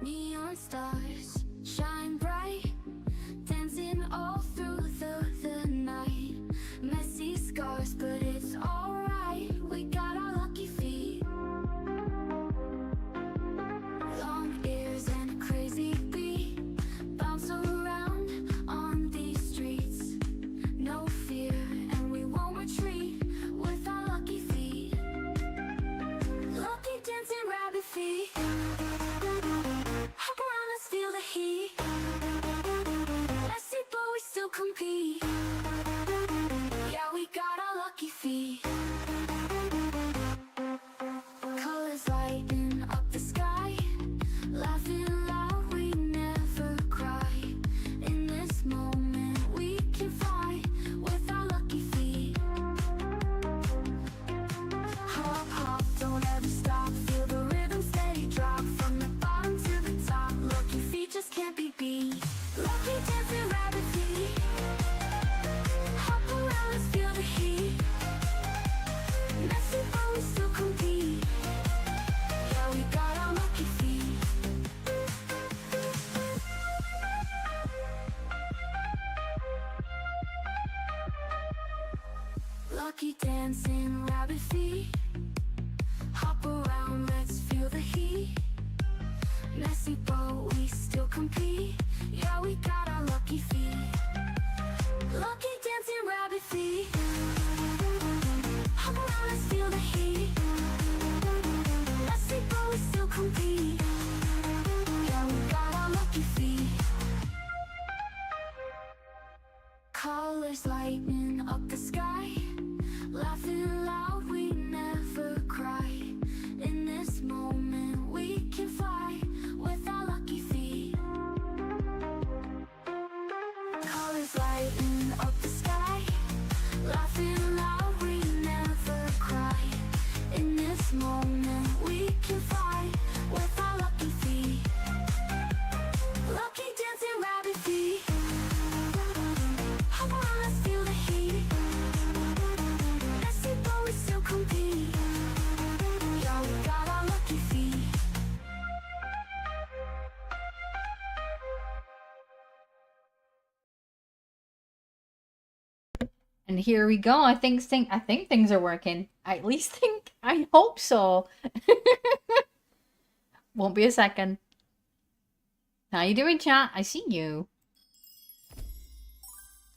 Neon stars shine bright, dancing all through the night. Messy scars, but it's alright. We got our lucky feet. Long ears and a crazy beat, bounce around on these streets. No fear, and we won't retreat with our lucky feet. Lucky dancing rabbit feet. Hop around, let's feel the heat. Messy, but we still compete. Yeah, we got our lucky feet. Colors lighting up the sky, laughing loud, we never cry. In this moment we can fly with our lucky feet. Hop, hop, don't ever stop. Feel the rhythm steady drop from the bottom to the top. Lucky feet just can't be beat. Lucky dancing rabbit feet. Hop around, let's feel the heat. Messy, but we still compete. Yeah, we got our lucky feet. Lucky dancing rabbit feet. Hop around, let's feel the heat. Messy, but we still compete. Yeah, we got our lucky feet. Lucky dancing rabbit feet. Hop around, let's feel the heat. Messy, but we still compete. Yeah, we got our lucky feet. Colors lighting up the sky, laughing loud, we never cry. In this moment we can fly with our lucky feet. Colors lighting up the sky, laughing loud, we never cry. In this moment we can fly with our lucky feet. Lucky dancing rabbit feet. Hop around, let's feel the heat. Messy, but we still compete. Yeah, we got our lucky feet. And here we go. I think things are working. I at least think. I hope so. Won't be a second. How you doing, chat? I see you.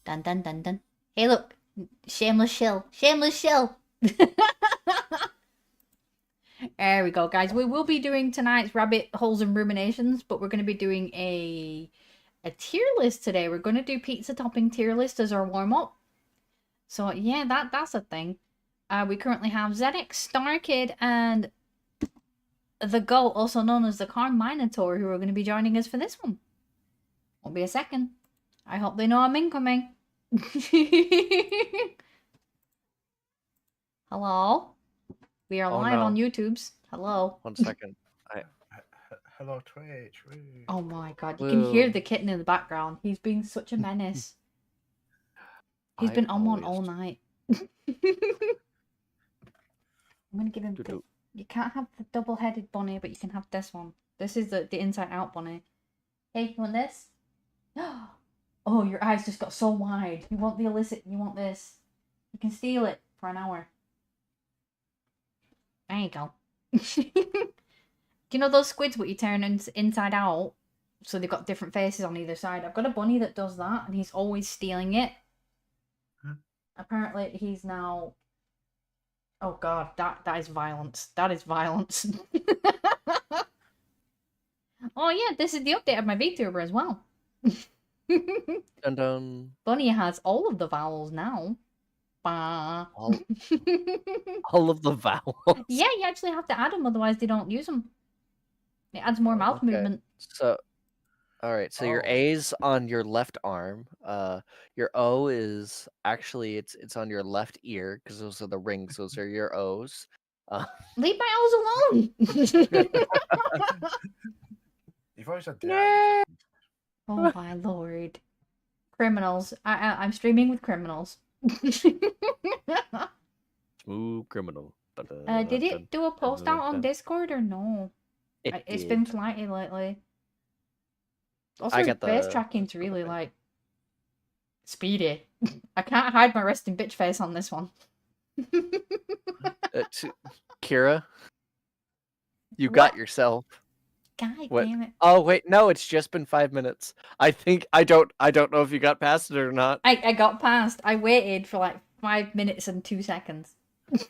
Dun dun dun dun. Hey, look. Shameless shill. Shameless shill. There we go, guys. We will be doing tonight's rabbit holes and ruminations, but we're going to be doing a tier list today. We're going to do pizza topping tier list as our warm up. So yeah, that's a thing. We currently have ZX, Starkid, and the Goat, also known as the Carminotaur, who are going to be joining us for this one. Won't be a second. I hope they know I'm incoming. Hello? We are live on YouTube's. Hello. 1 second. Hello, Twitch. Woo. Oh my god, you can hear the kitten in the background. He's been such a menace. He's been on one all night. I'm gonna give him the... You can't have the double-headed bunny, but you can have this one. This is the inside-out bunny. Hey, you want this? Oh, your eyes just got so wide. You want the illicit, you want this. You can steal it for an hour. There you go. Do you know those squids what you turn inside out? So they've got different faces on either side. I've got a bunny that does that, and he's always stealing it. Apparently, he's now... Oh god, that is violence. That is violence. Oh yeah, this is the update of my VTuber as well. Dun dun. Bunny has all of the vowels now. Bah. All of the vowels? Yeah, you actually have to add them, otherwise they don't use them. It adds more mouth movement. So, alright, so your A's on your left arm. Your O is actually, it's on your left ear, because those are the rings. Those are your O's. Leave my O's alone! You've always had the Oh my lord. Criminals. I'm streaming with criminals. Smooth criminal. Did it do a post out on Discord or no? It's been flighty lately. Also, I his get face the tracking's really like speedy. I can't hide my resting bitch face on this one. Kira. You What? got yourself. God What? damn it! Oh wait, no, it's just been 5 minutes. I think I don't know if you got past it or not. I got past. I waited for like 5 minutes and 2 seconds.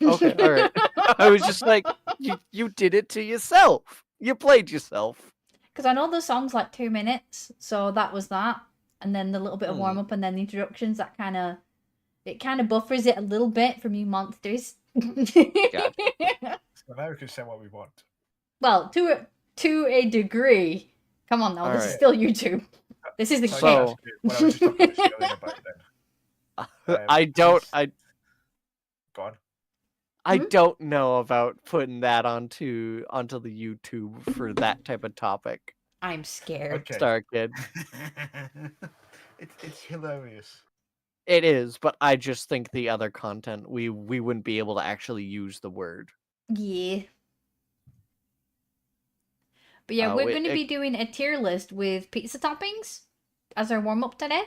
Okay, all right. I was just like, you did it to yourself. You played yourself. Because I know the song's like 2 minutes, so that was that, and then the little bit of warm up, and then the introductions. That kind of buffers it a little bit from you monsters. Gotcha. So now we can say what we want. Well, to a degree. Come on now, All this is right. still YouTube. This is the So, king. So- what I was just talking about stealing about then. I don't Go on. I Hmm? don't know about putting that onto the YouTube for that type of topic. I'm scared. Okay. Star Kid. It's hilarious. It is, but I just think the other content we wouldn't be able to actually use the word. Yeah. But yeah, we're going to be doing a tier list with pizza toppings as our warm up today.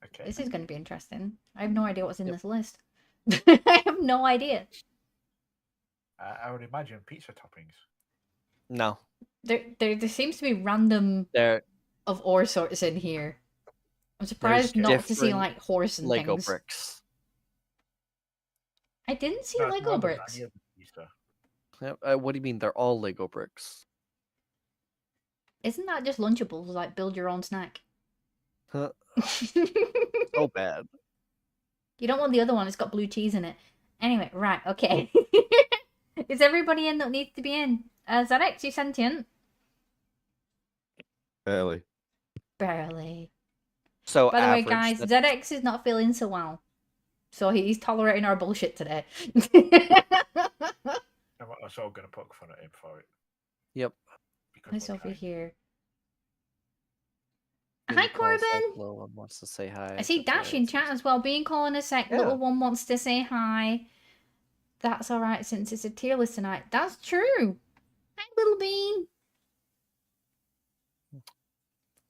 Okay. This is going to be interesting. I have no idea what's in this list. I have no idea. I would imagine pizza toppings. No, There seems to be random they're of all sorts in here. I'm surprised not to see different like horse and Lego things. bricks. I didn't see No, it's Lego random, bricks. any of the pizza. What do you mean? They're all Lego bricks. Isn't that just Lunchables? Like build your own snack. Huh, You so bad. don't want the other one. It's got blue cheese in it. Anyway, right, okay. Is everybody in that needs to be in? ZX, you sentient? Barely. Barely. So By the way, average, guys, that's- ZX is not feeling so well. So he's tolerating our bullshit today. I'm all going to poke fun at him for it. Yep. Because Hi, we're Sophie kind. here. Being Hi, called Corbin. Little one wants to say hi. I see That's Dash right. in chat as well. Being calling a sec. Yeah. Little one wants to say hi. That's all right since it's a tier list tonight. That's true. Hi, Little Bean.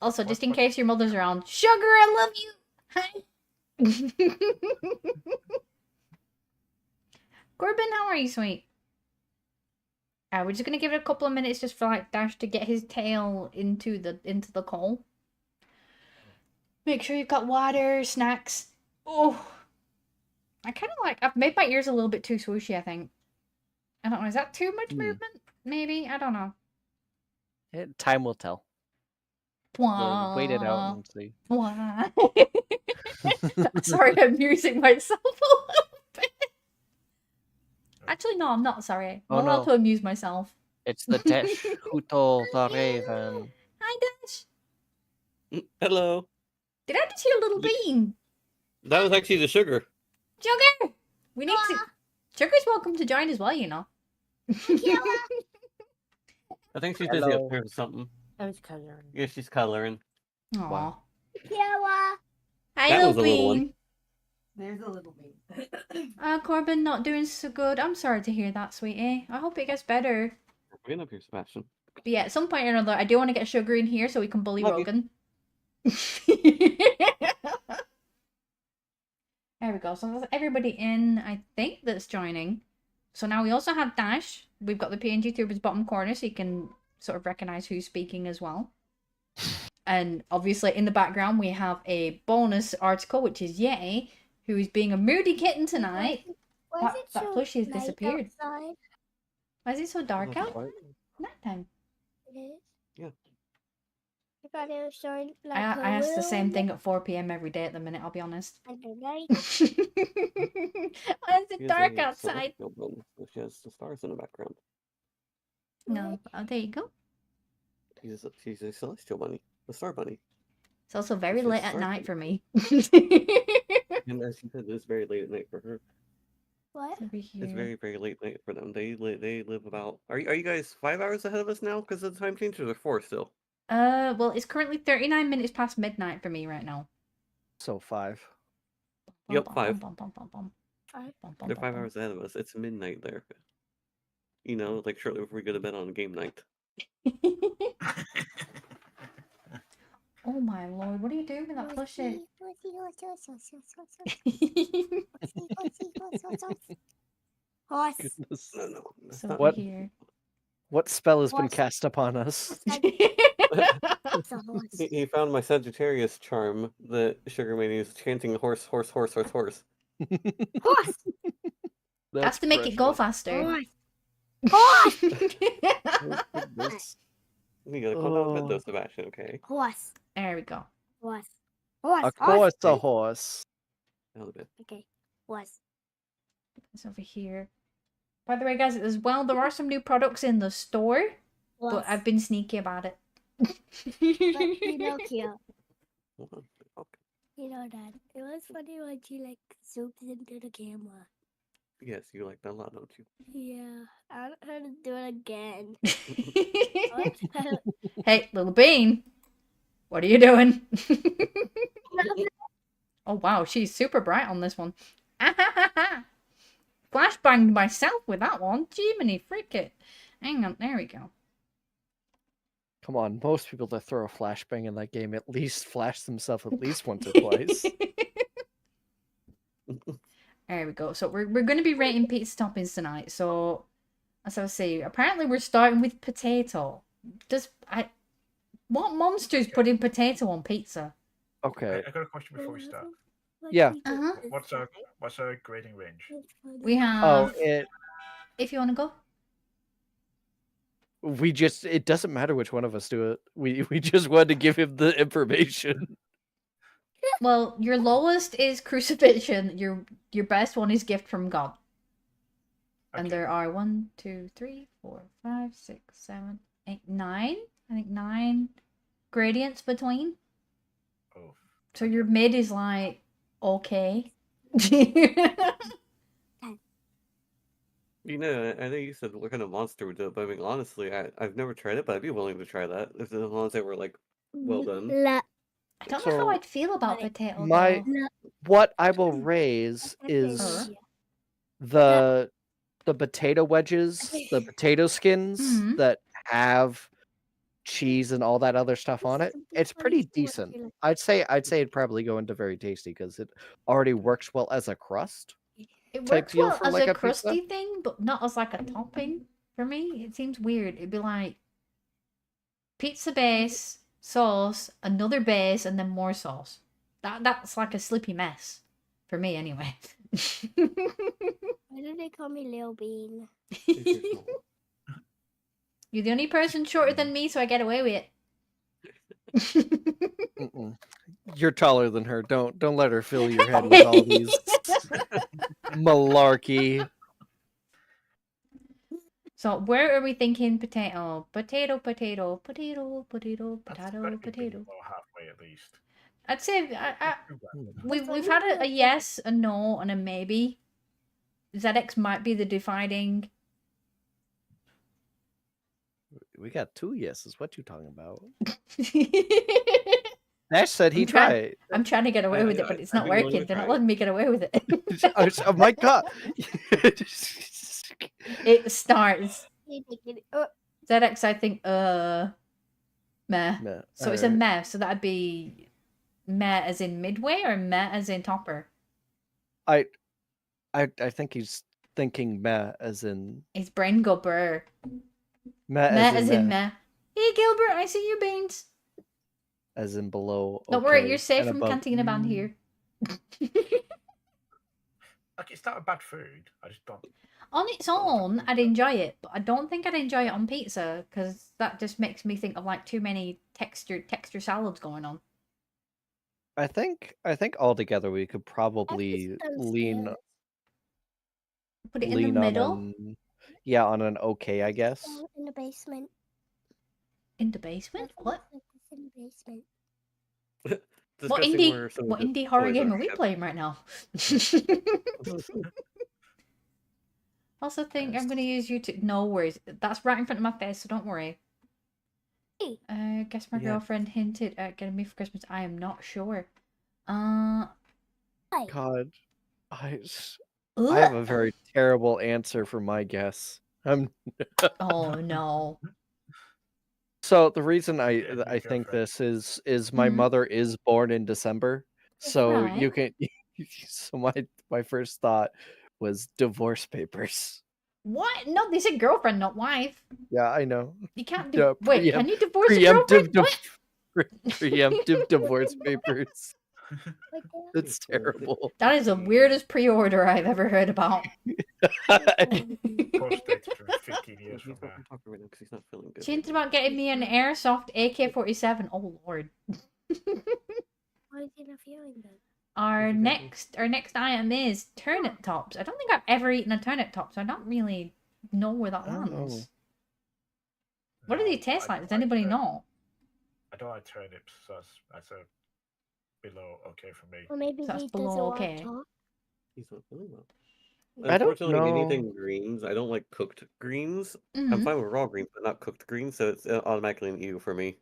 Also, just in What- case your mother's around, Sugar, I love you. Hi. Corbin, how are you, sweet? We're just gonna give it a couple of minutes just for like Dash to get his tail into the coal. Make sure you've got water, snacks. Oh, I kind of like. I've made my ears a little bit too swooshy. I think. I don't know. Is that too much movement? Maybe. I don't know. Time will tell. We'll wait it out and see. Why? Sorry, I'm musing myself a little bit. Actually, no, I'm not sorry. I'm Oh, allowed no. to amuse myself. It's the Tesh who told the raven. Hi, Dash. Hello. Did I just hear a little bean? That was actually the sugar. Sugar! We need to... Sugar's welcome to join as well, you know. I think she's busy Hello. up here with something. I was coloring. Yeah, she's coloring. Aw. Wow. Hi, That little was a little one. bean. There's a little bit. Corbin not doing so good. I'm sorry to hear that, sweetie. I hope it gets better. We're getting up here, Sebastian. But yeah, at some point or another, I do want to get Sugar in here so we can bully Love you. Rogan. There we go. So that's everybody in, I think, that's joining. So now we also have Dash. We've got the PNG Tubers bottom corner so you can sort of recognize who's speaking as well. And obviously in the background we have a bonus article, which is Yay, who is being a moody kitten tonight. Why is That- it that so plushie has light disappeared. outside? Why is it so dark out? What? Nighttime. It is. Yeah. I thought it was showing like I ask the same balloon thing at 4 p.m. every day at the minute, I'll be honest. and the light. Why is it She has dark a outside? celestial bone, so she has the stars in the background. No. Oh, there you go. She's a celestial bunny, a star bunny. It's also very It's just late at dark. night for me. And as she said, it's very late at night for her. What? Over It's here. very, very late night for them. They live about. Are you guys 5 hours ahead of us now because of the time change, or they're 4 still? Well, it's currently 39 minutes past midnight for me right now. So 5. Yep, Bum, 5. bum, bum, bum, bum, Five. bum, bum, They're bum, 5 bum. hours ahead of us. It's midnight there. You know, like shortly before we go to bed on game night. Oh my lord, what are you doing with that plushie? Horse. Goodness. No, that's So not. over What? here. What spell has been Horse. cast upon us? It's a horse. He found my Sagittarius charm that Sugar Mania is chanting horse, horse, horse, horse, horse. Horse. That's to make it go precious. faster. Horse. Horse. Oh, goodness. You gotta calm down a bit Oh. though, Sebastian, okay? Horse. There we go. Horse. Horse. Of Horse. course, a horse. A little bit. Okay. Horse. It's over here. By the way, guys, as well, there are some new products in the store, Horse. but I've been sneaky about it. Pinocchio. Hold on. Okay. You know, Dad, it was funny when she like zooms into the camera. Yes, you like that a lot, don't you? Yeah, I want her to do it again. Hey, little bean, what are you doing? Oh wow, she's super bright on this one. Flashbanged myself with that one. Jiminy fricket. Hang on, there we go. Come on, most people that throw a flashbang in that game at least flash themselves at least once or twice. There we go. So we're going to be rating pizza toppings tonight. So as I was saying, apparently we're starting with potato. What monsters putting potato on pizza? Okay. I got a question before we start. Yeah. Uh-huh. What's our grading range? We have. Oh, If you want to go. it doesn't matter which one of us do it. We just wanted to give him the information. Well, your lowest is crucifixion. Your best one is gift from God. And Okay. there are 1, 2, 3, 4, 5, 6, 7, 8, 9. I think 9 gradients between. Oh, So your mid is like okay. You know, I know you said what kind of monster would do it, but I mean, honestly, I've never tried it, but I'd be willing to try that if the ones that were like well done. La, I don't know how So, I'd feel about potato. my- though. la, What I will raise is the potato wedges, the potato skins Mhm. that have cheese and all that other stuff on it. It's pretty decent. I'd say it'd probably go into very tasty because it already works well as a crust. It type works deal well for, as like, a a pizza? crusty thing, but not as like a topping. For me, it seems weird. It'd be like pizza base, sauce, another base, and then more sauce. That's like a slippy mess. For me, anyway. Why do they call me Lil Bean? You're the only person shorter than me, so I get away with it. Mm-mm. You're taller than her. Don't let her fill your head with all these malarkey. So where are we thinking potato? Potato, potato, potato, potato, that's potato, better than being potato. about halfway at least. I'd say Too bad. we've had a yes, a no, and a maybe. ZX might be the dividing. We got 2 yeses. What you talking about? I'm Nash said he trying- tried. trying to get away with it, but it's I'd not be willing working. to They're not try it. letting me get away with it. Oh my god! It starts. Oh, ZX, I think, meh. Nah, So it's a alright. meh. So that'd be meh as in midway or meh as in topper? I think he's thinking meh as in His brain go burr. meh Meh as in meh, meh. Hey Gilbert, I see your beans. as in below. Don't worry, okay, you're safe and from above, Cantina Band mm. here. Like, it's not a bad food. I just don't. On its own, I'd enjoy it, but I don't think I'd enjoy it on pizza because that just makes me think of like too many texture salads going on. I think altogether we could probably lean Put it in the on middle, on an okay, I guess. in the basement. in the basement. What? It's in the basement. What Discussing where some of what the indie horror toys game are we kept. playing right now? Also think I'm gonna use YouTube. No worries, that's right in front of my face, so don't worry. Hey. Guess my Yeah. girlfriend hinted at getting me for Christmas. I am not sure. God, I Ugh. have a very terrible answer for my guess. Oh no. So the reason I Yeah, I think girlfriend. this is my Mhm. mother is born in December, so you Right. can. So my first thought was divorce papers. What? No, they said girlfriend, not wife. Yeah, I know. You can't Yeah, wait, can you divorce a girlfriend? preemptive What? preemptive divorce papers. Like that? That's terrible. That is the weirdest pre-order I've ever heard about. Post dated from 15 years He's from not now. talking right now because he's not feeling good. She thinking about getting me an airsoft AK-47. Oh lord. Why is he not feeling good? Our Exactly. next item is turnip tops. I don't think I've ever eaten a turnip top, so I don't really know where that I don't know. lands. What do No, they but taste I like? don't Does anybody tur- know? I don't like turnips, so that's a below okay for me. Or maybe So that's he below doesn't want okay. to talk. He's not feeling well. I don't Unfortunately, know. anything greens, I don't like cooked greens. I'm Mm-hmm. fine with raw greens, but not cooked greens, so it's automatically an ew for me.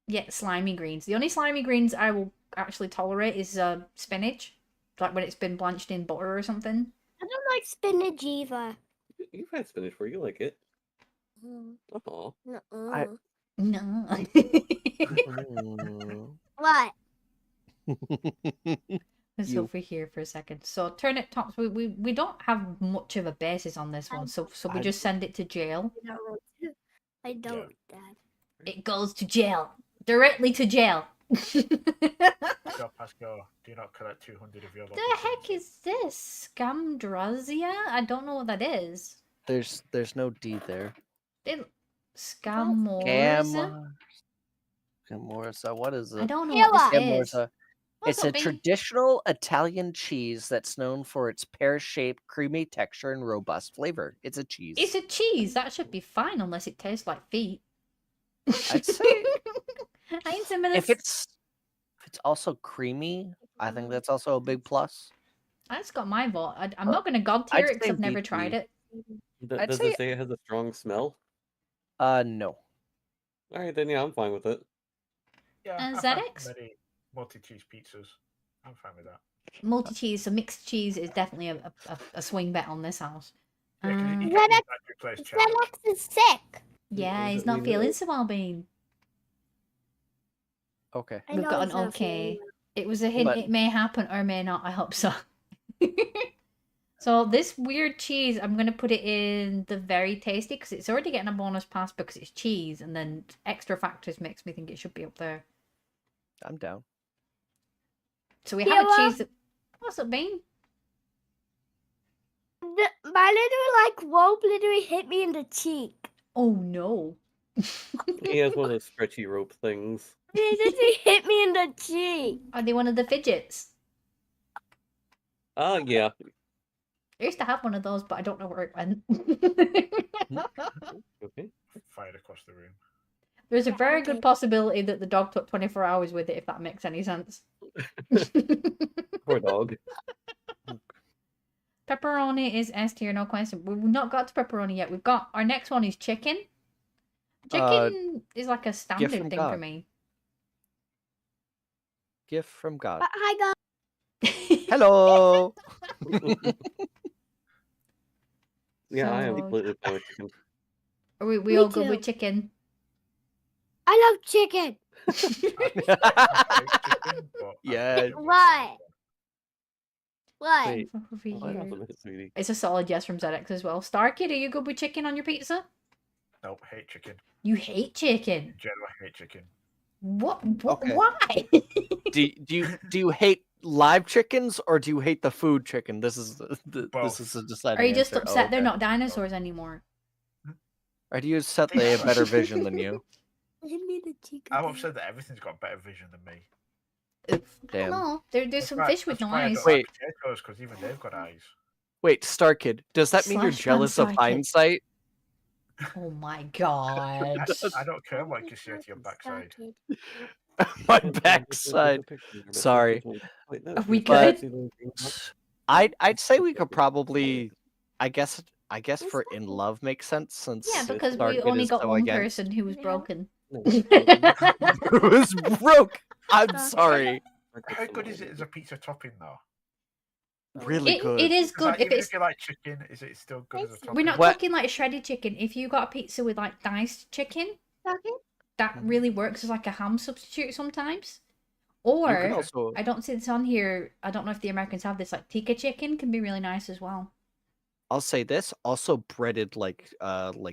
Yeah, slimy greens. The only slimy greens I will actually tolerate is spinach, like when it's been blanched in butter or something. I don't like spinach either. You've had spinach before, you like it. Mm, Oh, I- nuh-uh. No. Mm. What? Let's You- over here for a second. So turnip tops, we don't have much of a basis on this one, so we I- just send it to jail. I don't want to. I don't, Dad. It goes to jail. Directly to jail. Go, Pascal. Do not collect 200 of your local The heck currency. is this? Scamdrazia? I don't know what that is. There's no D there. Scamorza? Scamorza. What is I it? don't know what this is. Scamorza. What's It's a up, babe? traditional Italian cheese that's known for its pear-shaped, creamy texture and robust flavor. It's a cheese. It's a cheese. That should be fine unless it tastes like feet. I'd say if it's also creamy, I think that's also a big plus. That's got my vote. I'm not going to god I'd tier it because say I've never VP. tried it. I'd does say- it say it has a strong smell? No. Alright, then yeah, I'm fine with it. Yeah, And I've had ZX? many multi-cheese pizzas. I'm fine with that. Multi-cheese, so mixed cheese is definitely a swing bet on this house. Yeah, 'cause you Um, can use that to replace cheddar. Alex is sick. yeah, We he's know- not feeling so well, Bean. Okay. I We've know got he's an not feeling okay. well. It was a hint. But- It may happen or may not. I hope so. So this weird cheese, I'm going to put it in the very tasty because it's already getting a bonus pass because it's cheese, and then extra factors makes me think it should be up there. I'm down. So we have a Sheila? cheese that... What's up, Bean? My little rope literally hit me in the cheek. Oh no. He has one of those stretchy rope things. It literally hit me in the cheek. Are they one of the fidgets? Yeah. I used to have one of those, but I don't know where it went. Okay. Fired across the room. There's a very good Okay. possibility that the dog took 24 hours with it, if that makes any sense. Poor dog. Pepperoni is S tier, no question. We've not got to pepperoni yet. We've got our next one is chicken. Chicken is like a standard from thing for God. me. Gift from God. Hi, guys. Hello. Yeah, I am So- completely fine with chicken. Are we Me all good with too. chicken? I love chicken. I hate chicken, but Yeah. What? What? Wait. Over Oh, I here. also miss sweetie. It's a solid yes from ZX as well. Starkid, are you good with chicken on your pizza? nope, hate chicken. You hate chicken. In general, I hate chicken. What? Okay. Why? Do you hate live chickens or do you hate the food chicken? This is Both. this is a deciding Are you just answer. upset Oh, they're okay. not dinosaurs anymore? Or do you upset they have better vision than you? Hit me in the cheek. I'm again. upset that everything's got better vision than me. I don't Damn. know. There's That's some why- fish with that's no why I eyes. don't Wait. like potatoes, because even they've got eyes. Wait, Star Kid, does that mean you're Slash man jealous of Starkid. hindsight? Oh my god. I don't care what you see at your backside. Started. My backside. Sorry. Wait, no, Are we can you good? see the green dot? I'd say we could probably I guess What's for that? in love makes sense since Yeah, Yes, because we Starkid only is got so one against. person who was Yeah. broken. No, It was broke. I'm Starkid. sorry. How good is it as a pizza topping, though? Really good. It is Because, like, good if even it's. if you like chicken, is it still good as a It's- topping? We're not What- talking like shredded chicken. If you got a pizza with like diced chicken, Started? that really works as like a ham substitute sometimes. Or You can also I don't see this on here. I don't know if the Americans have this. Like tikka chicken can be really nice as well. I'll say this, also breaded like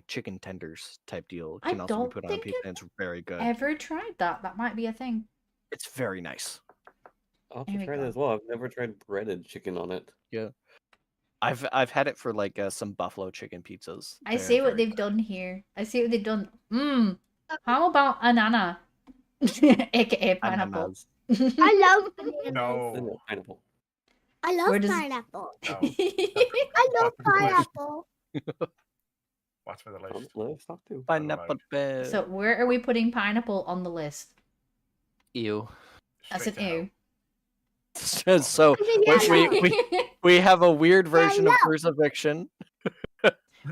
chicken tenders type deal I can also be don't put on think pizza. I've And it's very good. ever tried that. That might be a thing. It's very nice. I'll have There to we try that go. as well. I've never tried breaded chicken on it. Yeah. I've had it for like some buffalo chicken pizzas. I Very, see what very they've good. done here. I see what they've done. How about anana? AKA pineapple. Ananas. I love bananas. I No. know pineapple. I love Where does- pineapple. No. I love pineapple. What's for the Let list? us talk too. Pineapple bear. So where are we putting pineapple on the list? Ew. That's Straight an to hell. ew. So we have a weird version of crucifixion.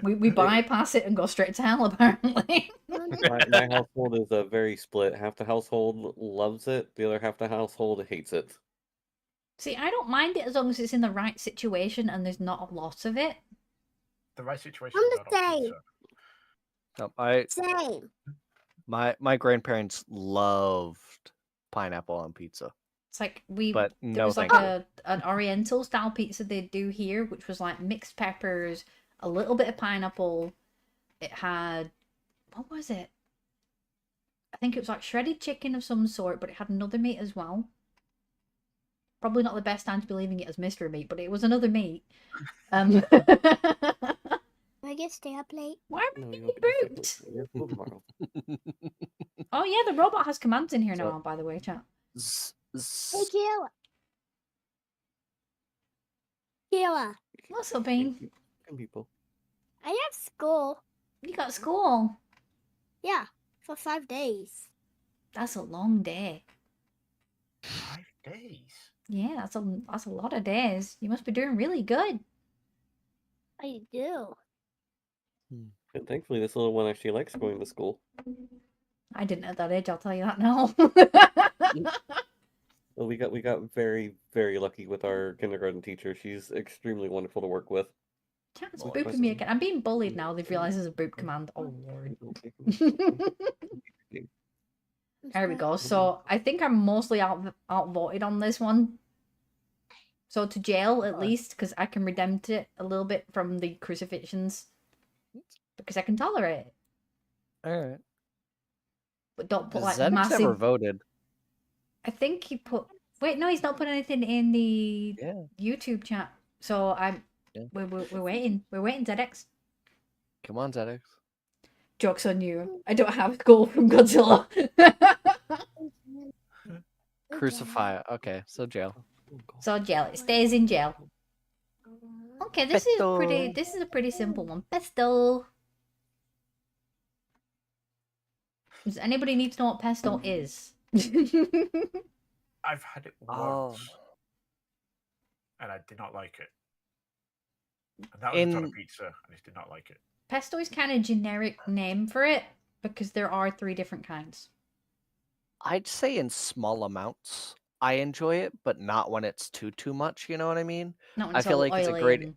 we bypass it and go straight to hell, apparently. My household is very split. Half the household loves it. The other half the household hates it. See, I don't mind it as long as it's in the right situation and there's not a lot of it. The right situation. I'm is the not on same. pizza. No, Same. my grandparents loved pineapple on pizza. It's like But there no, was like thank you. an oriental style pizza they do here, which was like mixed peppers, a little bit of pineapple. It had, what was it? I think it was like shredded chicken of some sort, but it had another meat as well. Probably not the best time to be leaving it as mystery meat, but it was another meat. Can I get stay up late? Why am I No, being you'll be booped? You're full tomorrow. Oh yeah, the robot has commands in here So- now, by the way, chat. Hey, Kayla. Kayla, What's up, Bean? And people. I have school. You got school. Yeah, for 5 days. That's a long day. 5 days. Yeah, that's a lot of days. You must be doing really good. I do. And thankfully, this little one actually likes going to school. I didn't at that age, I'll tell you that now. Well, we got very, very lucky with our kindergarten teacher. She's extremely wonderful to work with. Chat's Well, booping me again. I'm being bullied now. They've realised there's a boop command. Oh lord. There we go. So I think I'm mostly outvoted on this one. So to jail at least, because I can redempt it a little bit from the crucifixions. Because I can tolerate it. Alright. But don't put like Zedek's massive... never voted. I think he put... Wait, no, he's not put anything in the Yeah. YouTube chat. So I'm... Yeah. We're waiting. We're waiting, ZX. Come on, Zedex. Joke's on you. I don't have gold from Godzilla. Crucify. Okay, so jail. So jail. It stays in jail. Okay, this is pretty. Pesto. This is a pretty simple one. Pesto. Does anybody need to know what pesto is? I've had it Oh. once, and I did not like it. And that was on a In pizza, and I did not like it. Pesto is kind of generic name for it because there are 3 different kinds. I'd say in small amounts, I enjoy it, but not when it's too much. You know what I mean? Not when I it's feel all like it's a oily great. and-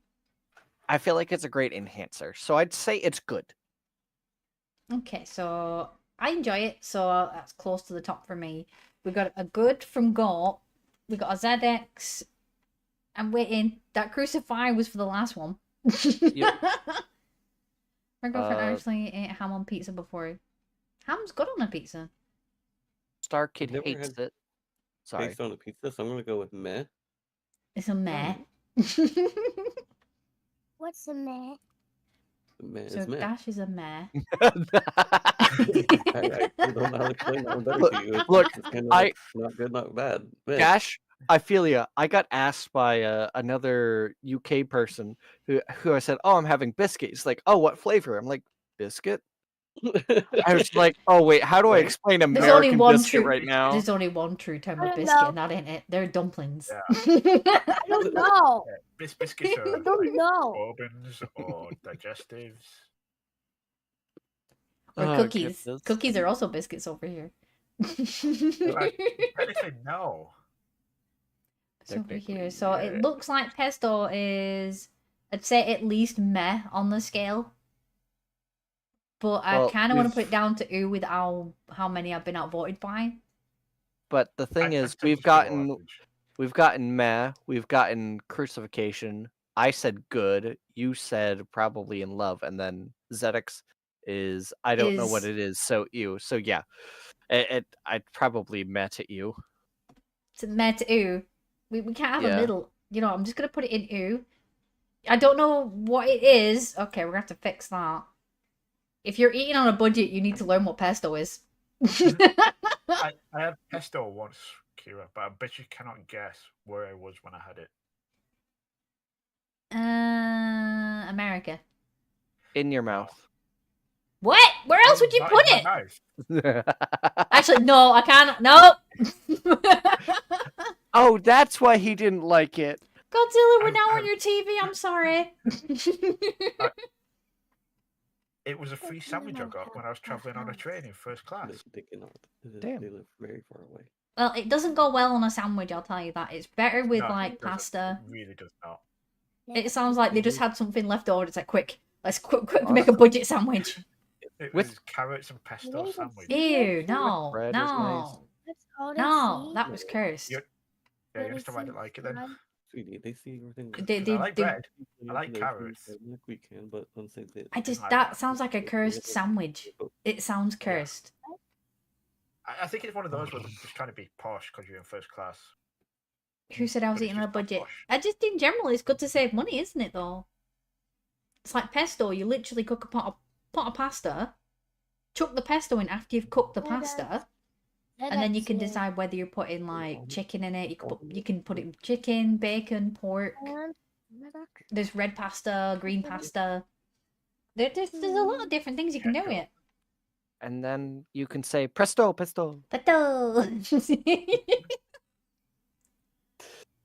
I feel like it's a great enhancer. So I'd say it's good. Okay, so I enjoy it, so that's close to the top for me. We got a good from Goat. We got a ZX. I'm waiting. That Crucify was for the last one. Yep. My girlfriend Uh, actually ate ham on pizza before. Ham's good on a pizza. Star Kid never hates had it. Sorry. Based on a pizza, so I'm gonna go with meh. It's a meh. What's the man? Meh So is meh. Dash is a meh. I don't know how to explain that one better to you. Look, It's kind of I- like not good, not bad. Meh. Dash, I feel ya. I got asked by another UK person who I said, "Oh, I'm having biscuit." He's like, "Oh, what flavor?" I'm like, "Biscuit." I was like, "Oh wait, how do I Right. explain There's only American one biscuit true. right now?" There's only one true term I of don't biscuit, know. and that ain't it. They're dumplings. I don't know. Yeah, biscuits I are don't like know. bourbons or digestives. Or Oh, cookies. goodness. Cookies are also biscuits over here. Technically, no. It's over Technically, here. So yeah. it looks like pesto is, I'd say at least meh on the scale. but I Well, kind of want to we've- put it down to ooh with how many I've been outvoted by. But the thing I is, think it's below we've gotten meh, we've gotten crucifixion. I said good, you said probably in love, and then Zedix is I don't know what Is- it is. So ew. So yeah, I'd probably met at you. To meh to ooh. We can't have a Yeah. middle. You know, I'm just gonna put it in ooh. I don't know what it is. Okay, we're gonna have to fix that. If you're eating on a budget, you need to learn what pesto is. I had pesto once, Kira, but I bet you cannot guess where I was when I had it. America. In your mouth. What? Where else would you Not put in it? my mouth. Actually, no, I can't. Nope. Oh, that's why he didn't like it. Godzilla, we're I- now I- on your TV. I'm sorry. It was a free sandwich I got when I was traveling on a train in first class. They cannot. Damn. They live very far away. Well, it doesn't go well on a sandwich, I'll tell you that. It's better with, No, like, it doesn't. pasta. It really does not. It sounds like they just had something left over. It's like, quick. Let's quick Awesome. make a budget sandwich. It With- was carrots and pesto Really? sandwich. Ew, no. bread is nice. No. That's all No, they that was cursed. You're- Yeah, you understand why I didn't like it then? Sweetie, they see everything. They- I like they- bread. I like carrots. Like we can, but on things that I just, like that that. sounds like a cursed sandwich. It sounds cursed. I think it's one of those where they're just trying to be posh because you're in first class. Who said I was But it's eating on a just not budget? posh. I just, in general, it's good to save money, isn't it, though? It's like pesto. You literally cook a pot of pasta, chuck the pesto in after you've cooked the Yeah, pasta, and then you can decide whether you're putting, like, chicken in it. You can put it chicken, bacon, pork. There's red pasta, green pasta. There's a lot of different things you can do with it. And then you can say presto, pesto. Pesto!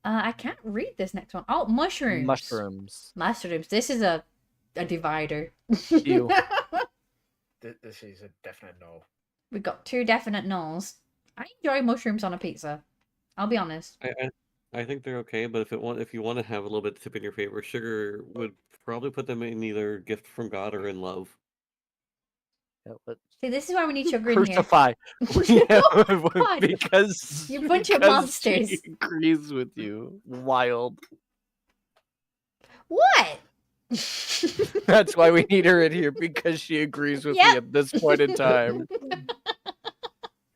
I can't read this next one. Oh, mushrooms. Mushrooms. Mushrooms. This is a divider. Ew. This is a definite no. We got two definite no's. I enjoy mushrooms on a pizza. I'll be honest. I think they're okay, but if you want to have a little bit of tip in your favor, sugar would probably put them in either gift from God or in love. Yeah, but See, this is why we need sugar in here. crucify. Oh, God. because You bunch of because monsters. She agrees with you. Wild. What? That's why we need her in here because she agrees with Yep. me at this point in time.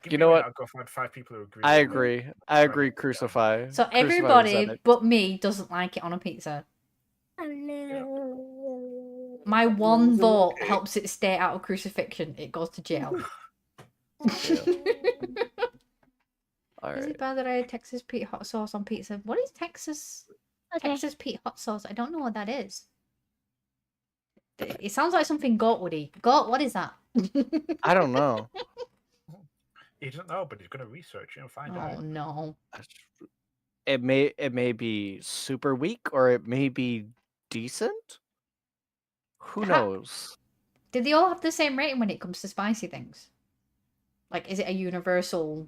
Give You me a know minute, what? I'll go find 5 people who agree. I with me. agree. I agree. Crucify. So Crucify everybody Zedek. but me doesn't like it on a pizza. My one it's vote okay. helps it stay out of crucifixion. It goes to jail. All Is right. it bad that I had Texas Pete hot sauce on pizza? What is Texas Pete hot sauce? I don't know what that is. It sounds like something goat would eat. Goat, what is that? I don't know. He doesn't know, but he's going to research it and find Oh out. no. It may be super weak or it may be decent. Who Ha- knows? Did they all have the same rating when it comes to spicy things? Like, is it a universal?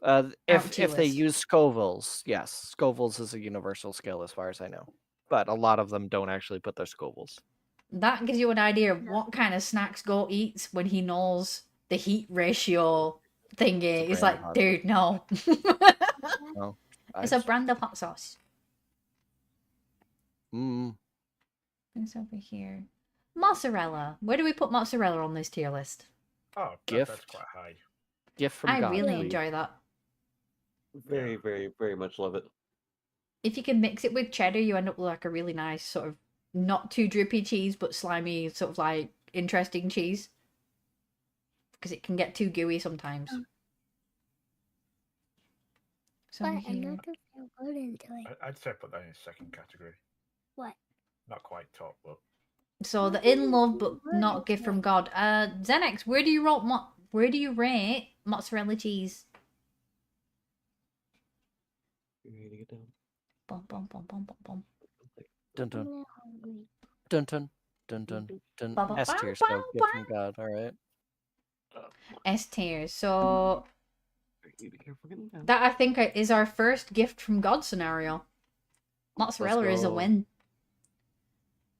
If they list. use Scovilles, yes, Scovilles is a universal scale as far as I know. But a lot of them don't actually put their Scovilles. That gives you an idea of what kind of snacks goat eats when he knows the heat ratio thingy. It's brand like, of hot dude, no. No, It's a brand of hot sauce. Mm, It's over here. Mozzarella. Where do we put mozzarella on this tier list? Oh, that's Gift. quite high. gift from I God. really please. enjoy that. Very, very, very much love it. If you can mix it with cheddar, you end up with like a really nice sort of not too drippy cheese, but slimy, sort of like interesting cheese. Because it can get too gooey sometimes. So But I'm here. not gonna feel good until I. I'd say put that in second category. What? Not quite top, but So the in love but not gift from God. Xenex, where do you rate mozzarella cheese? You need to get down. Bum, bum, bum, bum, bum, bum. Dun dun I'm not hungry. dun dun dun dun dun. Ba, ba, S ba, tier, ba, so gift from God. All right. S tier. So You be careful getting down. that I think is our first gift from God scenario. Mozzarella is a go. win.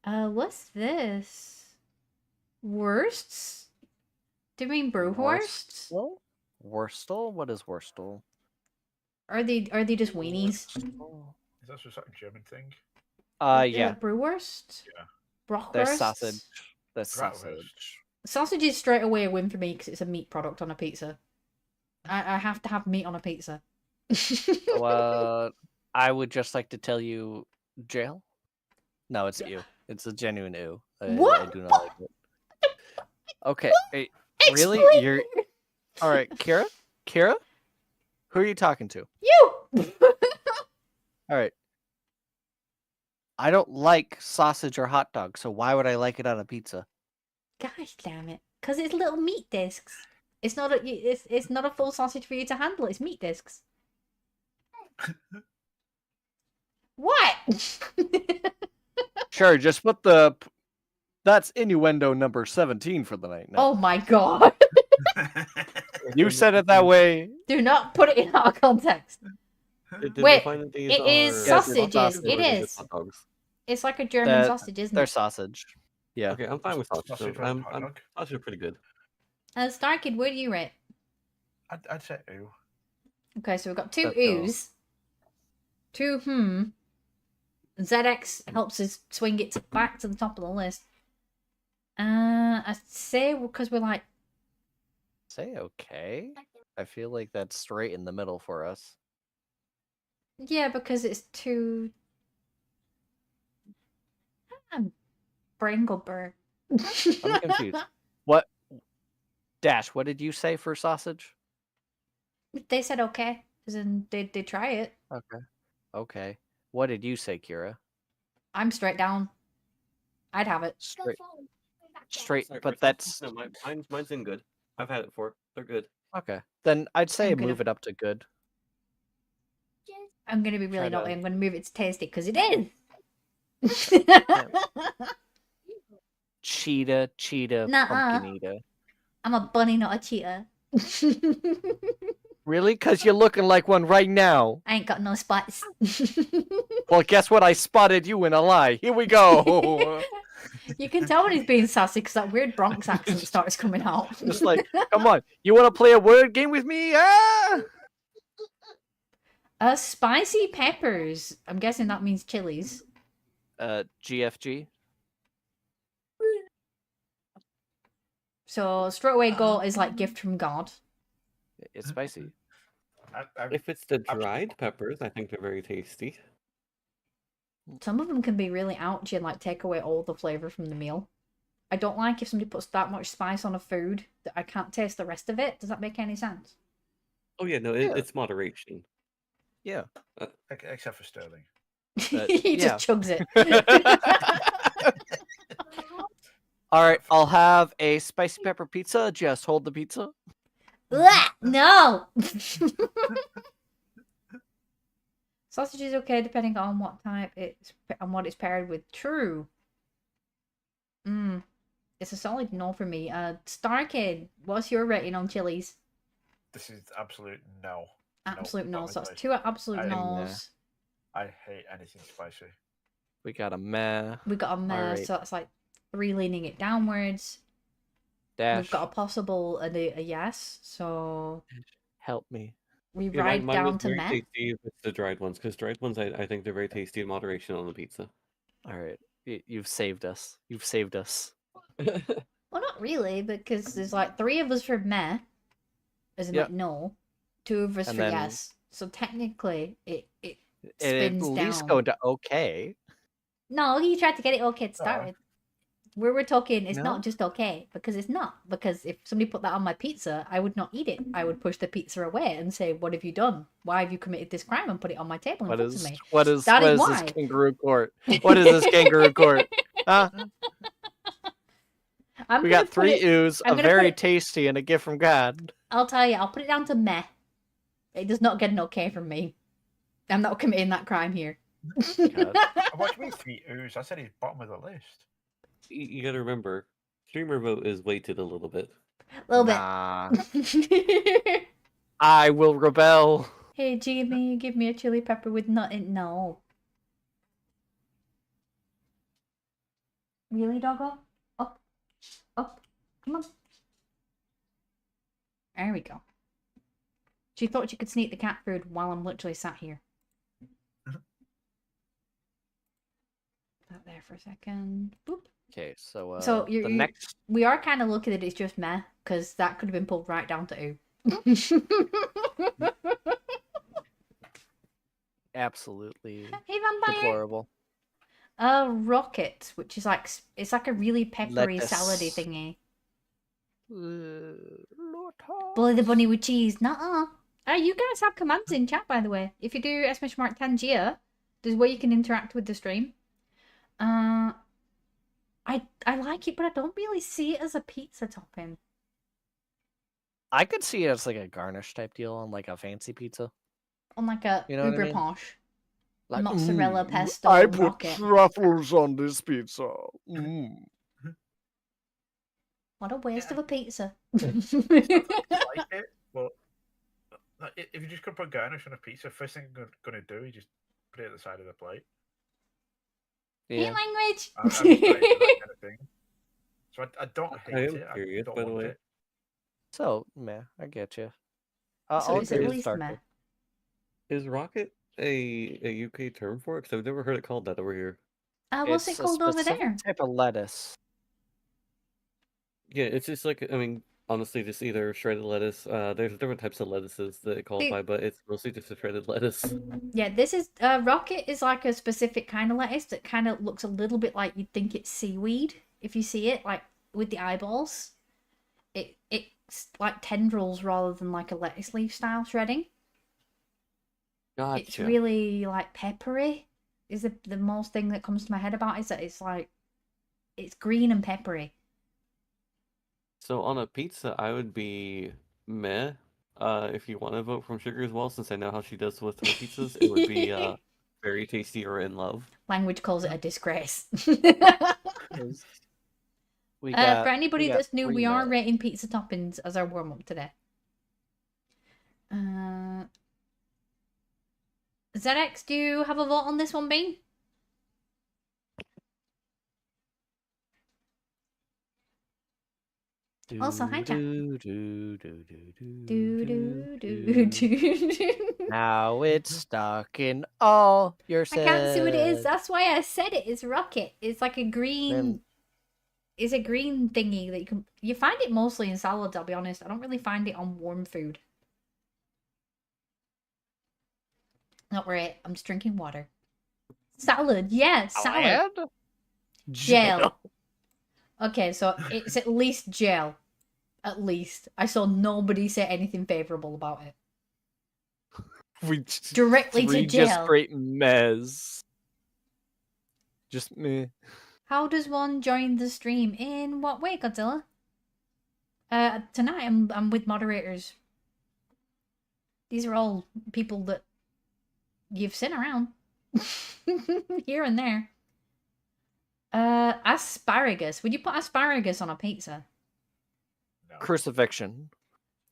What's this? Wursts? Do you mean Brewhursts? Worstel? Worstel? What is Worstel? Are they just weenies? Worstel? Is that some sort of German thing? Yeah. Brewwurst? Yeah. There's Brockwursts? sausage. There's Bratwurst. sausage. Sausage is straight away a win for me because it's a meat product on a pizza. I have to have meat on a pizza. Well, I would just like to tell you, jail? No, it's ew. It's a genuine ew. I What? do not like it. Okay, hey, really? Explain. You're all right, Kira? Kira? Who are you talking to? You! All right. I don't like sausage or hot dog, so why would I like it on a pizza? Gosh damn it. Because it's little meat discs. It's not a full sausage for you to handle. It's meat discs. What? Sure, just put the. That's innuendo number 17 for the night. No. Oh my god. You said it that way. Do not put it in our context. Did they Wait, find that these it is are sausages, hot dogs, it or are they is. just hot dogs? It's like a German That- sausage, isn't They're it? sausage. Yeah. Okay, I'm fine with sausage. Sausage I'm, hot I'm, dog? sausage are pretty good. Starkid, where do you rate? I'd say ooh. Okay, so we've got two Let's go. oohs. Two ZX helps us swing it back to the top of the list. I'd say because we're like, Say okay. I feel like that's straight in the middle for us. yeah, because it's too. Brangleberg. I'm confused. What? Dash, what did you say for sausage? They said okay, as in they try it. Okay. Okay. What did you say, Kira? I'm straight down. I'd have it. Straight. Straight. Sorry, But for that's sausage, no, mine's in good. I've had it before. They're good. okay. Then I'd say I'm gonna- move it up to good. I'm gonna be really Try to- naughty. I'm gonna move it to tasty because it is. Cheetah, Nuh-uh. pumpkin eater. I'm a bunny, not a cheetah. Really? Because you're looking like one right now. I ain't got no spots. Well, guess what? I spotted you in a lie. Here we go. You can tell when he's being sassy because that weird Bronx accent starts coming out. Just like, come on. You want to play a word game with me? Ah! Spicy peppers. I'm guessing that means chilies. GFG. So straight away go is like gift from God. It's spicy. If it's the dried peppers, I think they're very tasty. Some of them can be really ouchy and like take away all the flavor from the meal. I don't like if somebody puts that much spice on a food that I can't taste the rest of it. Does that make any sense? Oh yeah, no, Yeah. it's moderation. Yeah. Except for Sterling. He yeah. just chugs it. All right, I'll have a spicy pepper pizza. Just hold the pizza. Blah! No! Sausage is okay depending on what type it's and what it's paired with. True. It's a solid no for me. Starkid, what's your rating on chilies? This is absolute no. Absolute No, no. So that's bottom two absolute I- no's. I hate anything spicy. We got a meh. We got a meh, Alright. so it's like 3 leaning it downwards. Dash. We've got a possible and a yes, so Help me. we Yeah, ride mine down was to very meh. tasty if it's the dried ones, because dried ones I think they're very tasty in moderation on the pizza. All right, you've saved us. You've saved us. Well, not really, because there's like 3 of us for meh, as in Yep. like no, 2 of us And for then- yes. So technically, it It spins at least down. go to okay. No, he tried to get it okay to start Oh. with. Where we're talking, it's No? not just okay, because it's not. Because if somebody put that on my pizza, I would not eat it. I would push the pizza away and say, "What have you done? Why have you committed this crime?" And put it on my table in What front is of me. what is That what is is why. this kangaroo court? What is this kangaroo court? Huh? I'm We gonna got put 3 it- oohs, I'm a gonna put very it- tasty, and a gift from God. I'll tell you, I'll put it down to meh. It does not get an okay from me. I'm not committing that crime here. God. What do you mean 3 oohs? I said he's bottom of the list. You gotta remember, streamer vote is weighted a little bit. A little Nah, bit. I will rebel. Hey, Jimmy, give me a chili pepper with nothing. No. Really, doggo? Oh. Up. Come on. There we go. She thought she could sneak the cat food while I'm literally sat here. That there for a second. Boop. Okay, so So the next we are kind of lucky that it's just meh, because that could have been pulled right down to ooh. absolutely Hey, vampire. deplorable. Rocket, which is like it's like a really peppery Lettuce. salady thingy. Lotus. Bully the bunny with cheese. Nuh-uh. You guys have commands in chat, by the way. If you do !10 Tangier, there's a way you can interact with the stream. I like it, but I don't really see it as a pizza topping. I could see it as like a garnish type deal on like a fancy pizza. On like a You know what I uber mean? posh. Like Mozzarella pesto I put rocket. truffles on this pizza. What a waste of a pizza. I like it, but if you're just gonna put garnish on a pizza, first thing you're gonna do is just put it at the side of the plate. Hate Yeah. language. I'm just not into that kind of thing. So I don't hate I am it. I curious, don't by the want way. it. So, man, I get you. So I'll it's agree at with least Starker. meh. Is rocket a UK term for it? Because I've never heard it called that over here. What's It's it a called over specific there? type of lettuce. Yeah, it's just like, I mean, honestly, just either shredded lettuce. There's different types of lettuces that it qualify, but it's mostly just a shredded lettuce. Yeah, this is rocket is like a specific kind of lettuce that kind of looks a little bit like you'd think it's seaweed if you see it, like with the eyeballs. It's like tendrils rather than like a lettuce leaf style shredding. Gotcha. It's really like peppery. Is the most thing that comes to my head about it, is that it's like it's green and peppery. So on a pizza, I would be meh. If you want to vote from Sugar as well, since I know how she does with her pizzas, it would be very tasty or in love. Language calls it a disgrace. We For got, anybody we got that's new, we are Rena. rating pizza toppings as our warm up today. ZX, do you have a vote on this one, Bean? Also, hi, chat. Now it's stuck in all your I can't see what it is. cells. That's why I said it. It's rocket. It's like a green. Man. It's a green thingy that you find it mostly in salads. I'll be honest. I don't really find it on warm food. Not worry. I'm just drinking water. Salad, yeah, salad. Gel. Okay, so it's at least gel. At least. I saw nobody say anything favorable about it. Directly to just gel. straight mez. Just me. How does one join the stream? In what way, Godzilla? Tonight I'm with moderators. These are all people that you've seen around. Here and there. Asparagus. Would you put asparagus on a pizza? No. Crucifixion.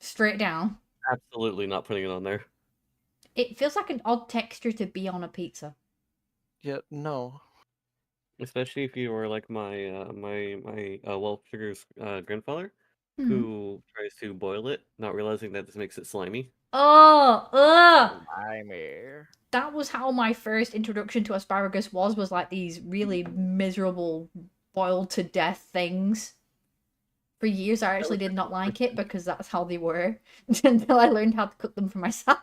Straight down. Absolutely not putting it on there. It feels like an odd texture to be on a pizza. Yeah, no. Especially if you were like my Sugar's grandfather, Hmm. who tries to boil it, not realizing that this makes it slimy. Oh, ugh! Nightmare. That was how my first introduction to asparagus was like these really miserable, boiled to death things. For years, I actually did not like it because that's how they were until I learned how to cook them for myself.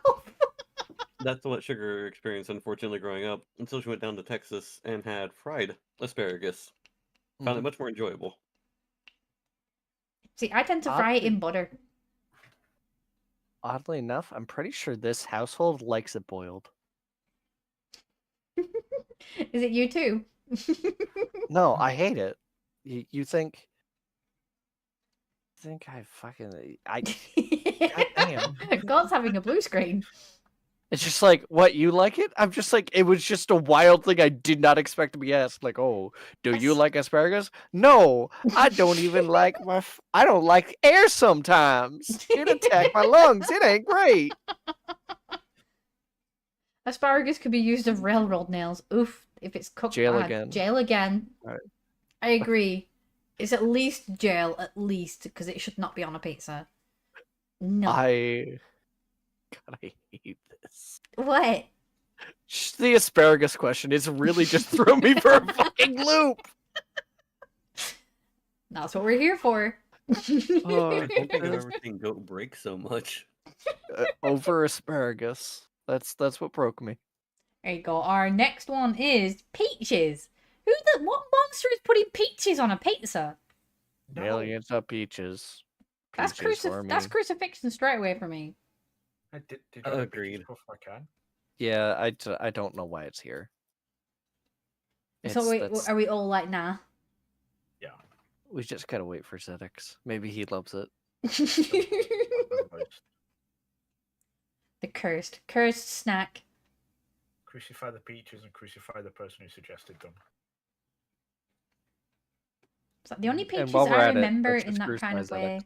That's what Sugar experienced, unfortunately, growing up, until she went down to Texas and had fried asparagus. Found it much more enjoyable. See, I tend to fry it in butter. Oddly enough, I'm pretty sure this household likes it boiled. Is it you too? No, I hate it. You think I fucking God damn. God's having a blue screen. It's just like, what, you like it? I'm just like, it was just a wild thing I did not expect to be asked. Like, oh, do you like asparagus? No, I don't even like I don't like air sometimes. It attack my lungs. It ain't great. Asparagus could be used as railroad nails. Oof, if it's cooked Jail bad. again. Jail again. Right. I agree. It's at least jail, at least, because it should not be on a pizza. No. God, I hate this. What? Just the asparagus question is really just throwing me for a fucking loop. That's what we're here for. I don't think I've ever seen goat break so much. Over asparagus. That's what broke me. There you go. Our next one is peaches. What monster is putting peaches on a pizza? No. Millions of peaches. That's Peaches for that's me. crucifixion straight away for me. Did you want Agreed. before I can? Yeah, I don't know why it's here. So wait, That's- are we all like, nah? Yeah. we just gotta wait for Zedix. Maybe he loves it. The cursed snack. Crucify the peaches and crucify the person who suggested them. So the only peaches while we're I at it, remember let's in just that cruise kind my of Zedix. way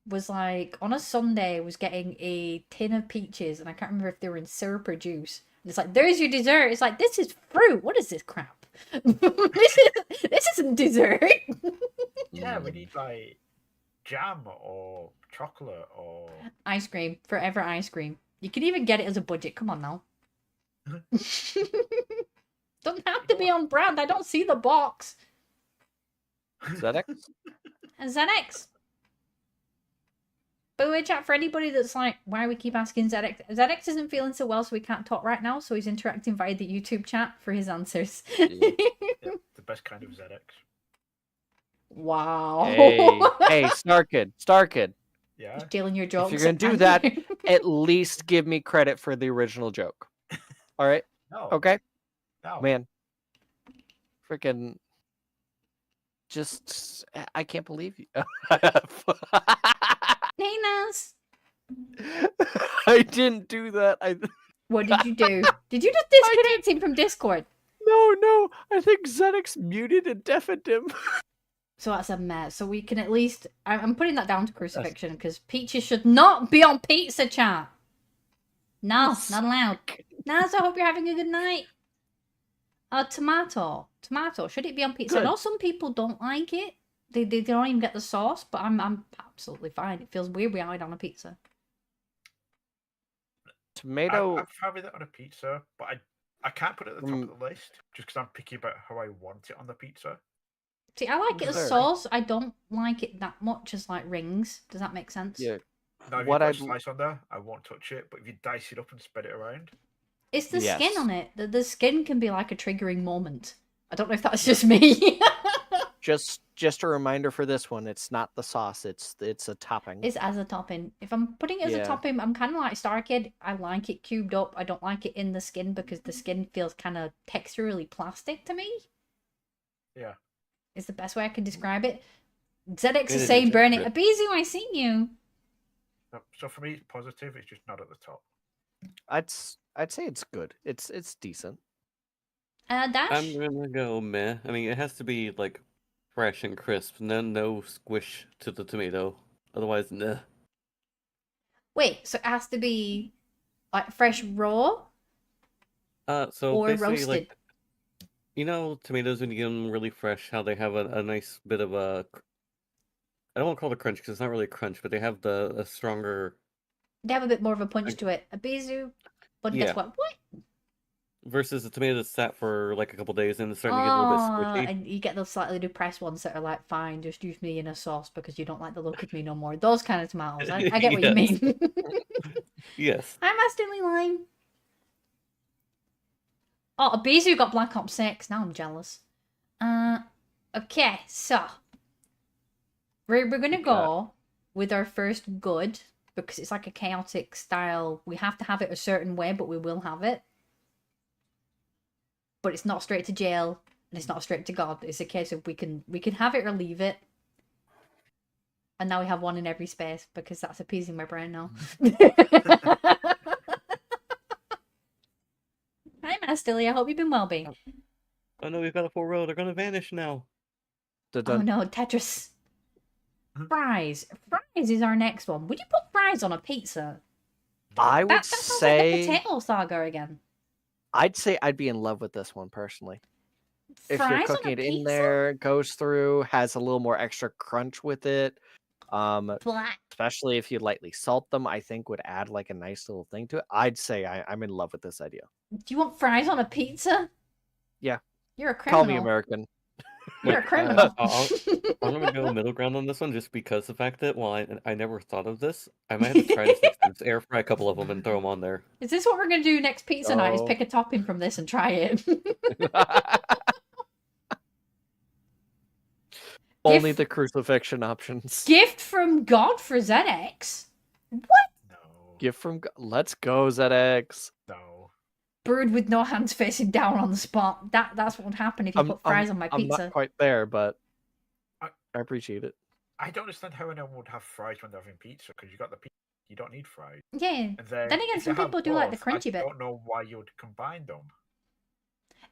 was like on a Sunday was getting a tin of peaches, and I can't remember if they were in syrup or juice. And it's like, there's your dessert. It's like, this is fruit. What is this crap? this isn't dessert. Yeah, we Mm. need like jam or chocolate or Ice cream, forever ice cream. You could even get it as a budget. Come on now. Don't have to be on brand. I don't see the box. Zedix? ZX. By the way, chat, for anybody that's like, why we keep asking ZX? ZX isn't feeling so well, so he can't talk right now, so he's interacting via the YouTube chat for his answers. yeah, the best kind of ZX. Wow. Hey, Starkid. Yeah. Stealing your jokes. If you're gonna do that, at least give me credit for the original joke. All right? No. Okay? No. Man. Freaking. Just. I can't believe you. Hey, Naz. I didn't do that. What did you do? Did you just disconnect him from Discord? No. I think Zedix muted and deafened him. So that's a mess. So we can at least... I'm putting that down to crucifixion, because peaches should not be on pizza, chat. No, not allowed. Naz, I hope you're having a good night. Tomato. Should it be on pizza? I Good. know some people don't like it. They don't even get the sauce, but I'm absolutely fine. It feels weird without it on a pizza. Tomato. I'm fine with it on a pizza, but I can't put it at the top of the list just because I'm picky about how I want it on the pizza. See, I like it as Fair. sauce. I don't like it that much as like rings. Does that make sense? Yeah. Now, if What you I'd- put a slice on there, I won't touch it. But if you dice it up and spread it around, It's the skin Yes. on it. The skin can be like a triggering moment. I don't know if that's just me. Just a reminder for this one. It's not the sauce. It's a topping. It's as a topping. If I'm putting it as Yeah. a topping, I'm kind of like Starkid. I like it cubed up. I don't like it in the skin because the skin feels kind of texturally plastic to me. yeah. Is the best way I can describe it. ZX It is is saying burn it. accurate. Abizu, I see you. So for me, it's positive. It's just not at the top. I'd say it's good. It's decent. Dash? I'm gonna go meh. I mean, it has to be like fresh and crisp, no squish to the tomato. Otherwise, nah. Wait, so it has to be like fresh raw So or basically, roasted? like, you know, tomatoes when you get them really fresh, how they have a nice bit of a. I don't want to call it a crunch because it's not really a crunch, but they have a stronger They have a bit more of a punch to it. Abizu, but Yeah. guess what? What? versus the tomato that's sat for like a couple days and it's starting to get a little bit squishy. And you get those slightly depressed ones that are like, fine, just use me in a sauce because you don't like the look of me no more. Those kind of tomatoes. I get what you Yes. mean. Yes. Hi, Master Line. Oh, Abizu got Black Ops 6. Now I'm jealous. Okay, so we're gonna go with our first good because it's like a chaotic style. We have to have it a certain way, but we will have it. But it's not straight to jail and it's not straight to God. It's a case of we can have it or leave it. And now we have one in every space because that's appeasing my brain now. Hi, Master Lee. I hope you've been well, being. Oh no, we've got a 4-row. They're gonna vanish now. Oh no, Tetris. Fries. Fries is our next one. Would you put fries on a pizza? I would That sounds like the say potato saga again. I'd say I'd be in love with this one personally. if you're Fries on cooking a it in pizza? there, it goes through, has a little more extra crunch with it. Black. Especially if you lightly salt them, I think would add like a nice little thing to it. I'd say I'm in love with this idea. Do you want fries on a pizza? Yeah. You're a Call me criminal. American. You're a Look, criminal. I'm gonna go middle ground on this one just because the fact that I never thought of this, I might have to try this next time. Just air fry a couple of them and throw them on there. Is this what we're going to do next pizza night? Is No. pick a topping from this and try it? Only the crucifixion options. Gift from God for ZX? No. Gift from let's go ZX. No. Brewed with no hands facing down on the spot. That's what would happen if you put fries on my I'm pizza. not quite there, but I- I appreciate it. I don't understand how anyone would have fries when they're having pizza because you got the pizza. You don't need fries. Yeah. And then Then again, if you some have people do like the both, crunchy bit. I don't know why you would combine them.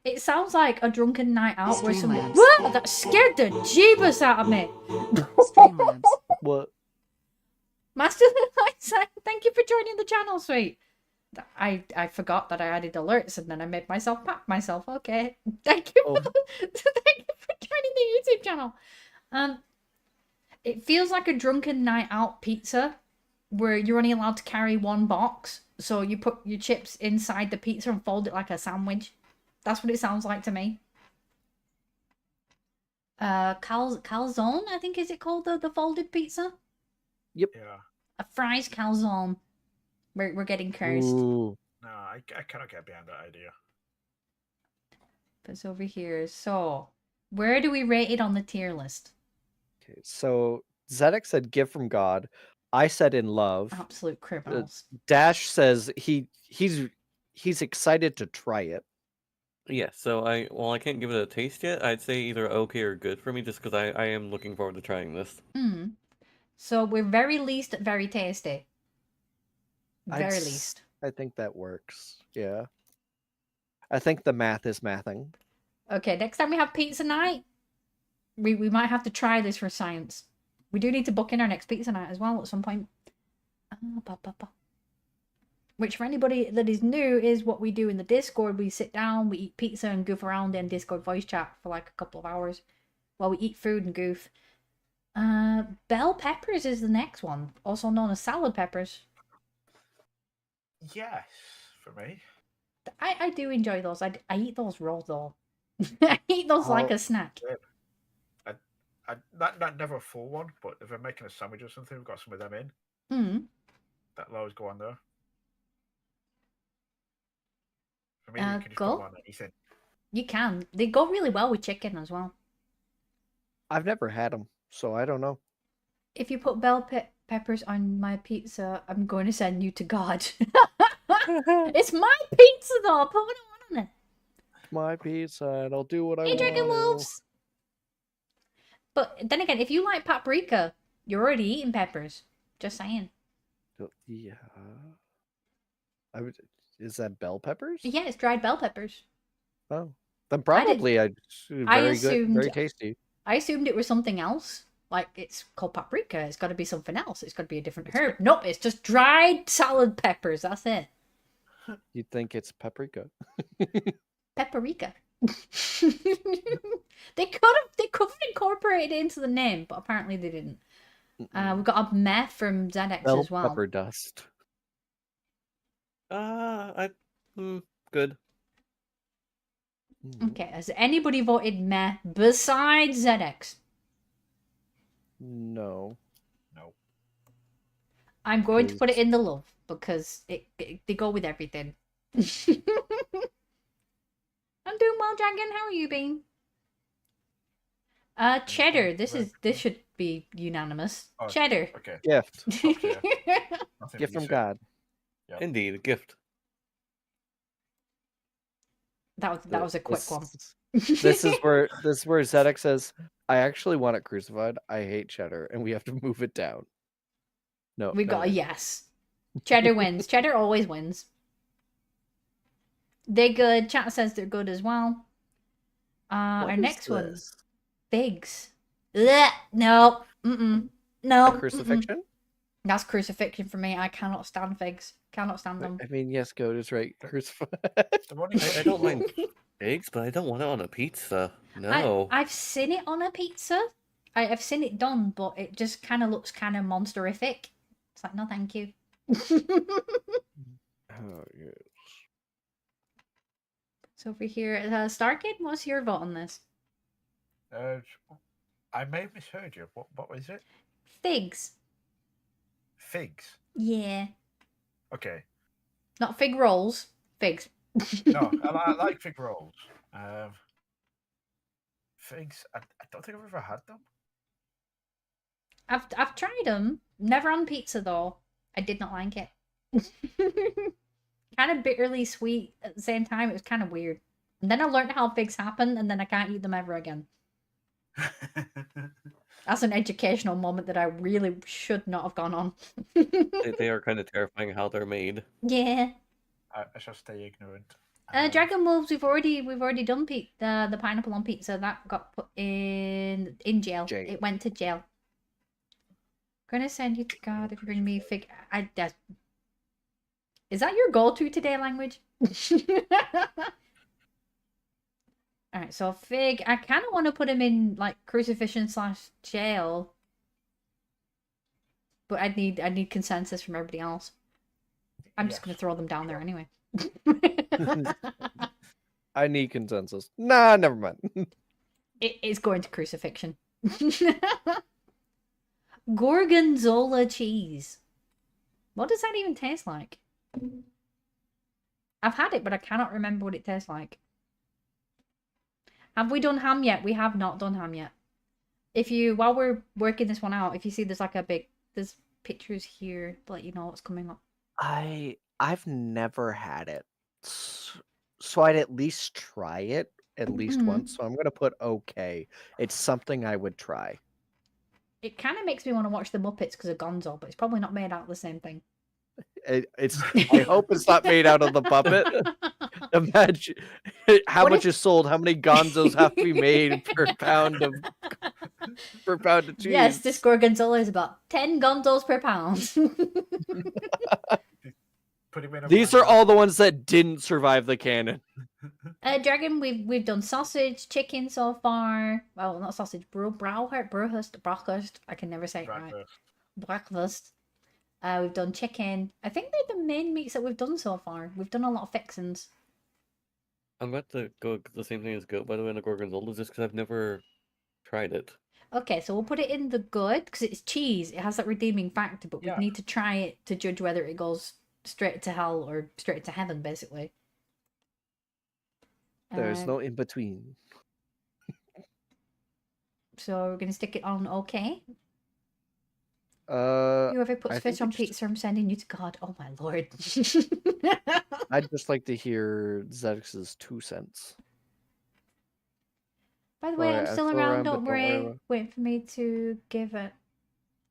It sounds like a drunken night out where someone. Streamlabs. What? That scared the jeebus out of me. Streamlabs. What? Master Light, thank you for joining the channel, sweet. I forgot that I added alerts and then I made myself pack myself. Okay. Thank you. Oh. Thank you for joining the YouTube channel. It feels like a drunken night out pizza where you're only allowed to carry one box. So you put your chips inside the pizza and fold it like a sandwich. That's what it sounds like to me. Calzone, I think, is it called the folded pizza? Yeah. A fries calzone. We're getting cursed. Ooh. No, I cannot get behind that idea. It's over here. So, where do we rate it on the tier list? Okay, so Zedek said gift from God. I said in love. Absolute criminals. Dash says he's excited to try it. Yeah, so I can't give it a taste yet. I'd say either okay or good for me, just because I am looking forward to trying this. So we're very least very tasty. I'd Very s- least. I think that works. Yeah. I think the math is mathing. Okay, next time we have pizza night, we might have to try this for science. We do need to book in our next pizza night as well at some point. Which, for anybody that is new, is what we do in the Discord. We sit down, we eat pizza and goof around in Discord voice chat for like a couple of hours while we eat food and goof. Bell peppers is the next one, also known as salad peppers. Yes, for me. I do enjoy those. I eat those raw though. I eat those like Oh. a snack. Not never a full one, but if I'm making a sandwich or something, we've got some of them in. That'll always go on there. For me, you can just go. put them on anything. You can. They go really well with chicken as well. I've never had them, so I don't know. If you put bell peppers on my pizza, I'm going to send you to God. It's my pizza though. I'll put what I want on it. My pizza, and I'll do what I Hey, want. Dragon Wolves. But then again, if you like paprika, you're already eating peppers. Just saying. Yeah. Is that bell peppers? Yeah, it's dried bell peppers. Oh, then probably very good, assumed- very tasty. I assumed it was something else. Like, it's called paprika. It's got to be something else. It's got to be a different herb. Nope, it's just dried salad peppers. That's it. You'd think it's paprika. Paprika. They could have incorporated it into the name, but apparently they didn't. We've got a meh from ZX Bell as well. pepper dust. Good. Okay, has anybody voted meh besides ZX? No. No. I'm going to put it in the love because they go with everything. I'm doing well, Dragon. How are you been? Cheddar. This should be unanimous. Oh, Cheddar. Okay. Gift. Okay. Nothing Gift to from say. God. Yep. Indeed, a gift. That was a quick one. This is where Zedek says, "I actually want it crucified. I hate cheddar, and we have to move it down." No, We no got a way. yes. Cheddar wins. Cheddar always wins. They're good. Chat says they're good as well. What Our is next one, this? figs. Ugh, no. No. A crucifixion? That's crucifixion for me. I cannot stand figs. Cannot stand them. I mean, yes, Goat is right. Crucified. The one you I don't mind. Figs, but I don't want it on a pizza. No. I've seen it on a pizza. I've seen it done, but it just kind of looks kind of monsterific. It's like, no, thank you. Oh, yeah. So over here, Starkid, what's your vote on this? I may have misheard you. What was it? Figs. Figs. Yeah. Okay. Not fig rolls. Figs. No, I like fig rolls. Figs. I don't think I've ever had them. I've tried them. Never on pizza though. I did not like it. Kind of bitterly sweet at the same time. It was kind of weird. And then I learned how figs happen, and then I can't eat them ever again. That's an educational moment that I really should not have gone on. They are kind of terrifying how they're made. Yeah. I shall stay ignorant. Dragon Wolves, we've already done the pineapple on pizza. That got put in jail. Jail. It went to jail. Gonna send you to God if you bring me fig. Is that your go-to today language? Alright, so fig. I kind of want to put him in like crucifixion / jail, but I need consensus from everybody else. I'm just gonna throw them down there anyway. I need consensus. Nah, never mind. It's going to crucifixion. Gorgonzola cheese. What does that even taste like? I've had it, but I cannot remember what it tastes like. Have we done ham yet? We have not done ham yet. While we're working this one out, if you see there's like there's pictures here to let you know what's coming up. I've never had it, so I'd at least try it at least once. So I'm gonna put okay. It's something I would try. It kind of makes me want to watch the Muppets because of Gonzo, but it's probably not made out of the same thing. It's. I hope it's not made out of the puppet. Imagine how much is sold. How many Gonzos have to be made per pound of cheese? Yes, this Gorgonzola is about 10 Gonzos per pound. These are all the ones that didn't survive the cannon. Dragon, we've done sausage, chicken so far. Well, not sausage, brauhurst. I can never say it right. Breakfast. We've done chicken. I think they're the main meats that we've done so far. We've done a lot of fixins. I'm about to go the same thing as goat, by the way, in the gorgonzola, just because I've never tried it. Okay, so we'll put it in the good because it's cheese. It has that redeeming factor, but we need to try it to judge whether it goes straight to hell or straight to heaven, basically. There's no in between. So we're gonna stick it on okay. I Whoever puts think fish on it's- pizza, I'm sending you to God. Oh my lord. I'd just like to hear Zedex's 2 cents. By the way, I'm Alright, still still around. but Don't worry. Wait for me to give it.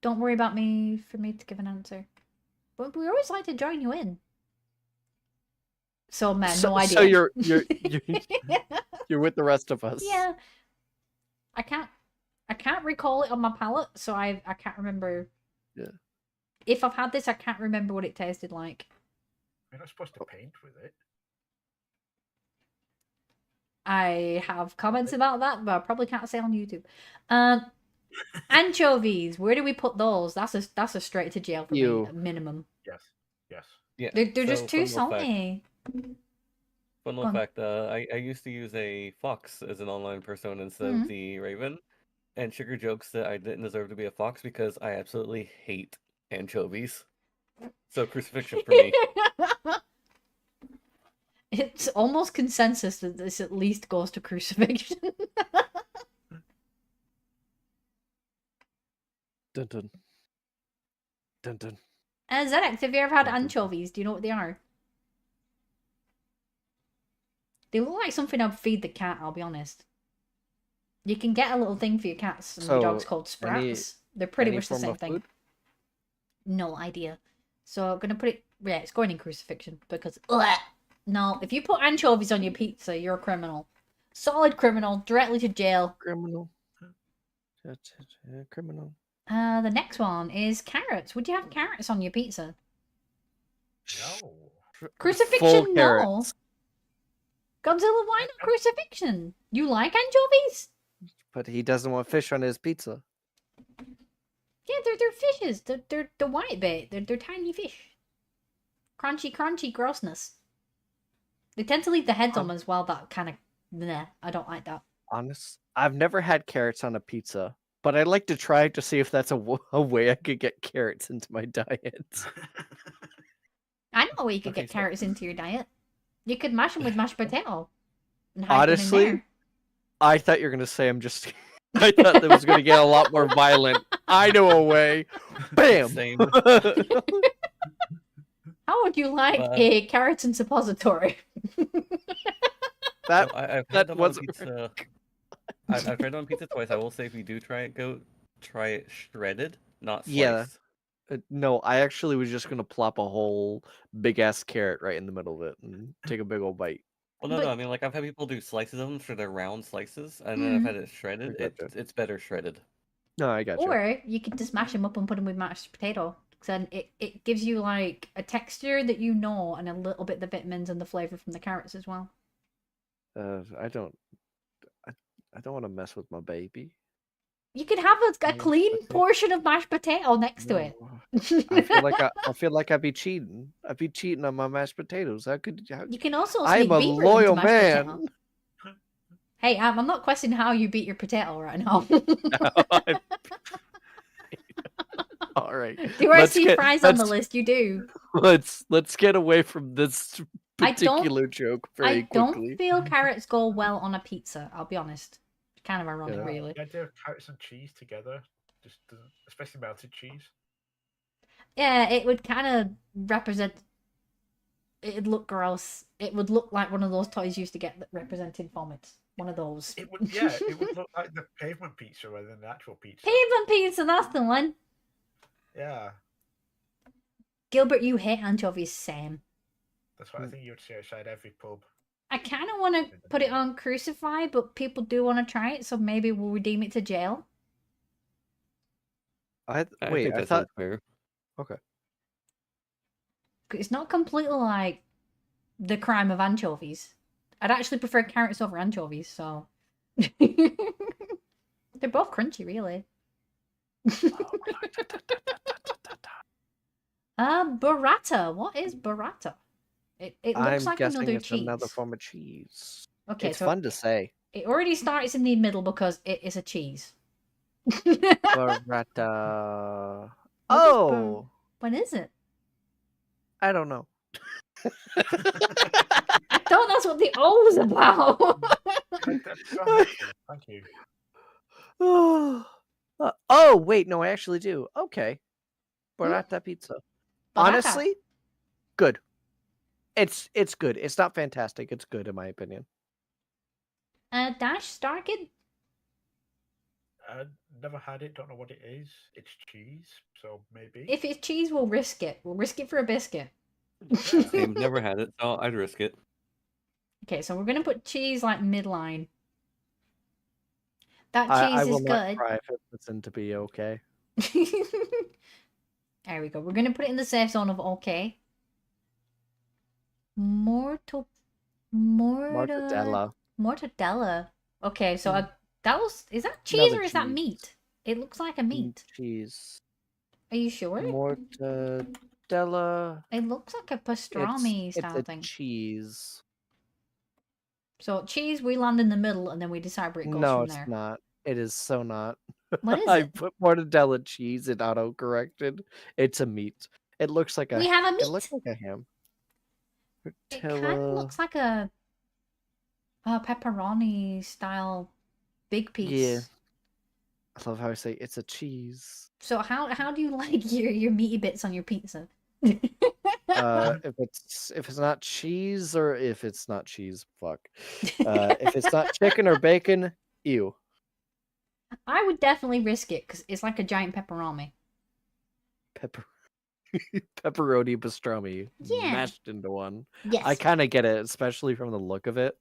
Don't worry about me for me to give an answer. But we always like to join you in. So man, no idea. So you're you're with the rest of us. Yeah. I can't recall it on my palate, so I can't remember. Yeah. If I've had this, I can't remember what it tasted like. You're not supposed to paint with it. I have comments about that, but I probably can't say on YouTube. Anchovies, where do we put those? That's a straight to jail for me, at minimum. Yes. Yeah, They're just too fun little fact- salty. Fun Go little on. fact, I used to use a fox as an online persona instead of the raven, and Sugar jokes that I didn't deserve to be a fox because I absolutely hate anchovies. So crucifixion for me. It's almost consensus that this at least goes to crucifixion. Dun dun. Dun dun. Zedex, have you ever had anchovies? Do you know what they are? They look like something I'd feed the cat, I'll be honest. You can get a little thing for your cats and your dogs called sprats. They're pretty much the form same of thing. food? No idea. So I'm gonna put it. Yeah, it's going in crucifixion because. Ugh. No, if you put anchovies on your pizza, you're a criminal. Solid criminal, directly to jail. Criminal. Criminal. The next one is carrots. Would you have carrots on your pizza? No. Crucifixion, Full no. carrots. Godzilla, why not crucifixion? You like anchovies? But he doesn't want fish on his pizza. Yeah, they're fishes. They're the white bit. They're tiny fish. Crunchy grossness. They tend to leave the heads on as well. That kind of, nah, I don't like that. Honest, I've never had carrots on a pizza, but I'd like to try to see if that's a way I could get carrots into my diet. I know a way you could Okay, get so- carrots into your diet. You could mash them with mashed potato. And hide them in Honestly, there. I thought you were gonna say I'm just. I thought that was gonna get a lot more violent. I know a way. Bam. Same. How would you like a carrot and suppository? That So I've that had them on wasn't- pizza. I've tried it on pizza twice. I will say if you do try it, try it shredded, not sliced. Yeah. No, I actually was just gonna plop a whole big ass carrot right in the middle of it and take a big old bite. Well, no, But- I mean, like I've had people do slices of them for their round slices, and then I've Mhm. had it shredded. gotcha. It's better shredded. No, I got you. Or you could just mash them up and put them with mashed potato. Then it gives you like a texture that you know and a little bit the vitamins and the flavour from the carrots as well. I don't want to mess with my baby. You could have a Mashed clean potato. portion of mashed potato next to it. No. I feel like I'd be cheating. I'd be cheating on my mashed potatoes. How could You can also I'm sneak a beetroot into loyal mashed man. potato. Hey, I'm not questioning how you beat your potato right now. All right. Do I Let's see get- fries on the let's- list? You do. Let's get away from this I don't- particular joke very I don't quickly. feel carrots go well on a pizza. I'll be honest. Kind of ironic, Yeah. really. The idea of carrots and cheese together just doesn't, especially melted cheese. Yeah, it would kind of represent. It'd look gross. It would look like one of those toys you used to get that represented vomit. One of those. It would, yeah, it would look like the pavement pizza rather than the actual pizza. Pavement pizza, that's the one. Yeah, Gilbert, you hate anchovies, same. that's what I think you would see outside every pub. I kind of want to put it on Crucify, but people do want to try it, so maybe we'll redeem it to jail. I I wait. think I that thought sounds fair. It's not completely like the crime of anchovies. I'd actually prefer carrots over anchovies, so. They're both crunchy, really. Burrata. What is burrata? It I'm looks like guessing another it's cheese. another form of cheese. Okay, It's so fun to say. it already starts in the middle because it is a cheese. Burrata. What is Oh, What is it? I don't know. I thought that's what the O was about. Thank you. Oh, wait, no, I actually do. Okay. Burrata pizza. Burrata. Honestly, good. It's good. It's not fantastic. It's good in my opinion. Dash Starkid? I never had it. Don't know what it is. It's cheese, so maybe. If it's cheese, we'll risk it. We'll risk it for a biscuit. Same, never had it, so I'd risk it. Okay, so we're gonna put cheese like midline. That I cheese will is not good. cry if it puts in to be okay. There we go. We're gonna put it in the safe zone of okay. Mortadella. Mortadella. Okay, so is that cheese Another or is that cheese. meat? It looks like a meat. Cheese. Are you sure? Mortadella. It looks like a pastrami It's style a thing. cheese. So cheese, we land in the middle, and then we decide where it goes No, from it's there. not. It is so not. What is I it? put mortadella cheese and auto-corrected. It's a meat. It looks like a. We have a It looks meat. like a ham. It kind of Tortilla. looks like a pepperoni style big piece. Yeah. I love how I say it's a cheese. So how do you like your meaty bits on your pizza? If it's not cheese or if it's not cheese, fuck. If it's not chicken or bacon, ew. I would definitely risk it because it's like a giant pepperoni. Pepperoni pastrami Yeah. mashed into one. Yes, I kind of get it, especially from the look of it.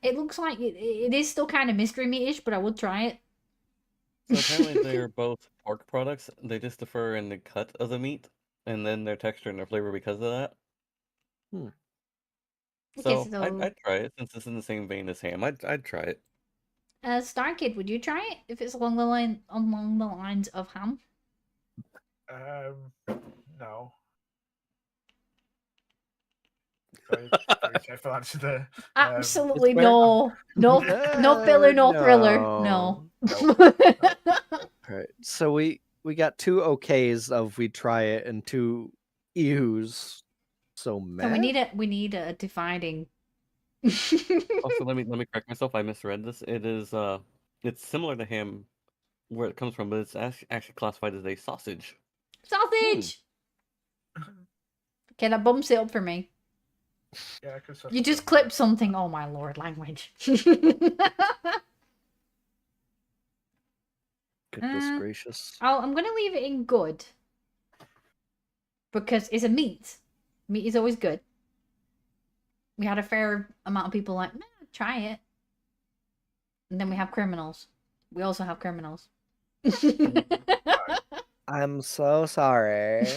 it looks like it is still kind of mystery meat-ish, but I would try it. So apparently they're both pork products. They just differ in the cut of the meat, and then their texture and their flavor because of that. So so I'd try it since it's in the same vein as ham. I'd try it. Star Kid, would you try it if it's along the lines of ham? No. Very, very careful answer there. Absolutely It's where- no. No filler, no thriller. No. Alright, so we got 2 okays of we try it and 2 ews. So So we need a dividing. Also, let me correct myself. I misread this. It's similar to ham where it comes from, but it's actually classified as a sausage. Sausage. Okay, that bumps it up for me. Yeah, I could You just clipped something. Oh my lord, language. Goodness gracious. I'm gonna leave it in good because it's a meat. Meat is always good. We had a fair amount of people like, nah, try it. And then we have criminals. We also have criminals. I'm so sorry.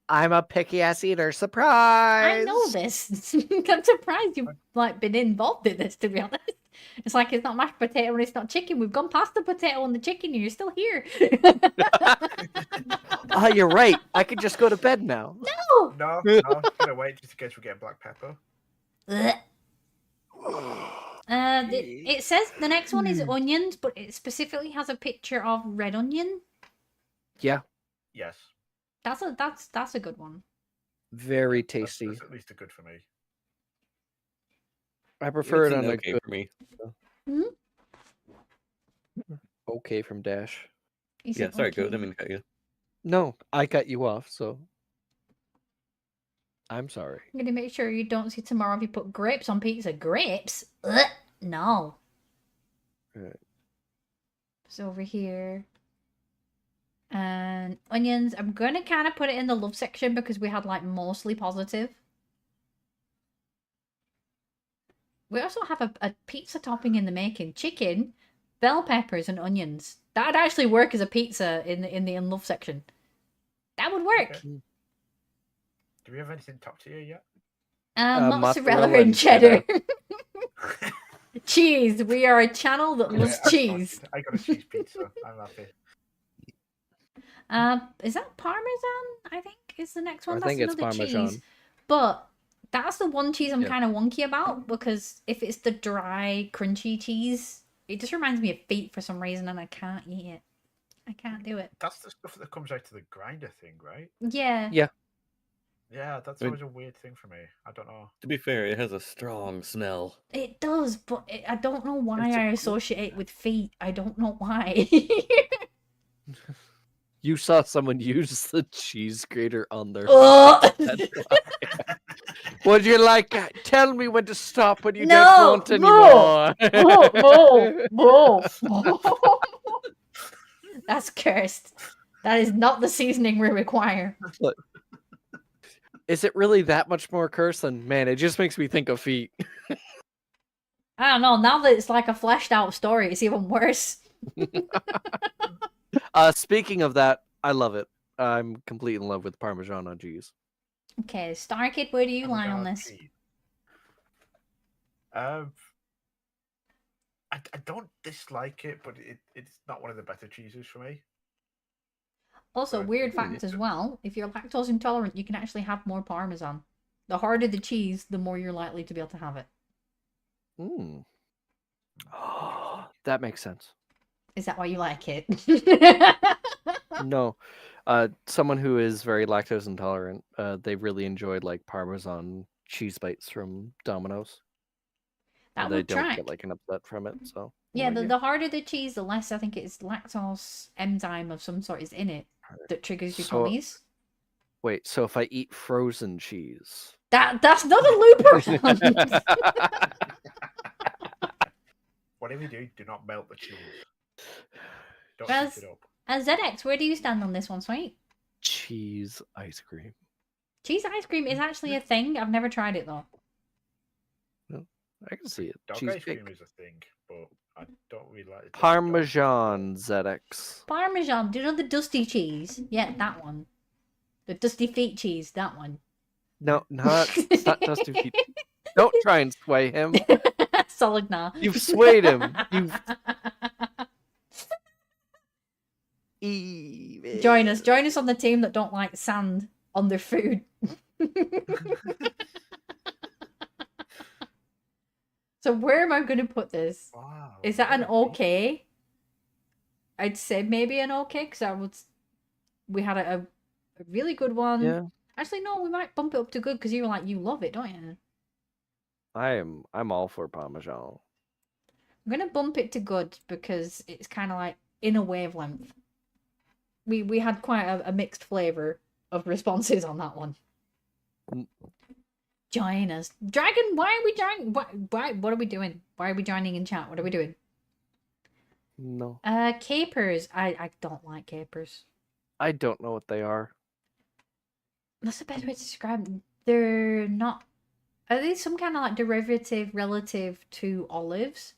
I'm a picky ass eater. Surprise! I know this. I'm surprised you've like been involved in this, to be honest. It's like it's not mashed potato and it's not chicken. We've gone past the potato and the chicken and you're still here. Oh, you're right. I could just go to bed now. No, gotta wait just in case we get black pepper. It says the next one is onions, but it specifically has a picture of red onion. Yeah, Yes. That's a good one. very tasty. That's at least a good for me. I prefer It's it an on a okay good for me. okay from Dash. He Yeah, said, sorry, okay. go. Didn't mean to cut you. No, I cut you off, so I'm sorry. I'm gonna make sure you don't see tomorrow if you put grapes on pizza. Grapes? Ugh, no. Right. It's over here. And onions. I'm gonna kind of put it in the love section because we had like mostly positive. We also have a pizza topping in the making. Chicken, bell peppers, and onions. That'd actually work as a pizza in the in love section. That would work. Okay. Do we have anything top tier yet? Mozzarella and cheddar. Cheese. We are a channel that loves cheese. I got a cheese pizza. I'm happy. Is that Parmesan? I think is the next one. I That's think it's another Parmesan. cheese. But that's the one cheese I'm Yeah. kind of wonky about because if it's the dry, crunchy cheese, it just reminds me of feet for some reason, and I can't eat it. I can't do it. That's the stuff that comes out of the grinder thing, right? Yeah. Yeah. Yeah, that's I mean- always a weird thing for me. I don't know. To be fair, it has a strong smell. It does, but I don't know why It's a I cool- associate it with feet. I don't know why. You saw someone use the cheese grater on their. Oh! That's why. Would you like? Tell me when to stop when you No, don't want anymore. That's cursed. That is not the seasoning we require. Is it really that much more cursed? Than man, it just makes me think of feet. I don't know. Now that it's like a fleshed out story, it's even worse. Speaking of that, I love it. I'm completely in love with Parmesan on cheese. Okay, Star Kid, where do you lie on this? Cheese. I don't dislike it, but it's not one of the better cheeses for me. Also, Right. weird fact as well, if you're lactose intolerant, you can actually have more Parmesan. The harder the cheese, the more you're likely to be able to have it. Mm. Oh, that makes sense. Is that why you like it? No, someone who is very lactose intolerant, they really enjoyed like Parmesan cheese bites from Domino's. That And they would don't track. get like an upset from it. So Yeah, well, the harder the cheese, the less I think it's lactose enzyme of some sort is in it that triggers your So- tummies. Wait, so if I eat frozen cheese, That's not a looper one. Whatever you do not melt the cheese. Don't Raz- heat it up. ZX, where do you stand on this one, sweet? cheese ice cream. Cheese ice cream is actually a thing. I've never tried it though. I can see it. Dog Cheese ice cream cake. is a thing, but I don't really like it. Parmesan ZX. Parmesan, do you know the dusty cheese? Yeah, that one. The dusty feet cheese, that one. No, it's not toasted pizza. Don't try and sway him. Solid nah. You've swayed him. Join us on the team that don't like sand on their food. So where am I going to put this? Wow. Is that an what a okay? I'd say maybe an okay because we had a really good one. Yeah, Actually, no, we might bump it up to good because you were like, you love it, don't you? I'm all for Parmesan. I'm gonna bump it to good because it's kind of like in a wavelength. We had quite a mixed flavor of responses on that one. Mm. Join us, Dragon. Why are we joining? Why? What are we doing? Why are we joining in chat? What are we doing? No, Capers. I don't like capers. I don't know what they are. That's the best way to describe them. They're not. Are they some kind of like derivative relative to olives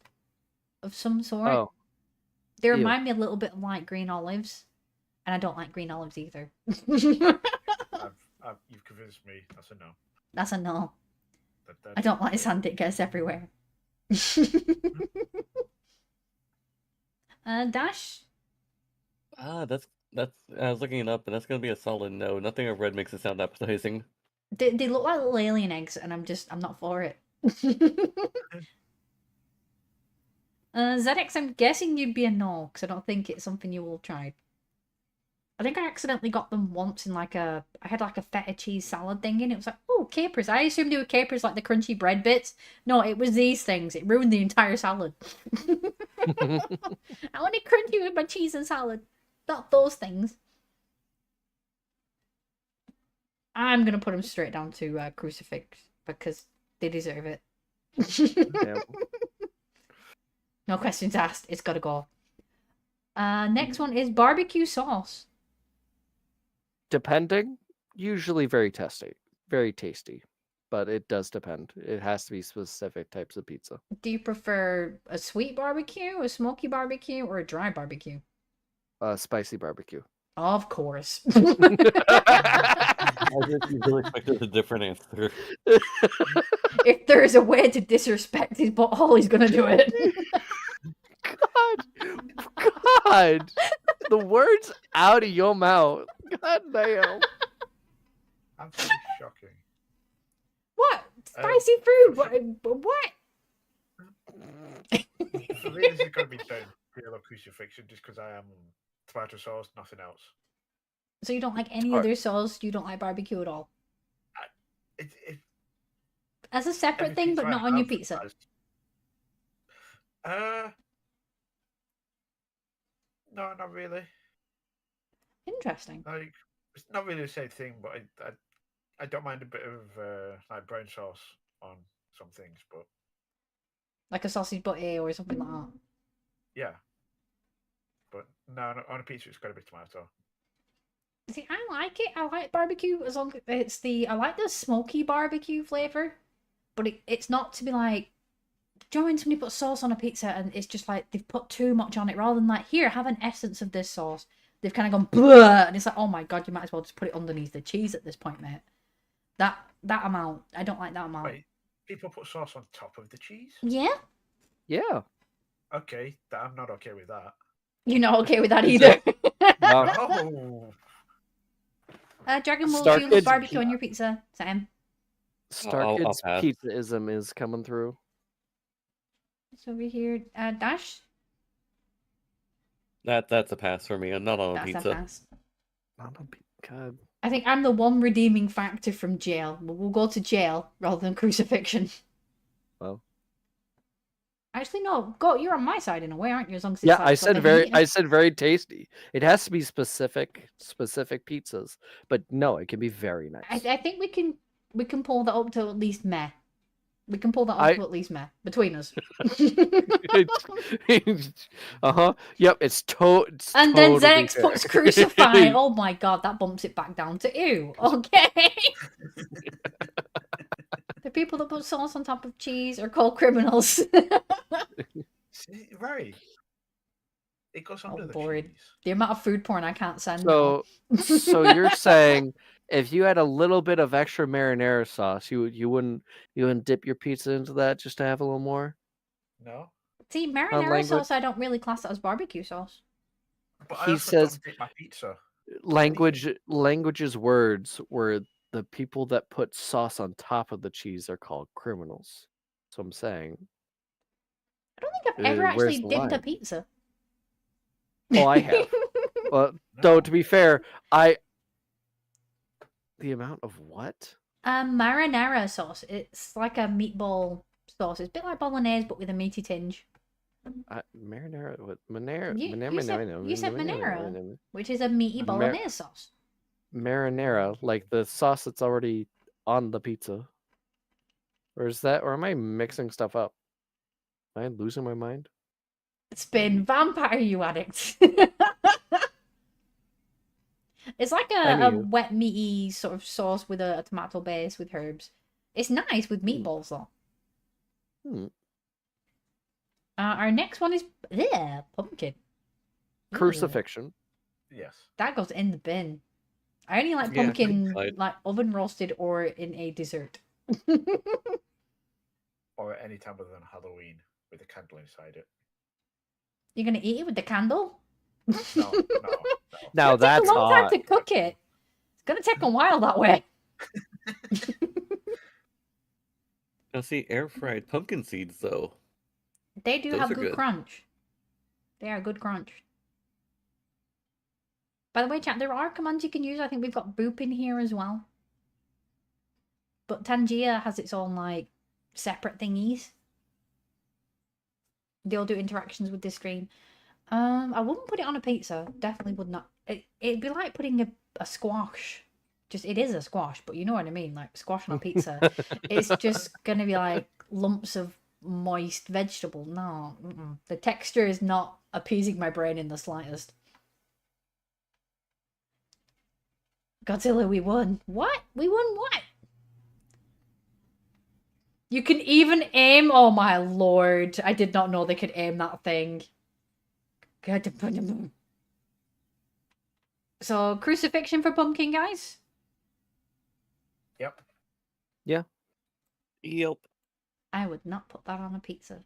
of some sort? Oh, They ew. remind me a little bit like green olives, and I don't like green olives either. you've convinced me. That's a no. That's a no. That- I don't like sand, it gets everywhere. Dash? That's I was looking it up, and that's gonna be a solid no. Nothing of red makes it sound appetizing. They look like little alien eggs, and I'm not for it. ZX, I'm guessing you'd be a no, because I don't think it's something you will try. I think I accidentally got them once in I had like a feta cheese salad thing, and it was like, oh, capers. I assumed they were capers like the crunchy bread bits. No, it was these things. It ruined the entire salad. I want it crunchy with my cheese and salad. Not those things. I'm going to put them straight down to crucifix, because they deserve it. Yep. No questions asked. It's got to go. Next one is barbecue sauce. Depending, usually very tasty, but it does depend. It has to be specific types of pizza. Do you prefer a sweet barbecue, a smoky barbecue, or a dry barbecue? Spicy barbecue. Of course. I think you really expected a different answer. If there is a way to disrespect his butthole, he's gonna do it. God, the words out of your mouth. God damn. Absolutely shocking. What? Spicy food? What? For me, this is going to be down real or crucifixion just because I am tomato sauce, nothing else. So you don't like any Alright. other sauce? You don't like barbecue at all? It, As a separate every thing, but pizza I not on your have pizza. has- no, not really. Interesting. Like, it's not really the same thing, but I don't mind a bit of like brown sauce on some things, but Like a sausage butter or something like that. yeah. But no, on a pizza it's got to be tomato. See, I like it. I like barbecue as long as I like the smoky barbecue flavor, but it's not to be like, do you know when somebody puts sauce on a pizza and it's just like they've put too much on it rather than like, here, have an essence of this sauce. They've kind of gone blah, and it's like, oh my god, you might as well just put it underneath the cheese at this point, mate. That amount, I don't like that amount. Wait, people put sauce on top of the cheese? Yeah, Yeah. Okay, I'm not okay with that. you're not okay with that either. No. Dragon, will Star you love Kids- barbecue on your pizza, Sam? Star I'll Kids pass. pizzaism is coming through. It's over here. Dash? That's a pass for me, and not on a That's a pizza. pass. God. I think I'm the one redeeming factor from jail. We'll go to jail rather than crucifixion. Well. Actually, no. Go. You're on my side in a way, aren't you? As long as it's Yeah, like I got said the very heat. I said very tasty. It has to be specific pizzas. But no, it can be very nice. I think we can pull that up to at least meh. We can pull that up to at least meh between us. Uh-huh. Yep, it's And totally then Zex fair. puts crucify. Oh my god, that bumps it back down to ew. Okay. The people that put sauce on top of cheese are called criminals. See, right. It goes under the bored. cheese. The amount of food porn I can't send. now. So you're saying if you had a little bit of extra marinara sauce, you wouldn't dip your pizza into that just to have a little more? No, See, marinara language? sauce, I don't really class it as barbecue sauce. but He I also says- don't dip my pizza. Language's words were the people that put sauce on top of the cheese are called criminals. So I'm saying. I don't think I've ever Where's actually the dipped a line? pizza. Oh, I have. But though No. to be fair, the amount of what? Marinara sauce. It's like a meatball sauce. It's a bit like bolognese, but with a meaty tinge. Marinara with marinara. You said marinara, which is a meaty bolognese sauce. Marinara, like the sauce that's already on the pizza. Or am I mixing stuff up? Am I losing my mind? Spin vampire, you addict. It's like a Anywho. wet meaty sort of sauce with a tomato base with herbs. It's nice with meatballs though. Our next one is pumpkin. Ooh, Crucifixion. Yes. that goes in the bin. I only like Yeah, pumpkin I'd- like oven roasted or in a dessert. Or at any time other than Halloween with a candle inside it. You're gonna eat it with the candle? No, no, no. Now It'll take that's a long hot. time to cook it. It's gonna take a while that way. Now see, air fried pumpkin seeds though. They do Those have are good good. crunch. They are good crunch. By the way, chat, there are commands you can use. I think we've got boop in here as well. But Tangia has its own, like, separate thingies. They all do interactions with the screen. I wouldn't put it on a pizza. Definitely would not. It'd be like putting a squash. Just, it is a squash, but you know what I mean? Like, squash on a pizza. It's just going to be like lumps of moist vegetable. No. The texture is not appeasing my brain in the slightest. Godzilla, we won. What? We won what? You can even aim. Oh my lord. I did not know they could aim that thing. So, crucifixion for pumpkin, guys? Yep. Yep. I would not put that on a pizza.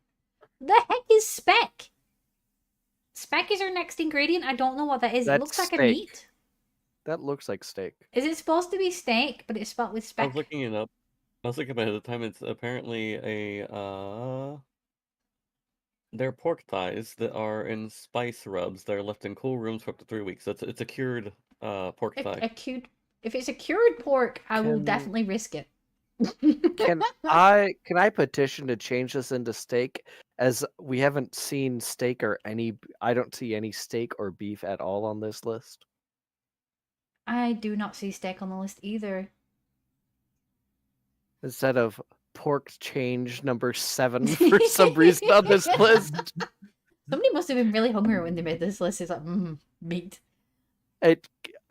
The heck is speck? Speck is our next ingredient. I don't know what that is. It That's looks like a steak. meat. That looks like steak. Is it supposed to be steak, but it's spelled with I speck? was looking it up. I was looking at it at the time. It's apparently they're pork thighs that are in spice rubs that are left in cool rooms for up to 3 weeks. So it's a cured pork thigh. If it's a cured pork, I will Can- definitely risk it. Can I petition to change this into steak, as we haven't seen steak or I don't see any steak or beef at all on this list. I do not see steak on the list either. Instead of pork change number 7 for some reason on this list. Somebody must have been really hungry when they made this list. It's like, meat.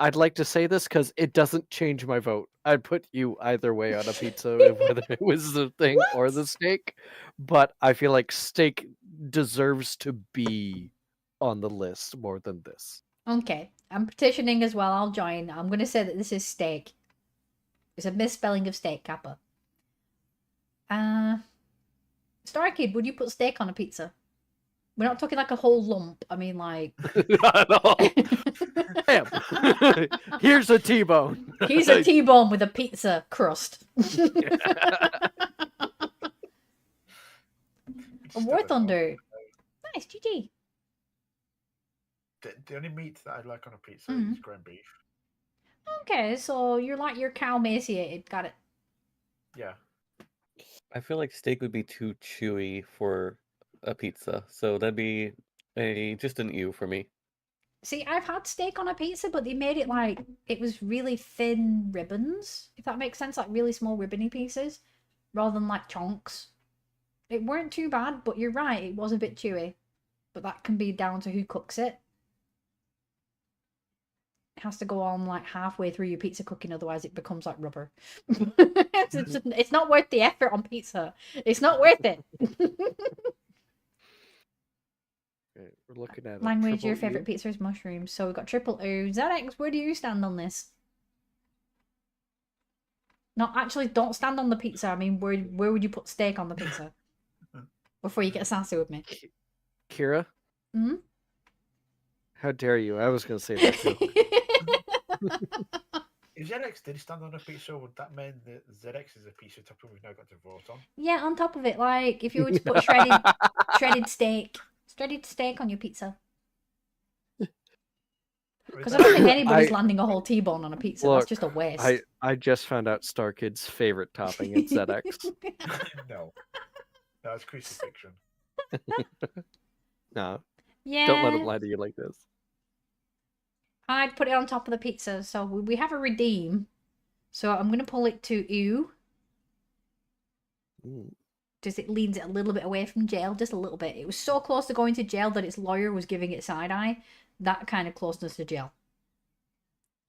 I'd like to say this because it doesn't change my vote. I'd put you either way on a pizza, whether it was the thing or the steak. But I feel like steak deserves to be on the list more than this. Okay, I'm petitioning as well. I'll join. I'm going to say that this is steak. It's a misspelling of steak, Kappa. Star Kid, would you put steak on a pizza? We're not talking like a whole lump. I mean, like... Bam. Here's a T-bone. Here's a T-bone with a pizza crust. War Thunder. Nice, GG. The only meat that I like on a pizza Mhm. is ground beef. Okay, so you're like your cow emaciated. Got it. Yeah. I feel like steak would be too chewy for a pizza, so that'd be just an ew for me. See, I've had steak on a pizza, but they made it like it was really thin ribbons, if that makes sense, like really small ribbony pieces, rather than like chunks. It weren't too bad, but you're right, it was a bit chewy. But that can be down to who cooks it. It has to go on like halfway through your pizza cooking, otherwise it becomes like rubber. It's not worth the effort on pizza. It's not worth it. Okay, we're looking at a Language, your triple favourite U. pizza is mushrooms. So we've got triple O. ZX, where do you stand on this? No, actually, don't stand on the pizza. I mean, where would you put steak on the pizza? Before you get sassy with me. Kira, Hmm? how dare you? I was gonna say that too. If ZX did stand on a pizza, would that mean that ZX is a pizza topping we've now got to vote on? Yeah, on top of it, like if you were to put shredded steak on your pizza. Because I don't think anybody's landing a whole T-bone on a pizza. That's Look, just a waste. I just found out Star Kid's favorite topping in ZX. No, that's crucifixion. No, Yeah. don't let him lie to you like this. I'd put it on top of the pizza. So we have a redeem. So I'm going to pull it to ew. Mm. Just it leans it a little bit away from jail, just a little bit. It was so close to going to jail that its lawyer was giving it side eye. That kind of closeness to jail.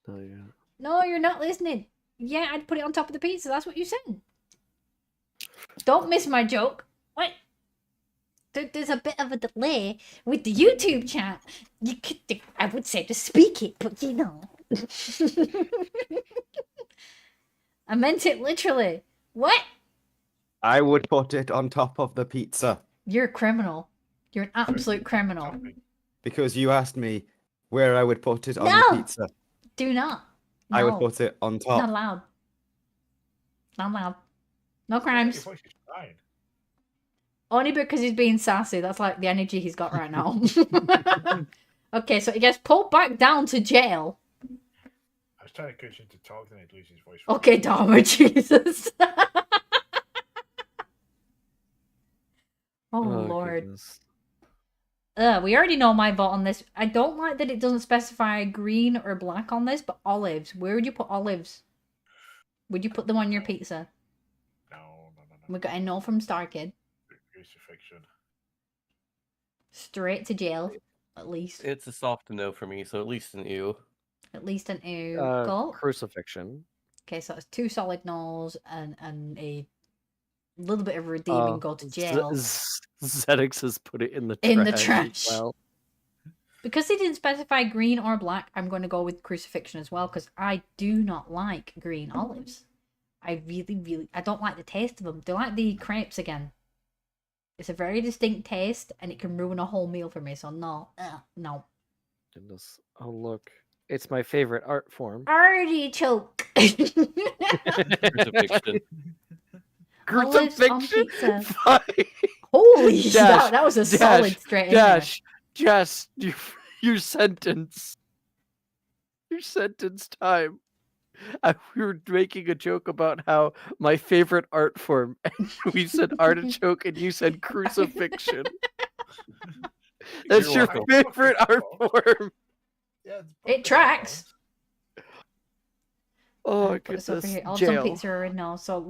Oh yeah. No, you're not listening. Yeah, I'd put it on top of the pizza. That's what you said. Don't miss my joke. What? There's a bit of a delay with the YouTube chat. You could, I would say to speak it, but you know. I meant it literally. What? I would put it on top of the pizza You're a criminal. You're an absolute criminal. Topping. because you asked me where I would put it on No! the pizza. Do not. I would No. put it on Not top. allowed. Not allowed. No Your crimes. voice is fine. Only because he's being sassy. That's like the energy he's got right now. Okay, so he gets pulled back down to jail. I was trying to encourage him to talk, then he'd lose his voice. Okay, Dharma, Jesus. Oh, Lord. Goodness. We already know my vote on this. I don't like that it doesn't specify green or black on this, but olives. Where would you put olives? Would you put them on your pizza? No. We got a no from Star Kid. Crucifixion. Straight to jail, at least. It's a soft no for me, so at least an ew. At least an ew. Go. Crucifixion. Okay, so it's 2 solid no's and a little bit of redeeming go to jail. ZX has put it in the trash. In the as trash. Well. Because they didn't specify green or black, I'm going to go with crucifixion as well, because I do not like green olives. I really, I don't like the taste of them. They're like the crepes again. It's a very distinct taste, and it can ruin a whole meal for me, so no. No. Goodness. Oh look, it's my favorite art form. Artichoke! Crucifixion. Olives on Crucifixion. pizza. Fine. Holy shit, Dash, that was a dash, solid straight in there. Dash, your sentence. Your sentence time. We were making a joke about how my favorite art form, and we said artichoke, and you said crucifixion. That's You're your welcome. favorite art form. Yeah, it's It both tracks. Oh Put this over goodness. here. Olives on Jail. pizza are in now, so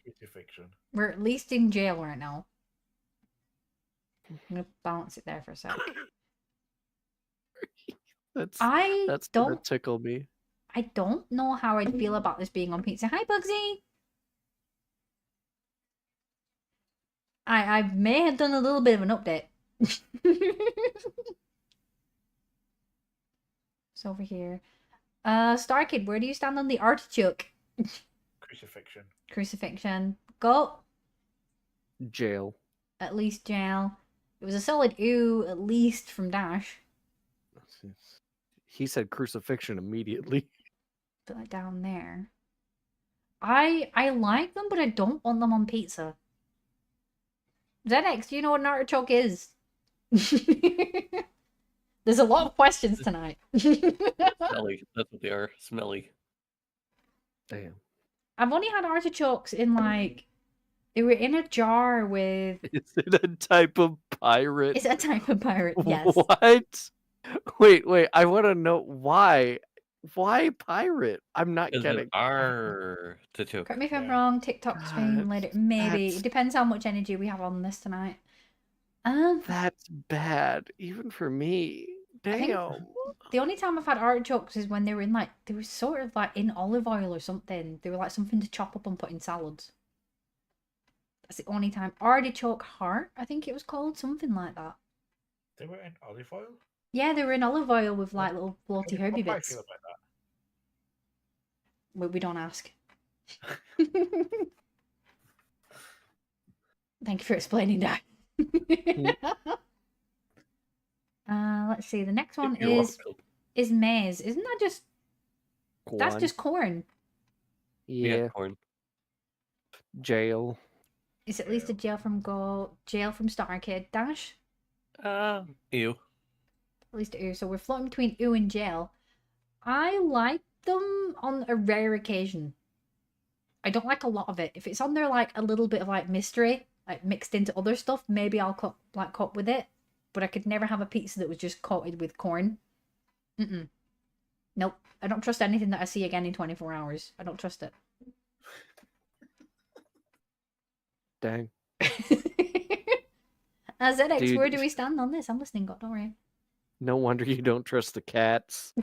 Crucifixion. we're at least in jail right now. I'm gonna balance it there for a sec. That's I gonna don't tickle me. I don't know how I'd feel about this being on pizza. Hi, Bugsy. I may have done a little bit of an update. It's over here. Star Kid, where do you stand on the artichoke? Crucifixion. Crucifixion. Go. Jail. At least jail. It was a solid ew, at least from Dash. He said crucifixion immediately. Put that down there. I like them, but I don't want them on pizza. ZX, do you know what an artichoke is? There's a lot of questions tonight. Smelly. That's what they are. Smelly. Damn. I've only had artichokes in like they were in a jar with. Is it a type of pirate? Is it a type of pirate? Yes. What? Wait. I want to know why. Why pirate? I'm not Is getting. it artichoke? Correct me if I'm Yeah. wrong. TikTok stream God, later. Maybe that's- it depends how much energy we have on this tonight. That's bad, even for me. think- Damn. The only time I've had artichokes is when they were in like they were sort of like in olive oil or something. They were like something to chop up and put in salads. That's the only time. Artichoke heart, I think it was called, something like that. They were in olive oil. Yeah, they were in olive oil with like little How floaty do you- herby how do I bits. feel about that? We don't ask. Thank you for explaining that. Let's see. The next one You're is welcome. maize. Isn't that just that's Guan. just corn? Yeah. Corn. Jail. Is at least a jail from Star Kid Dash? Ew. At least ooh. So we're floating between ooh and jail. I like them on a rare occasion. I don't like a lot of it. If it's on there like a little bit of like mystery, like mixed into other stuff, maybe I'll cope with it. But I could never have a pizza that was just coated with corn. Nope. I don't trust anything that I see again in 24 hours. I don't trust it. Dang. ZX, Dude. where do we stand on this? I'm listening, God, don't worry. No wonder you don't trust the cats.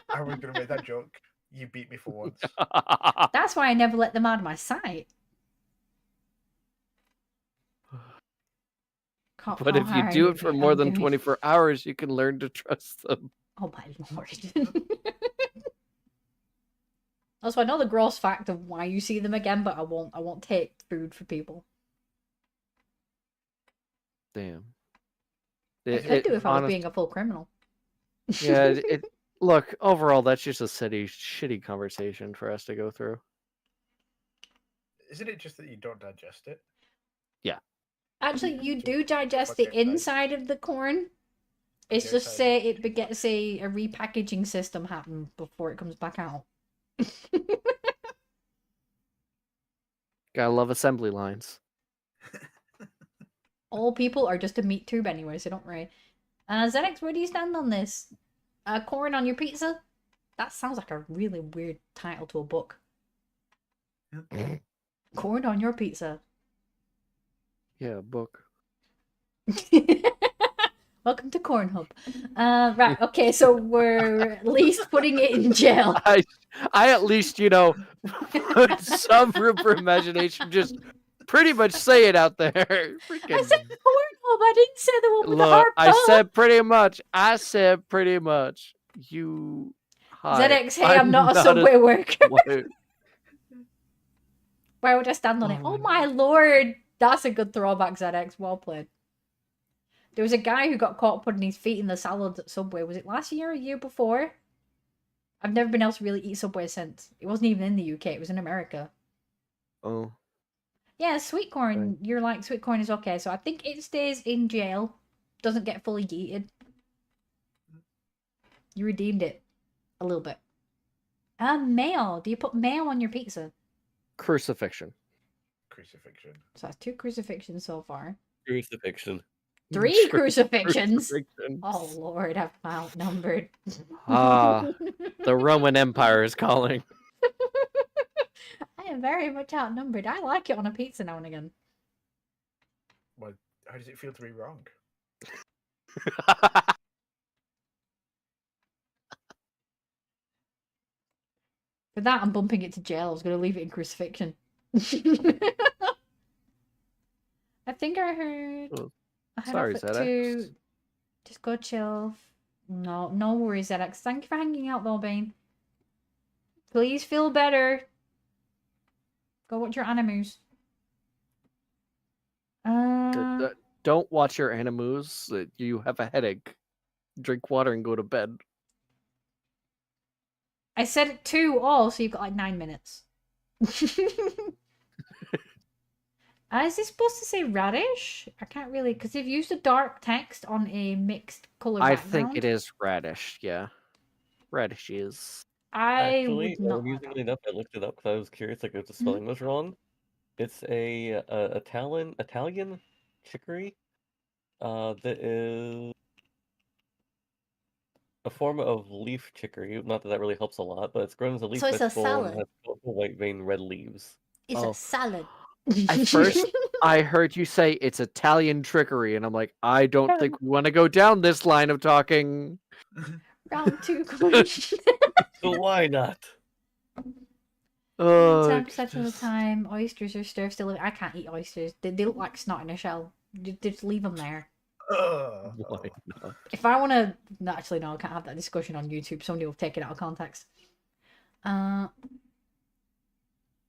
I was going to make that joke. You beat me for once. That's why I never let them out of my sight. But if you do it for more than 24 hours, you can learn to trust them. Oh my lord. Also, I know the gross fact of why you see them again, but I won't take food for people. Damn. I could do if I was being a full criminal. Yeah, look, overall, that's just a shitty conversation for us to go through. Isn't it just that you don't digest it? Yeah. Actually, you do digest the inside of the corn. It's just say it begets a repackaging system happen before it comes back out. Gotta love assembly lines. All people are just a meat tube anyway, so don't worry. ZX, where do you stand on this? Corn on your pizza? That sounds like a really weird title to a book. Corn on your pizza. Yeah, book. Welcome to Cornhub. Right, okay, so we're at least putting it in jail. I at least, put some room for imagination. Just pretty much say it out there. Freaking... I said Cornhub, I didn't say the one with the Look, hard I said pretty much. You... Hi. ZX, hey, I'm not a Subway worker. What? Where would I stand on it? Oh my lord! That's a good throwback, ZX. Well played. There was a guy who got caught putting his feet in the salad at Subway. Was it last year or a year before? I've never been able to really eat Subway since. It wasn't even in the UK, it was in America. Oh. Yeah, sweet corn. Right. You're like, sweet corn is okay. So I think it stays in jail. Doesn't get fully yeeted. You redeemed it. A little bit. Mayo. Do you put mayo on your pizza? Crucifixion. Crucifixion. So that's 2 crucifixions so far. Crucifixion. 3 crucifixions? Oh lord, I've outnumbered. The Roman Empire is calling. I am very much outnumbered. I like it on a pizza now and again. Well, how does it feel to be wrong? For that, I'm bumping it to jail. I was going to leave it in crucifixion. I think I heard... Oh, sorry, ZX. Just go chill. No worries, ZX. Thank you for hanging out, though, Bane. Please feel better. Go watch your animus. Don't watch your animus. You have a headache. Drink water and go to bed. I said it 2 all, so you've got like 9 minutes. Is this supposed to say radish? I can't really, because they've used a dark text on a mixed color background. I think it is radish, yeah. Radish is. Actually, would not. amusingly enough, I looked it up because I was curious, like, if the spelling was wrong. It's a Italian chicory that is a form of leaf chicory. Not that really helps a lot, but it's grown as a leaf vegetable and has colorful white veined red leaves. It's a salad. At first, I heard you say it's Italian trickery, and I'm like, I don't think we want to go down this line of talking. Round 2 question. So why not? 10% of the time, oysters are still living. I can't eat oysters. They look like snot in a shell. Just leave them there. Why not? If I want to... No, actually, no, I can't have that discussion on YouTube. Somebody will take it out of context.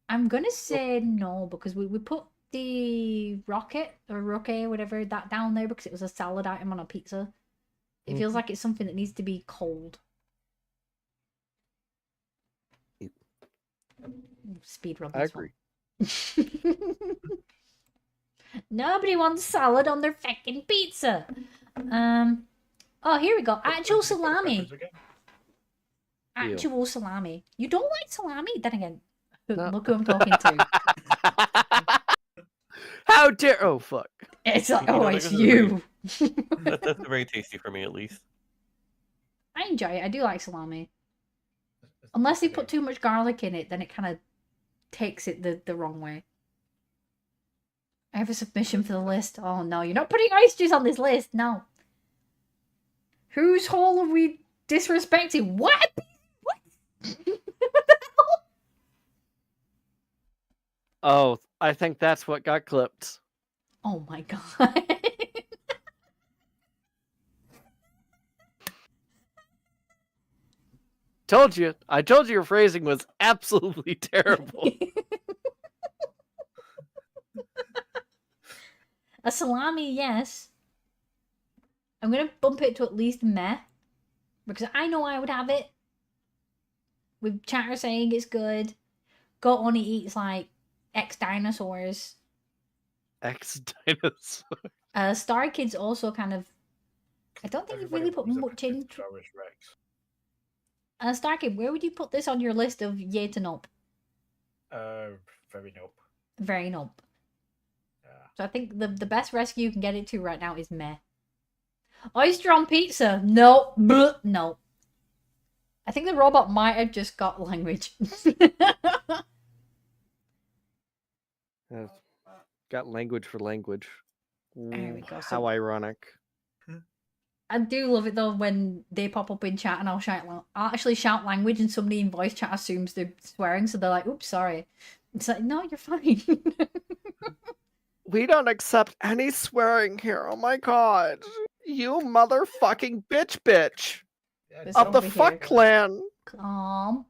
I'm gonna say no because we put the rocket or roque, whatever, that down there because it was a salad item on a pizza. It feels like it's something that needs to be cold. Speed run. I agree. Nobody wants salad on their fucking pizza. Oh, here we go. Actual salami. Again. Actual salami. You don't like salami? Then again, No. look who I'm talking to. How dare? Oh fuck! It's like, You know, oh, like, it's this is you. That's very tasty for me, at least. I enjoy it. I do like salami. Unless they put too much garlic in it, then it kind of takes it the wrong way. I have a submission for the list. Oh no, you're not putting oysters on this list. No. Whose hole are we disrespecting? What? What? Oh, I think that's what got clipped. Oh my god. Told you. I told you your phrasing was absolutely terrible. A salami, yes. I'm gonna bump it to at least meh. Because I know I would have it. With chatter saying it's good. Goat only eats like ex-dinosaurs. Ex-dinosaur. Star Kids also kind of... I don't think you've really put much in... Star Kid, where would you put this on your list of yay to nope? Very nope. Very nope. Yeah. So I think the best rescue you can get it to right now is meh. Oyster on pizza? No. Bleh. No. I think the robot might have just got language. Got language for language. There we go. How So ironic. I do love it though when they pop up in chat and I'll actually shout language and somebody in voice chat assumes they're swearing, so they're like, "Oops, sorry." It's like, no, you're fine. We don't accept any swearing here. Oh my god. You motherfucking bitch. Yeah, This Of the over fuck here. clan. Calm.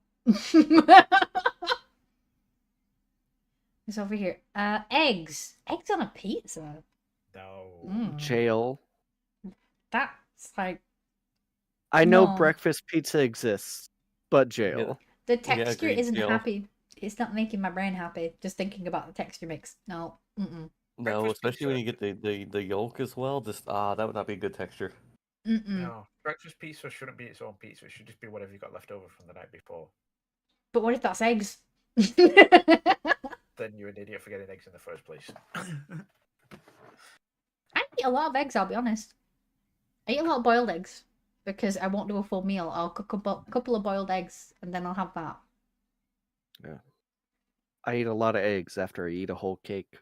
It's over here. Eggs. Eggs on a pizza. No. Jail. That's like I know No. breakfast pizza exists, but jail. the Yeah, texture agreed, isn't Jill. happy. It's not making my brain happy. Just thinking about the texture mix. No. Mm-mm. No, Breakfast especially when you pizza. get the yolk as well. Just that would not be good texture. Mm-mm. No. Breakfast pizza shouldn't be its own pizza. It should just be whatever you got left over from the night before. But what if that's eggs? Then you're an idiot for getting eggs in the first place. I eat a lot of eggs, I'll be honest. I eat a lot of boiled eggs because I won't do a full meal. I'll cook a couple of boiled eggs and then I'll have that. I eat a lot of eggs after I eat a whole cake.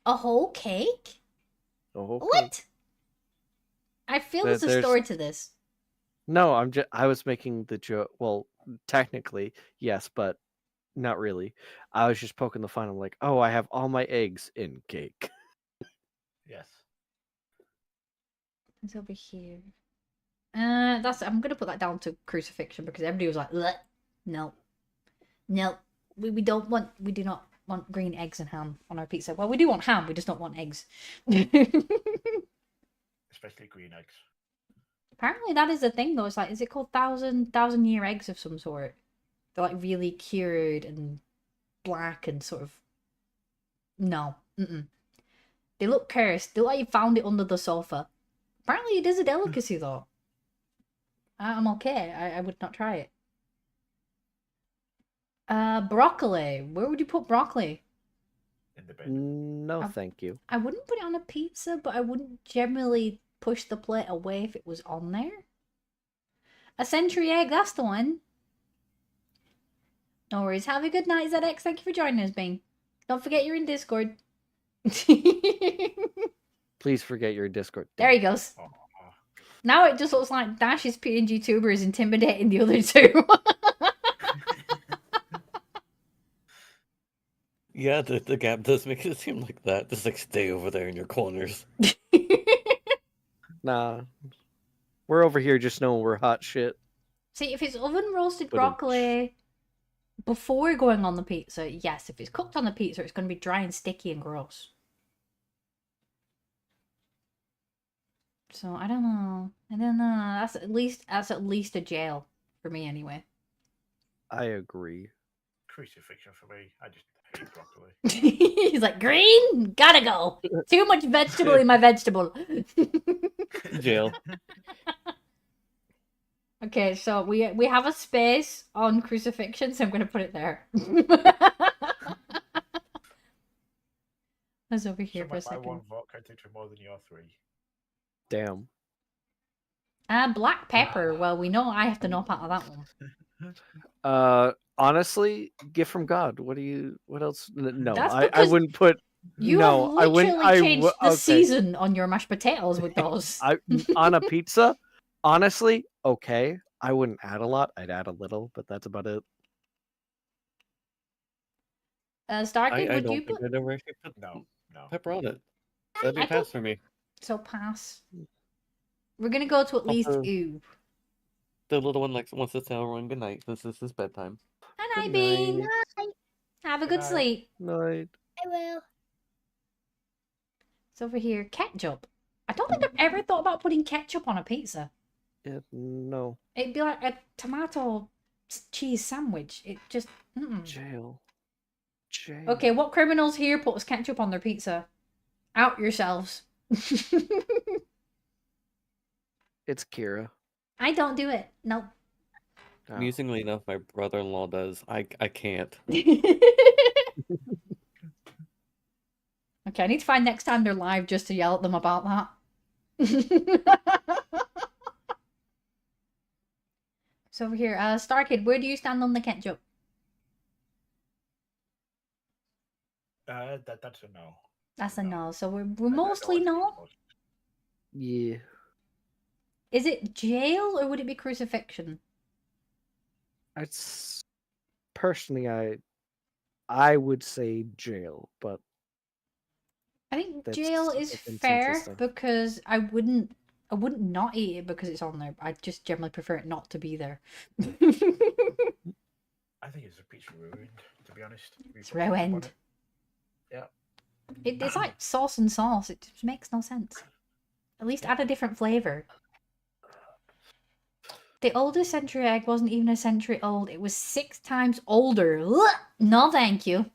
A whole cake? A whole What? cake. I feel There- there's a there's- story to this. No, I was making the joke. Well, technically, yes, but not really. I was just poking the fun. I'm like, oh, I have all my eggs in cake. Yes. It's over here. I'm gonna put that down to crucifixion because everybody was like, "Bleh. No. We do not want green eggs and ham on our pizza. Well, we do want ham, we just don't want eggs." Especially green eggs. Apparently that is a thing though. It's like, is it called thousand year eggs of some sort? They're like really cured and black and sort of... No. Mm-mm. They look cursed. They look like you found it under the sofa. Apparently it is a delicacy though. I'm okay. I would not try it. Broccoli. Where would you put broccoli? In the bin. No, thank you. I wouldn't put it on a pizza, but I wouldn't generally push the plate away if it was on there. A century egg, that's the one. No worries. Have a good night, ZX. Thank you for joining us, Bing. Don't forget you're in Discord. Please forget your Discord. There he goes. Oh, Now it just looks like Dash's PNG tuber is intimidating the other two. Yeah, the gap does make it seem like that. Just like stay over there in your corners. Nah. We're over here just knowing we're hot shit. See, if it's oven roasted Ba-dum. broccoli before going on the pizza, yes, if it's cooked on the pizza, it's going to be dry and sticky and gross. So I don't know. That's at least a jail for me anyway. I agree. Crucifixion for me. I just hate broccoli. He's like, green, gotta go. Too much vegetable in my vegetable. Jail. Okay, so we have a space on crucifixion, so I'm gonna put it there. I was over here for a My one second. vote counted for more than your 3. Damn. Black pepper. Well, we know I have to knock out of that one. Honestly, gift from God. What else? No, That's I because wouldn't put. You no, have I wouldn't. literally I changed w- the okay. season on your mashed potatoes with those. On a pizza, honestly, okay. I wouldn't add a lot. I'd add a little, but that's about it. Starkey, I would don't you think put? I'd ever actually put No. pepper on it. That'd be I a pass don't- for me. So pass. We're gonna go to at least Also- ooh. The little one wants to tell everyone good night since this is bedtime. Hi, Good Bean. night. Have a Good good night. sleep. Night. I will. It's over here. Ketchup. I don't think I've ever thought about putting ketchup on a pizza. No. It'd be like a tomato cheese sandwich. It just. Jail. Okay, what criminals here puts ketchup on their pizza? Out yourselves. It's Kira. I don't do it. Nope. Oh. Amusingly enough, my brother-in-law does. I can't. Okay, I need to find next time they're live just to yell at them about that. So over here, Starkid, where do you stand on the ketchup? That's a no. That's a no. So we're I don't mostly want to be no. close. Yeah. Is it jail or would it be crucifixion? It's personally, I would say jail, but I think That's jail is a fair consensus then. because I wouldn't not eat it because it's on there. I just generally prefer it not to be there. I think it's a pizza ruined, to be honest. If you It's put ketchup on ruined. it. Yeah. It's like sauce and sauce. It just makes no sense. At least add a different flavor. The oldest century egg wasn't even a century old. It was 6 times older. Ugh! No, thank you.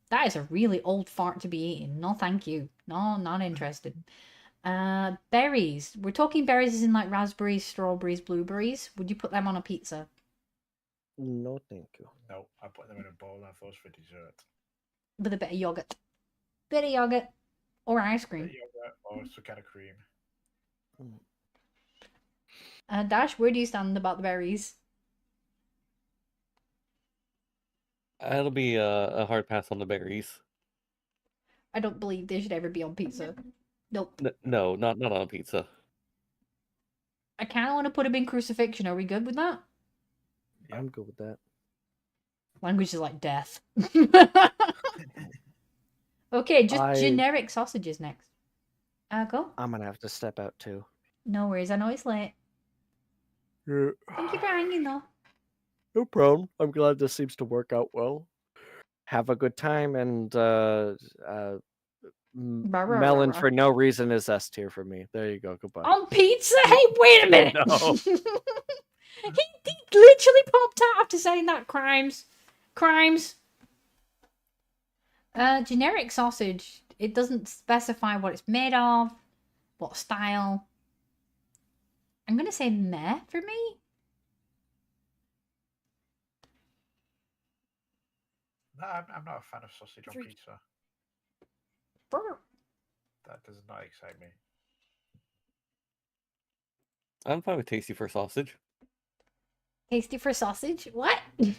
That is a really old fart to be eating. No, thank you. No, not interested. Berries. We're talking berries as in like raspberries, strawberries, blueberries. Would you put them on a pizza? no, thank you. No, I put them in a bowl and have those for dessert. With a bit of yogurt. Bit of yogurt. Or ice cream. Yogurt or some kind of cream. Dash, where do you stand about the berries? That'll be a hard pass on the berries. I don't believe they should ever be on pizza. Nope. No, not on a pizza. I kind of want to put them in crucifixion. Are we good with that? I'm good with that. Language is like death. Okay, just generic sausages next. Go. I'm gonna have to step out too. No worries. I know it's late. Yeah. Thank you for hanging though. No problem. I'm glad this seems to work out well. Have a good time, and melon for no reason is S tier for me. There you go. Goodbye. On pizza? Hey, wait a minute. No. he literally popped out after saying that. Crimes. Generic sausage. It doesn't specify what it's made of, what style. I'm gonna say meh for me. No, I'm not a fan of sausage on pizza. That does not excite me. I'm fine with tasty for sausage. Tasty for sausage? What? What?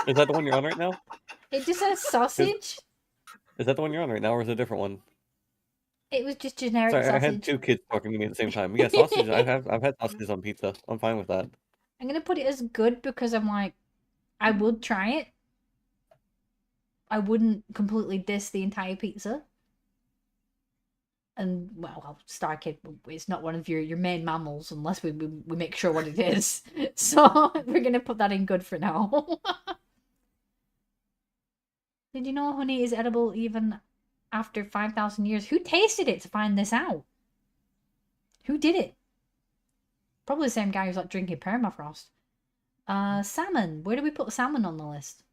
Is that the one you're on right now? It just says sausage? Is that the one you're on right now, or is it a different one? It was just generic Sorry, sausage. I had 2 kids talking to me at the same time. Yeah, sausage. I've had sausages on pizza. I'm fine with that. I'm gonna put it as good because I'm like, I would try it. I wouldn't completely diss the entire pizza. And well, Star Kid, it's not one of your main mammals unless we make sure what it is. So we're gonna put that in good for now. Did you know honey is edible even after 5,000 years? Who tasted it to find this out? Who did it? Probably the same guy who's like drinking permafrost. Salmon. Where do we put salmon on the list?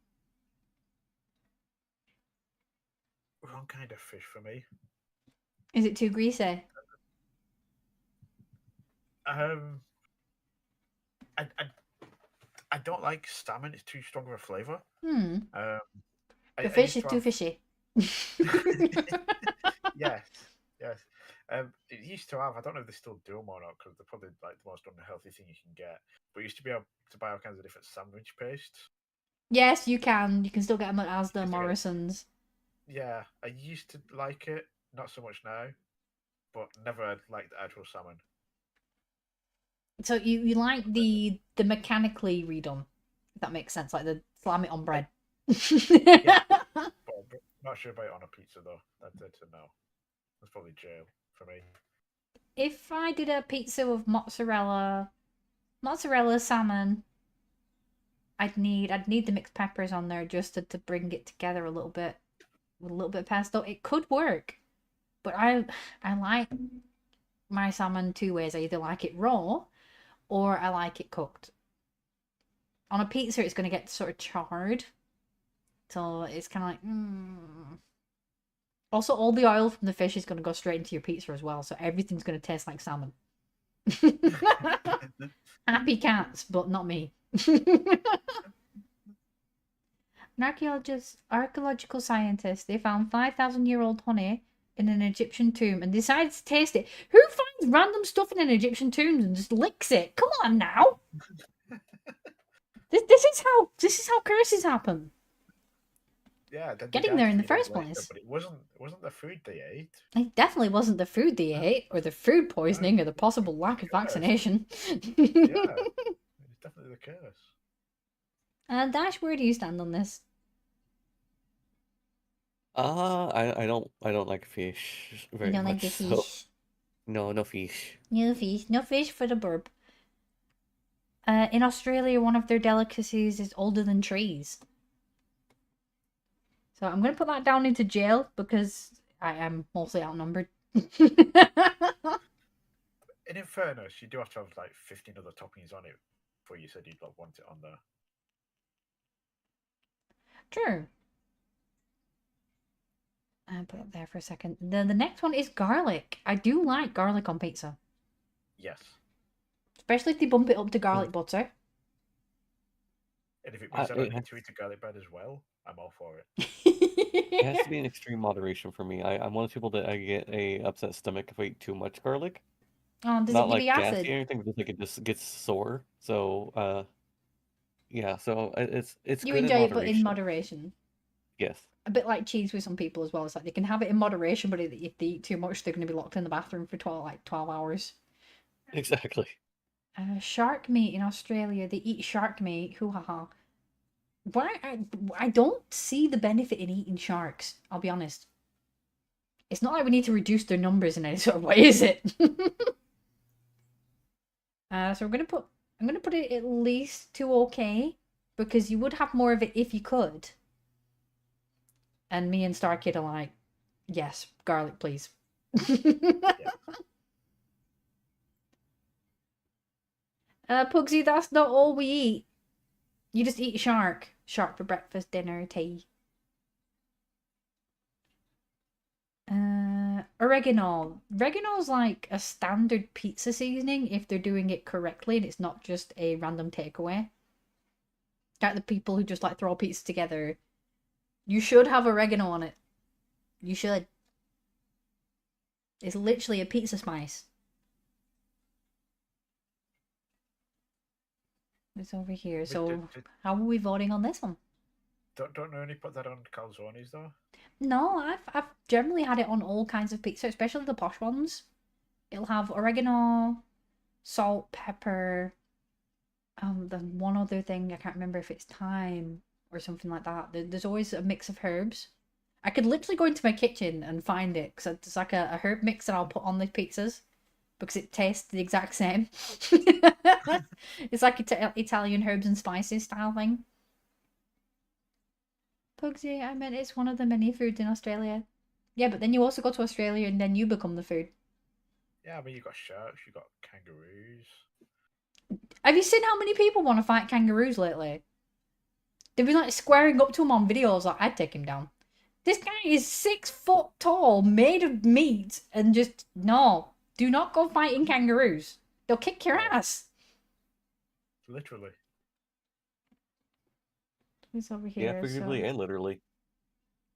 Wrong kind of fish for me. Is it too greasy? I don't like salmon. It's too strong of a flavour. The fish is too fishy. Yes, yes. It used to have. I don't know if they still do them or not because they're probably like the most unhealthy thing you can get. But you used to be able to buy all kinds of different sandwich pastes. Yes, you can. You can still get them at Asda, Just to get- Morrison's. Yeah, I used to like it. Not so much now, but never liked the actual salmon. So you like the mechanically redone, if that makes sense, like the slam it on bread. Yeah. But not sure about it on a pizza though. That's a no. That's probably jail for me. If I did a pizza with mozzarella, salmon, I'd need the mixed peppers on there just to bring it together a little bit with a little bit of pesto. It could work, but I like my salmon two ways. I either like it raw or I like it cooked. On a pizza, it's going to get sort of charred, so it's kind of like. Also, all the oil from the fish is going to go straight into your pizza as well, so everything's going to taste like salmon. Happy cats, but not me. An archaeological scientist, they found 5,000-year-old honey in an Egyptian tomb and decided to taste it. Who finds random stuff in an Egyptian tomb and just licks it? Come on now. This is how curses happen. Yeah, Getting there in the first place. But it wasn't the food they ate. It definitely wasn't the food they ate, or the food poisoning, or the possible lack of vaccination. Yeah, it's definitely the curse. Dash, where do you stand on this? I don't like fish very You don't like much. the So fish? no fish. No fish for the burp. In Australia, one of their delicacies is older than trees. So I'm going to put that down into jail because I am mostly outnumbered. And in fairness, you do have to have like 15 other toppings on it before you said you'd not want it on there. True. I'll put it there for a second. The next one is garlic. I do like garlic on pizza. Yes. Especially if they bump it up to garlic butter. And if it means I it don't need has- to eat a garlic bread as well, I'm all for it. It has to be in extreme moderation for me. I'm one of those people that I get a upset stomach if I eat too much garlic. Oh, does Not it give like you gassy acid? or anything, but just like it just gets sore. So yeah. So it's You good enjoy in it, but in moderation. moderation. Yes. A bit like cheese with some people as well. It's like they can have it in moderation, but if they eat too much, they're going to be locked in the bathroom for 12 hours. Exactly. Shark meat in Australia, they eat shark meat. Hoo ha ha. Why? I don't see the benefit in eating sharks. I'll be honest. It's not like we need to reduce their numbers in any sort of way, is it? So I'm gonna put it at least to okay, because you would have more of it if you could. And me and Star Kid are like, yes, garlic, please. Pugsy, that's not all we eat. You just eat shark. Shark for breakfast, dinner, tea. Oregano. Oregano's like a standard pizza seasoning if they're doing it correctly and it's not just a random takeaway. Like the people who just like throw pizza together. You should have oregano on it. You should. It's literally a pizza spice. It's over here. So how are we voting on this one? Don't only put that on calzones though. No, I've generally had it on all kinds of pizza, especially the posh ones. It'll have oregano, salt, pepper. The one other thing I can't remember if it's thyme or something like that. There's always a mix of herbs. I could literally go into my kitchen and find it because it's like a herb mix that I'll put on the pizzas because it tastes the exact same. It's like Italian herbs and spices style thing. Pugsy, I meant it's one of the many foods in Australia. Yeah, but then you also go to Australia and then you become the food. Yeah, I mean, you got sharks, you got kangaroos. Have you seen how many people want to fight kangaroos lately? They've been like squaring up to him on videos like I'd take him down. This guy is 6 foot tall, made of meat, and just no. Do not go fighting kangaroos. They'll kick your ass. Literally. Who's over Yeah, here? figuratively and literally.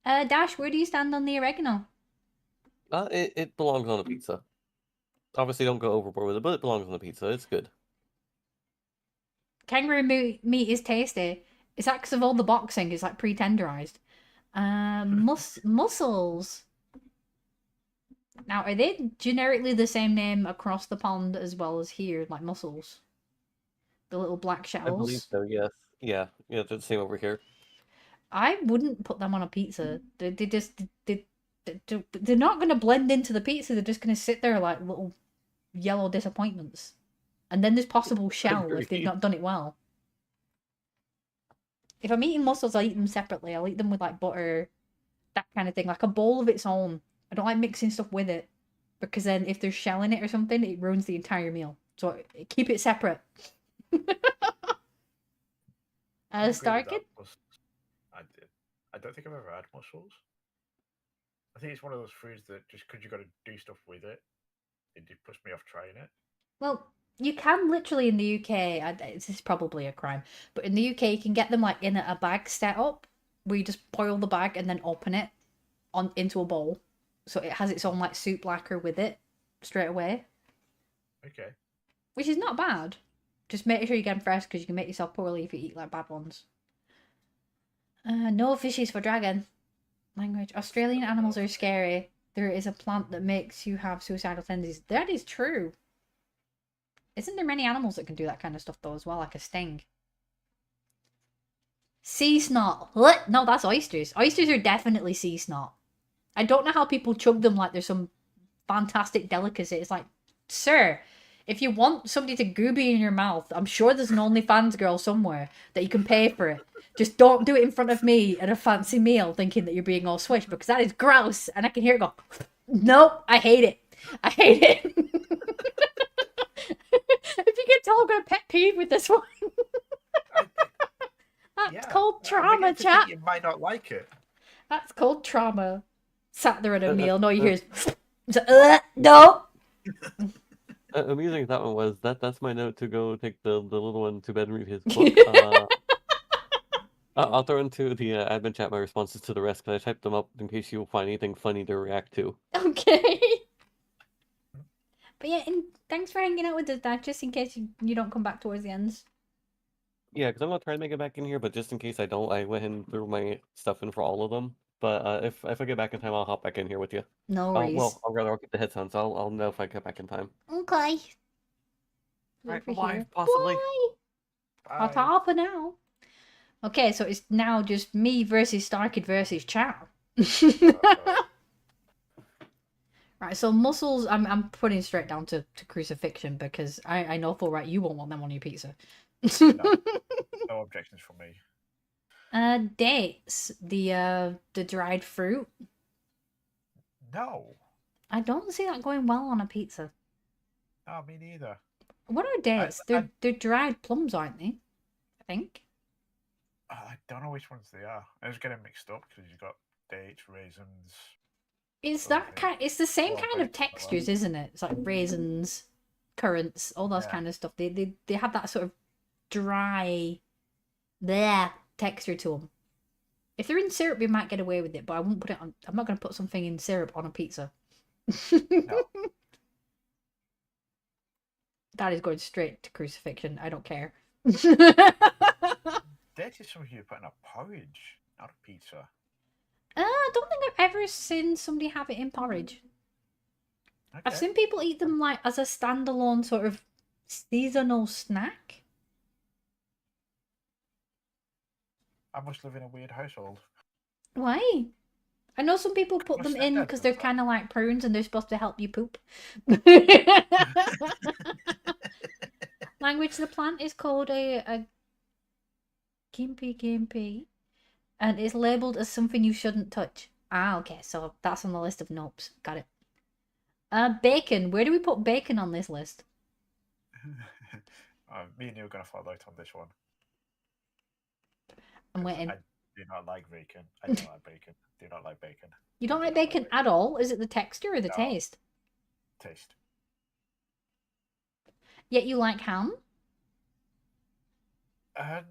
Dash, where do you stand on the oregano? It belongs on a pizza. Obviously, don't go overboard with it, but it belongs on the pizza. It's good. Kangaroo meat is tasty. Is that because of all the boxing? It's like pre-tenderized. Mussels. Now, are they generically the same name across the pond as well as here, like mussels? The little black I believe shells. so. Yes. Yeah. They're the same over here. I wouldn't put them on a pizza. They're not going to blend into the pizza. They're just going to sit there like little yellow disappointments. And then there's possible shell if they've not done it well. If I'm eating mussels, I eat them separately. I'll eat them with like butter, that kind of thing, like a bowl of its own. I don't like mixing stuff with it because then if there's shell in it or something, it ruins the entire meal. So keep it separate. Starkid? I don't think I've ever had mussels. I think it's one of those foods that just because you got to do stuff with it, it just puts me off trying it. Well, you can literally in the UK, this is probably a crime, but in the UK you can get them like in a bag set up where you just boil the bag and then open it into a bowl. So it has its own like soup lacquer with it straight away. Okay. Which is not bad. Just make sure you get them fresh because you can make yourself poorly if you eat like bad ones. No fishes for dragon. Language. Australian animals are scary. There is a plant that makes you have suicidal tendencies. That is true. Isn't there many animals that can do that kind of stuff though as well, like a sting? Sea snot. What? No, that's oysters. Oysters are definitely sea snot. I don't know how people chug them like there's some fantastic delicacy. It's like, sir, if you want somebody to gooby in your mouth, I'm sure there's an OnlyFans girl somewhere that you can pay for it. Just don't do it in front of me at a fancy meal thinking that you're being all swish because that is gross. And I can hear it go, nope, I hate it. I hate it. If you can tell, I'm going to pet peeve with this one. That's called trauma, chat. You might not like it. That's called trauma. Sat there at a meal, and all you hear is, no. Amusing as that one was, that's my note to go take the little one to bed and read his book. I'll throw into the admin chat my responses to the rest because I typed them up in case you find anything funny to react to. Okay. But yeah, and thanks for hanging out with us, Dad, just in case you don't come back towards the ends. Yeah, because I'm going to try to make it back in here, but just in case I don't, I went and threw my stuff in for all of them. But if I get back in time, I'll hop back in here with you. No worries. I'll keep the headphones. I'll know if I get back in time. Okay. Right, Over bye, here. possibly. Bye. I'll talk for now. Okay, so it's now just me versus Starkid versus Chow. Right, so mussels, I'm putting straight down to crucifixion because I know for right you won't want them on your pizza. No objections from me. Dates, the dried fruit. No. I don't see that going well on a pizza. No, me neither. What are dates? They're dried plums, aren't they? I think. I don't know which ones they are. I was getting mixed up because you've got dates, raisins. It's that kind. It's the same kind of textures, isn't it? It's like raisins, currants, all those kind of stuff. They have that sort of dry, there texture to them. If they're in syrup, we might get away with it, but I won't put it on. I'm not going to put something in syrup on a pizza. No. That is going straight to crucifixion. I don't care. Dates is something you put in a porridge, not a pizza. I don't think I've ever seen somebody have it in porridge. Okay. I've seen people eat them like as a standalone sort of seasonal snack. I must live in a weird household. Why? I know some people put them in because they're kind of like prunes and they're supposed to help you poop. Language, the plant is called a gimpy, and it's labelled as something you shouldn't touch. Ah, okay, so that's on the list of nopes. Got it. Bacon. Where do we put bacon on this list? Me and you are going to fall out on this one. I'm 'cause waiting. I do not like bacon. I don't like bacon. Do not like bacon. You don't like bacon at all? Is it the texture or the No. taste? Taste. Yet you like ham?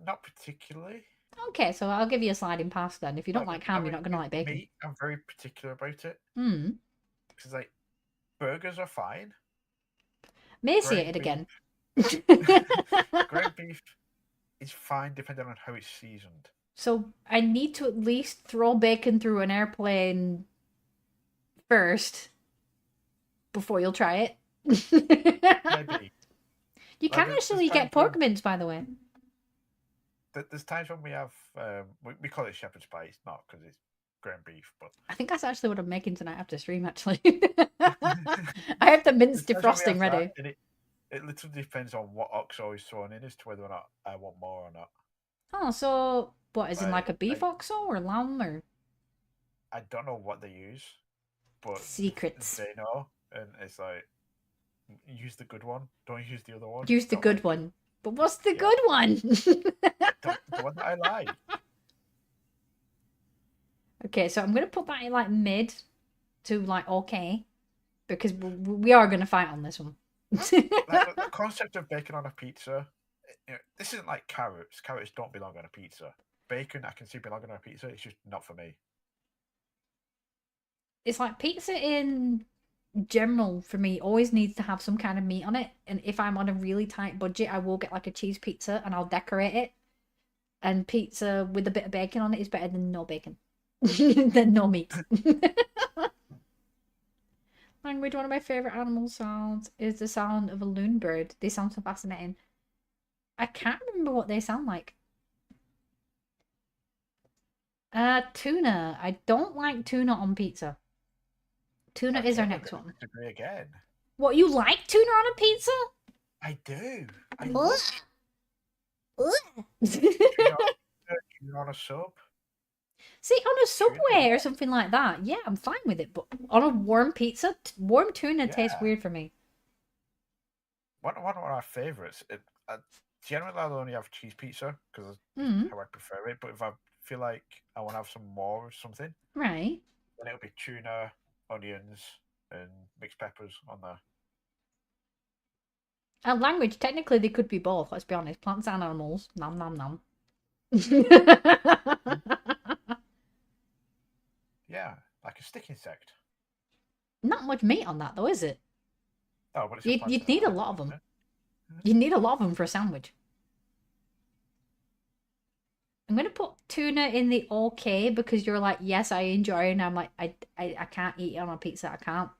Not particularly. Okay, so I'll give you a sliding pass then. If you don't Like, like ham, I you're not going to with like bacon. Meat, I'm very particular about it. Hmm. Because like burgers are fine. Emaciated again. Ground beef is fine depending on how it's seasoned. So I need to at least throw bacon through an airplane first before you'll try it. Maybe. You Like, can there's actually times get pork mince, by the way. There's times when we have we call it shepherd's pie. It's not because it's ground beef, but I think that's actually what I'm making tonight after stream, actually. I have the mince there's times when defrosting we have ready. that, and it literally depends on what oxo is thrown in as to whether or not I want more or not. Oh, so what, is in like a beef Like- oxo or lamb or I don't know what they use, but secrets? they know, and it's like use the good one. Don't use the other one. Use the Don't good like- one. But what's the Yeah. good one? The one that I like. Okay, so I'm going to put that in like mid to like okay. Because we are going to fight on this one. Like, the concept of bacon on a pizza, this isn't like carrots. Carrots don't belong on a pizza. Bacon, I can see belonging on a pizza. It's just not for me. It's like pizza in general for me always needs to have some kind of meat on it. And if I'm on a really tight budget, I will get like a cheese pizza and I'll decorate it. And pizza with a bit of bacon on it is better than no bacon. Than no meat. Language, one of my favourite animal sounds is the sound of a loon bird. They sound so fascinating. I can't remember what they sound like. Tuna. I don't like tuna on pizza. Tuna is our Okay, next then one. Disagree again. What, you like tuna on a pizza? I do. I Ugh. love tuna on a sub. See, on a Subway or something like that, yeah, I'm fine with it. But on a warm pizza, warm tuna tastes Yeah. weird for me. One of our favourites. Generally, I'll only have cheese pizza because Mm, how I prefer it. But if I feel like I want to have some more of something, right. then it'll be tuna, onions, and mixed peppers on there. Language, technically they could be both, let's be honest. Plants and animals. Nom nom nom. Yeah, like a stick insect. Not much meat on that though, is it? Oh, but it's You'd need a lot of them. You need a lot of them for a sandwich. I'm gonna put tuna in the okay because you're like, yes, I enjoy it, and I'm like, I can't eat it on a pizza. I can't.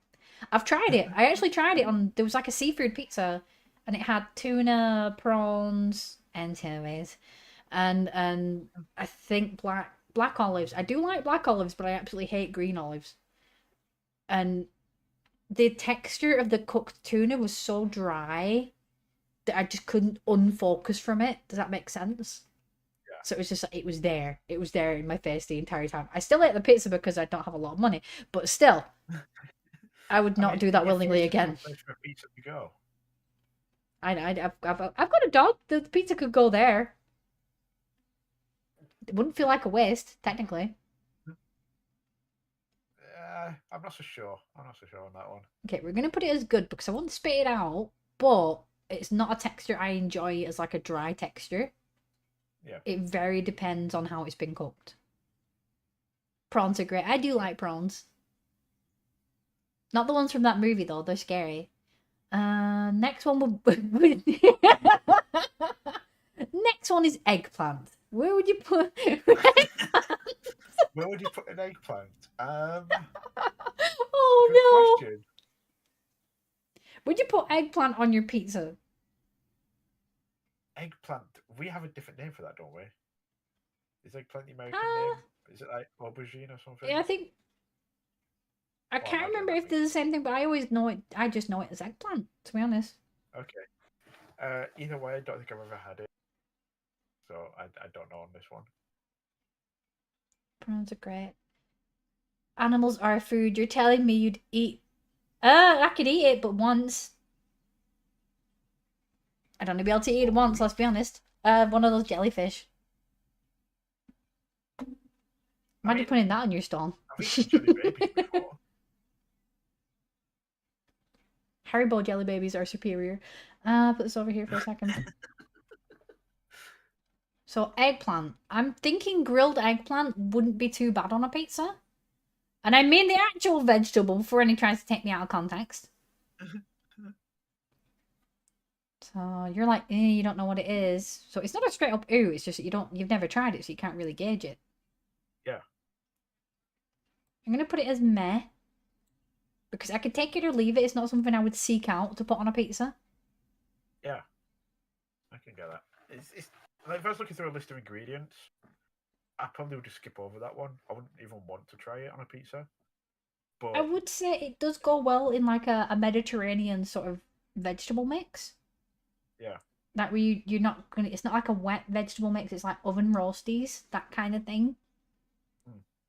I've tried it. I actually tried it on. There was like a seafood pizza, and it had tuna, prawns, anchovies, and I think black olives. I do like black olives, but I absolutely hate green olives. And the texture of the cooked tuna was so dry that I just couldn't unfocus from it. Does that make sense? Yeah. So it was just like, it was there. It was there in my face the entire time. I still ate the pizza because I don't have a lot of money, but still, I would not do that willingly again. Place for pizza to go. I've got a dog. The pizza could go there. It wouldn't feel like a waste, technically. I'm not so sure. I'm not so sure on that one. Okay, we're gonna put it as good because I want to spit it out, but it's not a texture I enjoy as like a dry texture. Yeah. It very depends on how it's been cooked. Prawns are great. I do like prawns. Not the ones from that movie though, they're scary. Next one would next one is eggplant. Where would you put Where would you put an eggplant? Oh Good no. question. Would you put eggplant on your pizza? Eggplant. We have a different name for that, don't we? Is eggplant the American Uh, name? Is it like aubergine or something? Yeah, I think I Well, can't imagine remember that if they're the same thing, but I always know it. I just know it as eggplant, to be honest. Okay. Either way, I don't think I've ever had it, so I don't know on this one. Prawns are great. Animals are food. You're telling me you'd eat. I could eat it, but once. I'd only be able to eat it once, let's be honest. One of those jellyfish. Imagine mean, putting that on your stone. I've eaten jelly babies before. Haribo jelly babies are superior. Put this over here for a second. So eggplant. I'm thinking grilled eggplant wouldn't be too bad on a pizza. And I mean the actual vegetable before anyone tries to take me out of context. So you're like, you don't know what it is. So it's not a straight up ooh, it's just that you've never tried it, so you can't really gauge it. Yeah. I'm gonna put it as meh. Because I could take it or leave it. It's not something I would seek out to put on a pizza. Yeah. I can get that. It's like, if I was looking through a list of ingredients, I probably would just skip over that one. I wouldn't even want to try it on a pizza. But I would say it does go well in like a Mediterranean sort of vegetable mix. yeah. That where you're not gonna. It's not like a wet vegetable mix. It's like oven roasties, that kind of thing,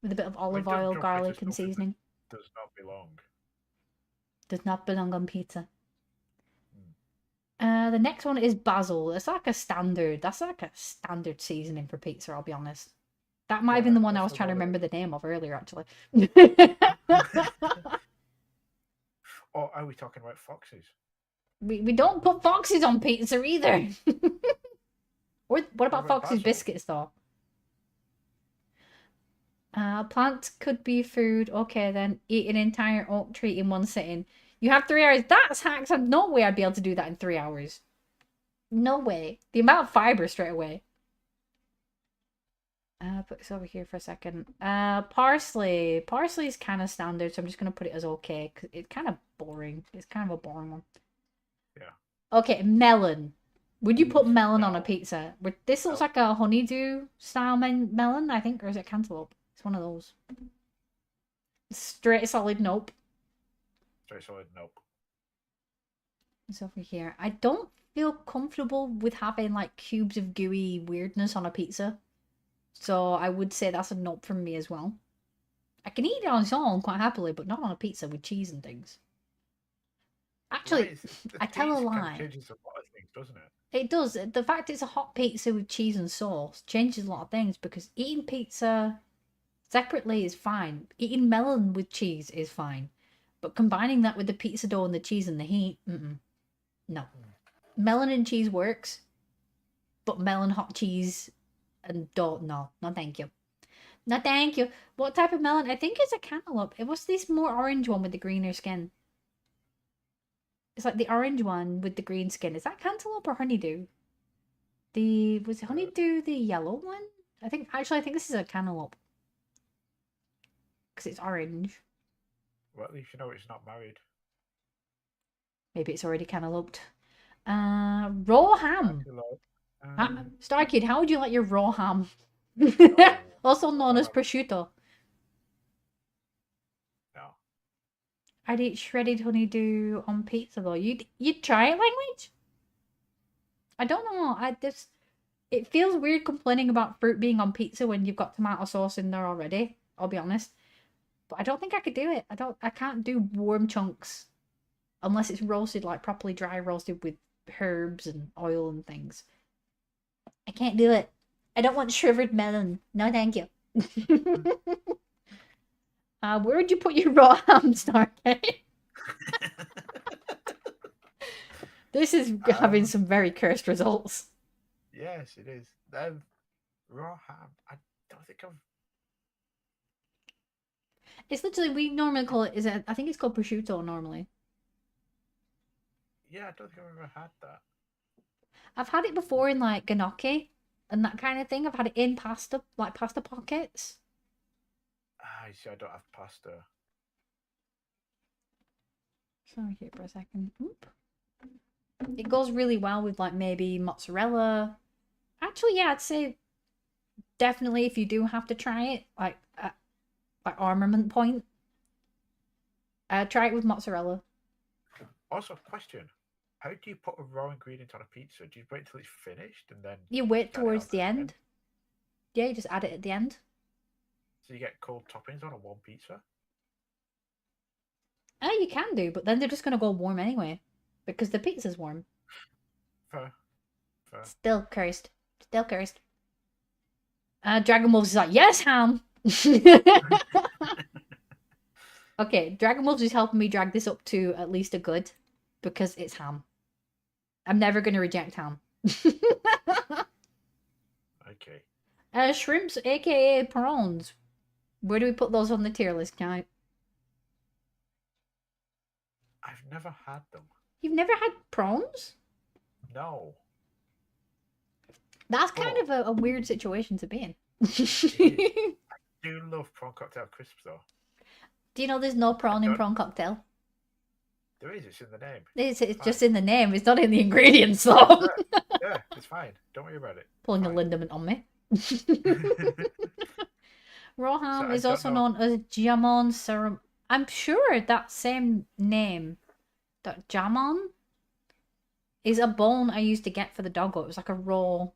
with a bit of olive oil, garlic, and seasoning. Does not belong. Does not belong on pizza. The next one is basil. That's like a standard. That's like a standard seasoning for pizza. I'll be honest. That might have been the one I was trying to remember the name of earlier, actually. Or are we talking about foxes? We don't put foxes on pizza either. What about foxes basil? biscuits though? Plants could be food. Okay, then eat an entire oak tree in one sitting. You have 3 hours. That's hacks. No way I'd be able to do that in 3 hours. No way. The amount of fiber straight away. Put this over here for a second. Parsley. Parsley is kind of standard, so I'm just going to put it as okay, because it's kind of boring. It's kind of a boring one. Yeah. Okay, melon. Would you put melon on a pizza? This looks like a honeydew style melon, I think, or is it cantaloupe? It's one of those. Straight solid nope. Straight solid nope. It's over here. I don't feel comfortable with having like cubes of gooey weirdness on a pizza. So I would say that's a nope from me as well. I can eat it on its own quite happily, but not on a pizza with cheese and things. Actually, I tell a lie. Changes a lot of things, doesn't it? It does. The fact it's a hot pizza with cheese and sauce changes a lot of things, because eating pizza separately is fine. Eating melon with cheese is fine. But combining that with the pizza dough and the cheese and the heat, no. Melon and cheese works, but melon, hot cheese, and dough, no thank you. No thank you. What type of melon? I think it's a cantaloupe. It was this more orange one with the greener skin. It's like the orange one with the green skin. Is that cantaloupe or honeydew? Was honeydew the yellow one? I think this is a cantaloupe. Because it's orange. Well, at least you know it's not married. Maybe it's already cantalouped. Raw ham. Star Kid, how would you like your raw ham? Also known as prosciutto. No. I'd eat shredded honeydew on pizza though. You'd try it, language? I don't know. It feels weird complaining about fruit being on pizza when you've got tomato sauce in there already. I'll be honest. But I don't think I could do it. I can't do warm chunks unless it's roasted, like properly dry roasted with herbs and oil and things. I can't do it. I don't want shriveled melon. No, thank you. Where would you put your raw ham, Stargate? This is having some very cursed results. Yes, it is. Raw ham. I don't think I've. It's literally, we normally call it, I think it's called prosciutto normally. Yeah, I don't think I've ever had that. I've had it before in like gnocchi and that kind of thing. I've had it in pasta, like pasta pockets. You see, I don't have pasta. Sorry here for a second. Oop. It goes really well with like maybe mozzarella. Actually, yeah, I'd say definitely if you do have to try it, like armament point. Try it with mozzarella. Also, question: how do you put a raw ingredient on a pizza? Do you wait until it's finished and then You wait add it towards on the at end. Yeah, you just add it at the end. So you get cold toppings on a warm pizza? You can do, but then they're just gonna go warm anyway, because the pizza's warm. Fair. Fair. Still cursed. Still cursed. Dragon Wolves is like, yes, ham! Okay, Dragon Wolves is helping me drag this up to at least a good, because it's ham. I'm never going to reject ham. Okay. Shrimps, aka prawns. Where do we put those on the tier list, guy? I've never had them. You've never had prawns? No. That's kind of a weird situation to be in. I do love prawn cocktail crisps, though. Do you know there's no prawn in prawn cocktail? There is. It's in the name. It's just in the name. It's not in the ingredients, though. Yeah, it's fine. Don't worry about it. Pulling Fine. a Lindemann on me. Raw ham So I is don't also know- known as jamon serum. I'm sure that same name, that jamon, is a bone I used to get for the doggo. It was like a raw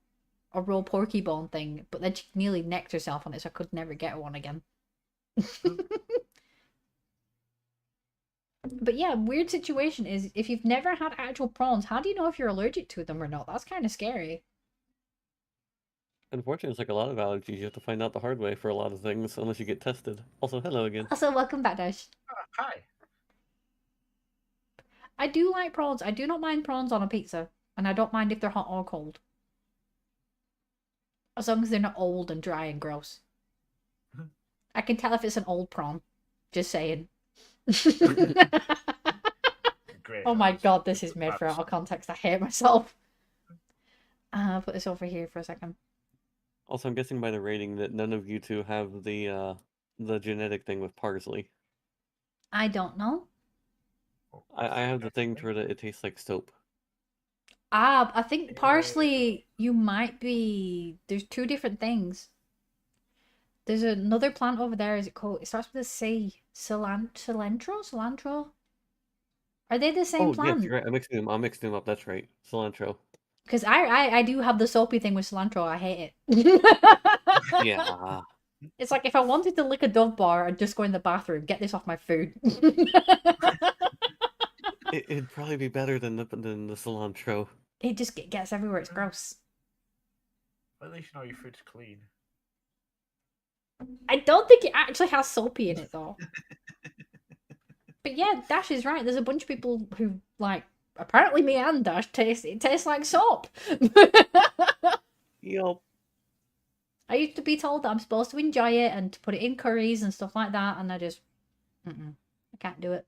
porky bone thing, but then she nearly necked herself on it, so I could never get one again. But yeah, weird situation is if you've never had actual prawns, how do you know if you're allergic to them or not? That's kind of scary. Unfortunately, it's like a lot of allergies. You have to find out the hard way for a lot of things unless you get tested. Also, hello again. Also, welcome back, Dash. Hi. I do like prawns. I do not mind prawns on a pizza, and I don't mind if they're hot or cold. As long as they're not old and dry and gross. I can tell if it's an old prawn. Just saying. Great. Oh my hands. god, this is made for out of context. I hate myself. I'll put this over here for a second. Also, I'm guessing by the rating that none of you two have the genetic thing with parsley. I don't know. I have the thing to where it tastes like soap. I think parsley, you might be... There's two different things. There's another plant over there. Is it called? It starts with a C. Cilantro? Are they the same Oh, plant? yes, you're right. I'm mixing them up. That's right. Cilantro. Because I do have the soapy thing with cilantro. I hate it. Yeah. It's like if I wanted to lick a Dove bar, I'd just go in the bathroom, get this off my food. It'd probably be better than the cilantro. It just gets everywhere. It's gross. At least you know your food's clean. I don't think it actually has soapy in it though. But yeah, Dash is right. There's a bunch of people who like. Apparently, me and Dash it tastes like soap. Yup. I used to be told that I'm supposed to enjoy it and to put it in curries and stuff like that, and I just, I can't do it.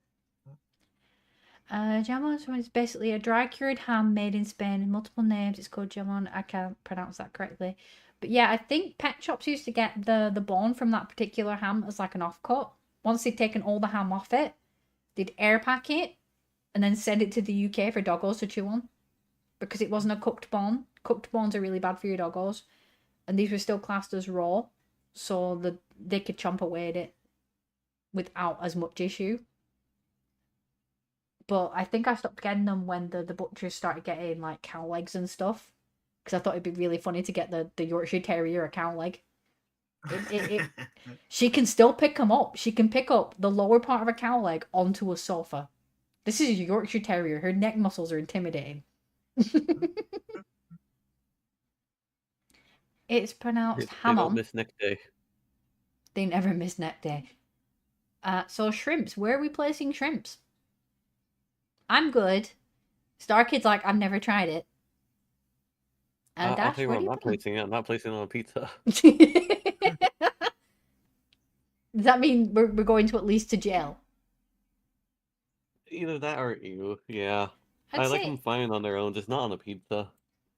Jamon is basically a dry cured ham made in Spain in multiple names. It's called jamon. I can't pronounce that correctly. But yeah, I think pet shops used to get the bone from that particular ham as like an offcut. Once they'd taken all the ham off it, they'd air pack it and then send it to the UK for doggos to chew on. Because it wasn't a cooked bone. Cooked bones are really bad for your doggos. And these were still classed as raw. So they could chomp away at it without as much issue. But I think I stopped getting them when the butchers started getting like cow legs and stuff. Because I thought it'd be really funny to get the Yorkshire Terrier a cow leg. She can still pick them up. She can pick up the lower part of a cow leg onto a sofa. This is a Yorkshire Terrier. Her neck muscles are intimidating. It's pronounced They hamon. don't miss neck day. They never miss neck day. So shrimps. Where are we placing shrimps? I'm good. Star Kid's like, I've never tried it. I'll Dash, tell you where what, do I'm you not put 'em? placing it. I'm not placing it on a pizza. Does that mean we're going to at least to jail? Either that or ew. Yeah. I'd I like say them fine on their own, just not on a pizza.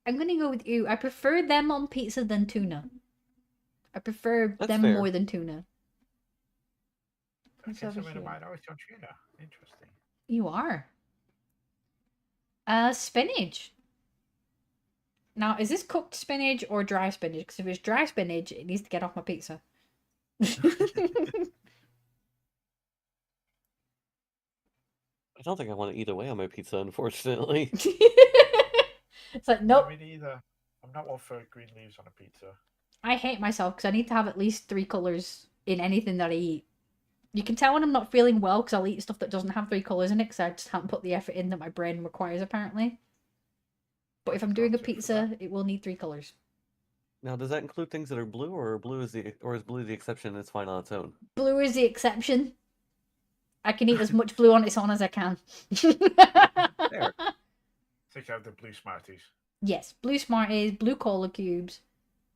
I'm gonna go with you. I prefer them on pizza than tuna. I prefer That's them fair. more than tuna. Okay, What's so over I'm in a here? minority on tuna. Interesting. You are. Spinach. Now, is this cooked spinach or dry spinach? Because if it's dry spinach, it needs to get off my pizza. I don't think I want to eat away on my pizza, unfortunately. It's like, No, nope. me neither. I'm not one for green leaves on a pizza. I hate myself because I need to have at least 3 colours in anything that I eat. You can tell when I'm not feeling well because I'll eat stuff that doesn't have 3 colours in it because I just haven't put the effort in that my brain requires, apparently. But if I'm doing a Got you for pizza, it will need 3 colours. Now, does that include things that are blue, or is blue the exception and it's fine on its own? Blue is the exception. I can eat as much blue on its own as I can. There. Think I have the blue Smarties. Yes, blue Smarties, blue cola cubes,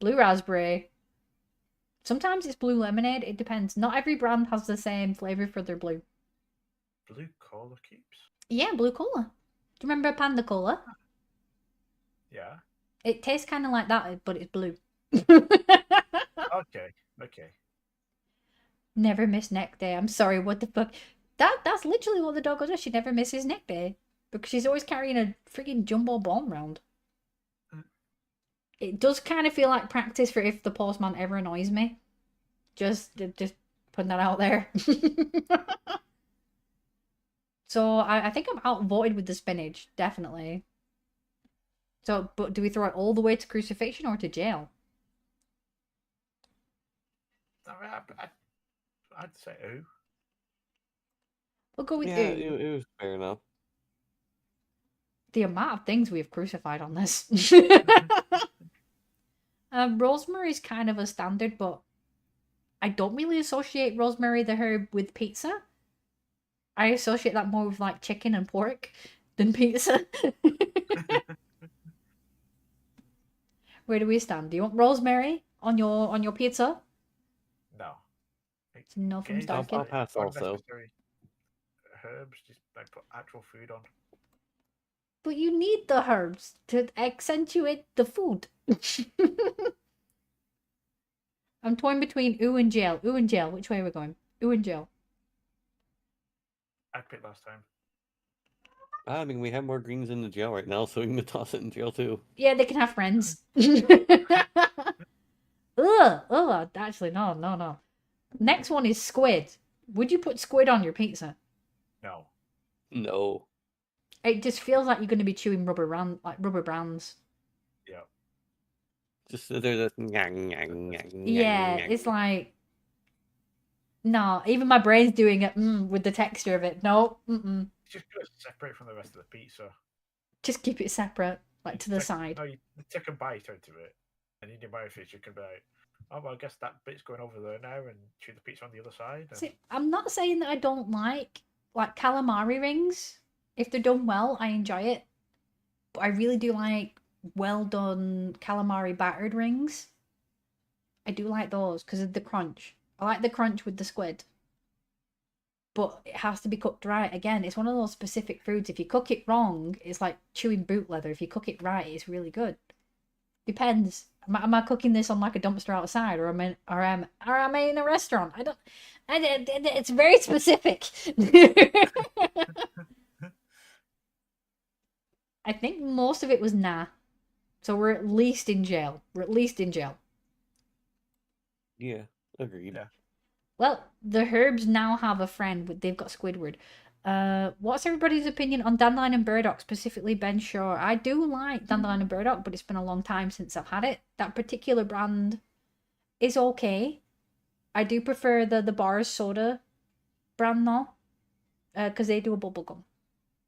blue raspberry. Sometimes it's blue lemonade. It depends. Not every brand has the same flavour for their blue. Blue cola cubes? Yeah, blue cola. Do you remember Panda Cola? Yeah. It tastes kind of like that, but it's blue. Okay. Okay. Never miss neck day. I'm sorry, what the fuck? That's literally what the dog does. She never misses neck day. Because she's always carrying a freaking jumbo bomb around. It does kind of feel like practice for if the postman ever annoys me. Just putting that out there. So I think I'm outvoted with the spinach, definitely. So, but do we throw it all the way to crucifixion or to jail? I mean, I'd say ooh. We'll go with Yeah, ooh. it was fair enough. The amount of things we have crucified on this. Rosemary's kind of a standard, but I don't really associate rosemary the herb with pizza. I associate that more with like chicken and pork than pizza. Where do we stand? Do you want rosemary on your pizza? No. It's no from Again, Starkey. I'll pass also. unnecessary herbs, just like put actual food on. But you need the herbs to accentuate the food. I'm torn between ooh and jail. Ooh and jail. Which way are we going? Ooh and jail. I picked last time. I mean, we have more greens in the jail right now, so we can toss it in jail too. Yeah, they can have friends. Ugh. Actually, no. Next one is squid. Would you put squid on your pizza? No. No. It just feels like you're going to be chewing rubber bands. Yeah. Just there's a Yeah, it's like no. Even my brain's doing it with the texture of it. No, Just gotta separate from the rest of the pizza. just keep it separate, like to the Take- side. No, you take a bite out of it, and in your mouth, you can be like, oh, well, I guess that bit's going over there now, and chew the pizza on the other side. And... See, I'm not saying that I don't like calamari rings. If they're done well, I enjoy it. But I really do like well done calamari battered rings. I do like those because of the crunch. I like the crunch with the squid. But it has to be cooked right. Again, it's one of those specific foods. If you cook it wrong, it's like chewing boot leather. If you cook it right, it's really good. Depends. Am I cooking this on like a dumpster outside, or am I in a restaurant? It's very specific. I think most of it was nah. So we're at least in jail. Yeah, agreed. Yeah. Well, the herbs now have a friend. They've got Squidward. What's everybody's opinion on dandelion and burdock, specifically Ben Shore? I do like dandelion and burdock, but it's been a long time since I've had it. That particular brand is okay. I do prefer the bars soda brand though, because they do a bubblegum.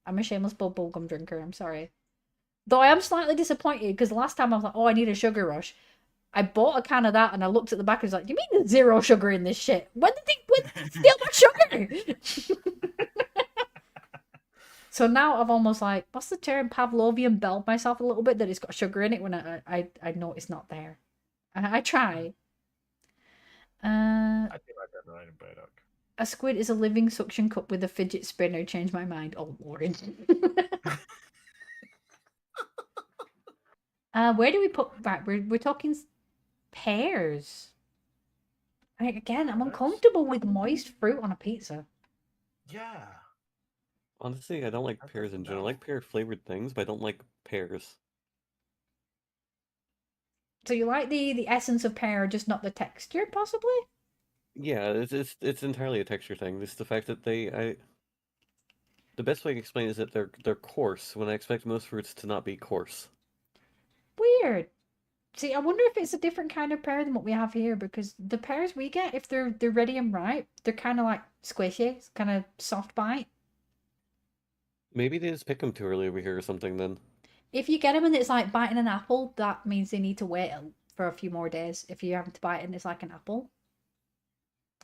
I'm a shameless bubblegum drinker. I'm sorry. Though I am slightly disappointed because last time I was like, oh, I need a sugar rush. I bought a can of that and I looked at the back and was like, you mean there's 0 sugar in this shit? When did they steal my sugar? So now I've almost like, what's the term? Pavlovian belled myself a little bit that it's got sugar in it when I know it's not there. I try. I do like dandelion and burdock. A squid is a living suction cup with a fidget spinner. Changed my mind. Oh, Lord. Where do we put... Right, we're talking pears. Again, I'm uncomfortable with moist fruit on a pizza. Yeah. Honestly, I don't like I pears in don't general. I know. like pear-flavored things, but I don't like pears. So you like the essence of pear, just not the texture, possibly? Yeah, it's entirely a texture thing. Just the fact that The best way to explain it is that they're coarse when I expect most fruits to not be coarse. Weird. See, I wonder if it's a different kind of pear than what we have here, because the pears we get, if they're ready and ripe, they're kind of like squishy, it's kind of soft bite. Maybe they just pick them too early over here or something then. If you get them and it's like biting an apple, that means they need to wait for a few more days. If you happen to bite it and it's like an apple,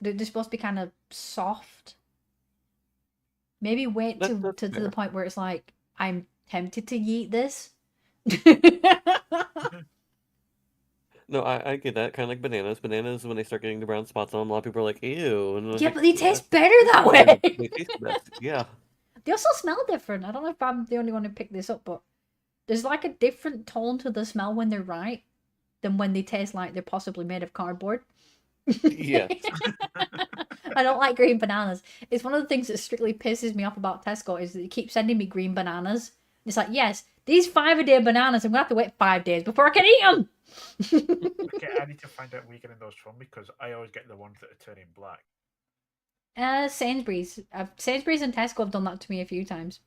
they're supposed to be kind of soft. Maybe wait That's to the fair. point where it's like, I'm tempted to eat this. No, I get that. Kind of like bananas. Bananas, when they start getting the brown spots on them, a lot of people are like, ew. And I'm Yeah, like, but they taste "That's better that fine. way. They taste the best." Yeah. They also smell different. I don't know if I'm the only one who picked this up, but there's like a different tone to the smell when they're ripe than when they taste like they're possibly made of cardboard. Yeah. I don't like green bananas. It's one of the things that strictly pisses me off about Tesco is that they keep sending me green bananas. It's like, yes, these 5-a-day bananas, I'm going to have to wait 5 days before I can eat them. Okay, I need to find out where you're getting those from because I always get the ones that are turning black. Sainsbury's. Sainsbury's and Tesco have done that to me a few times.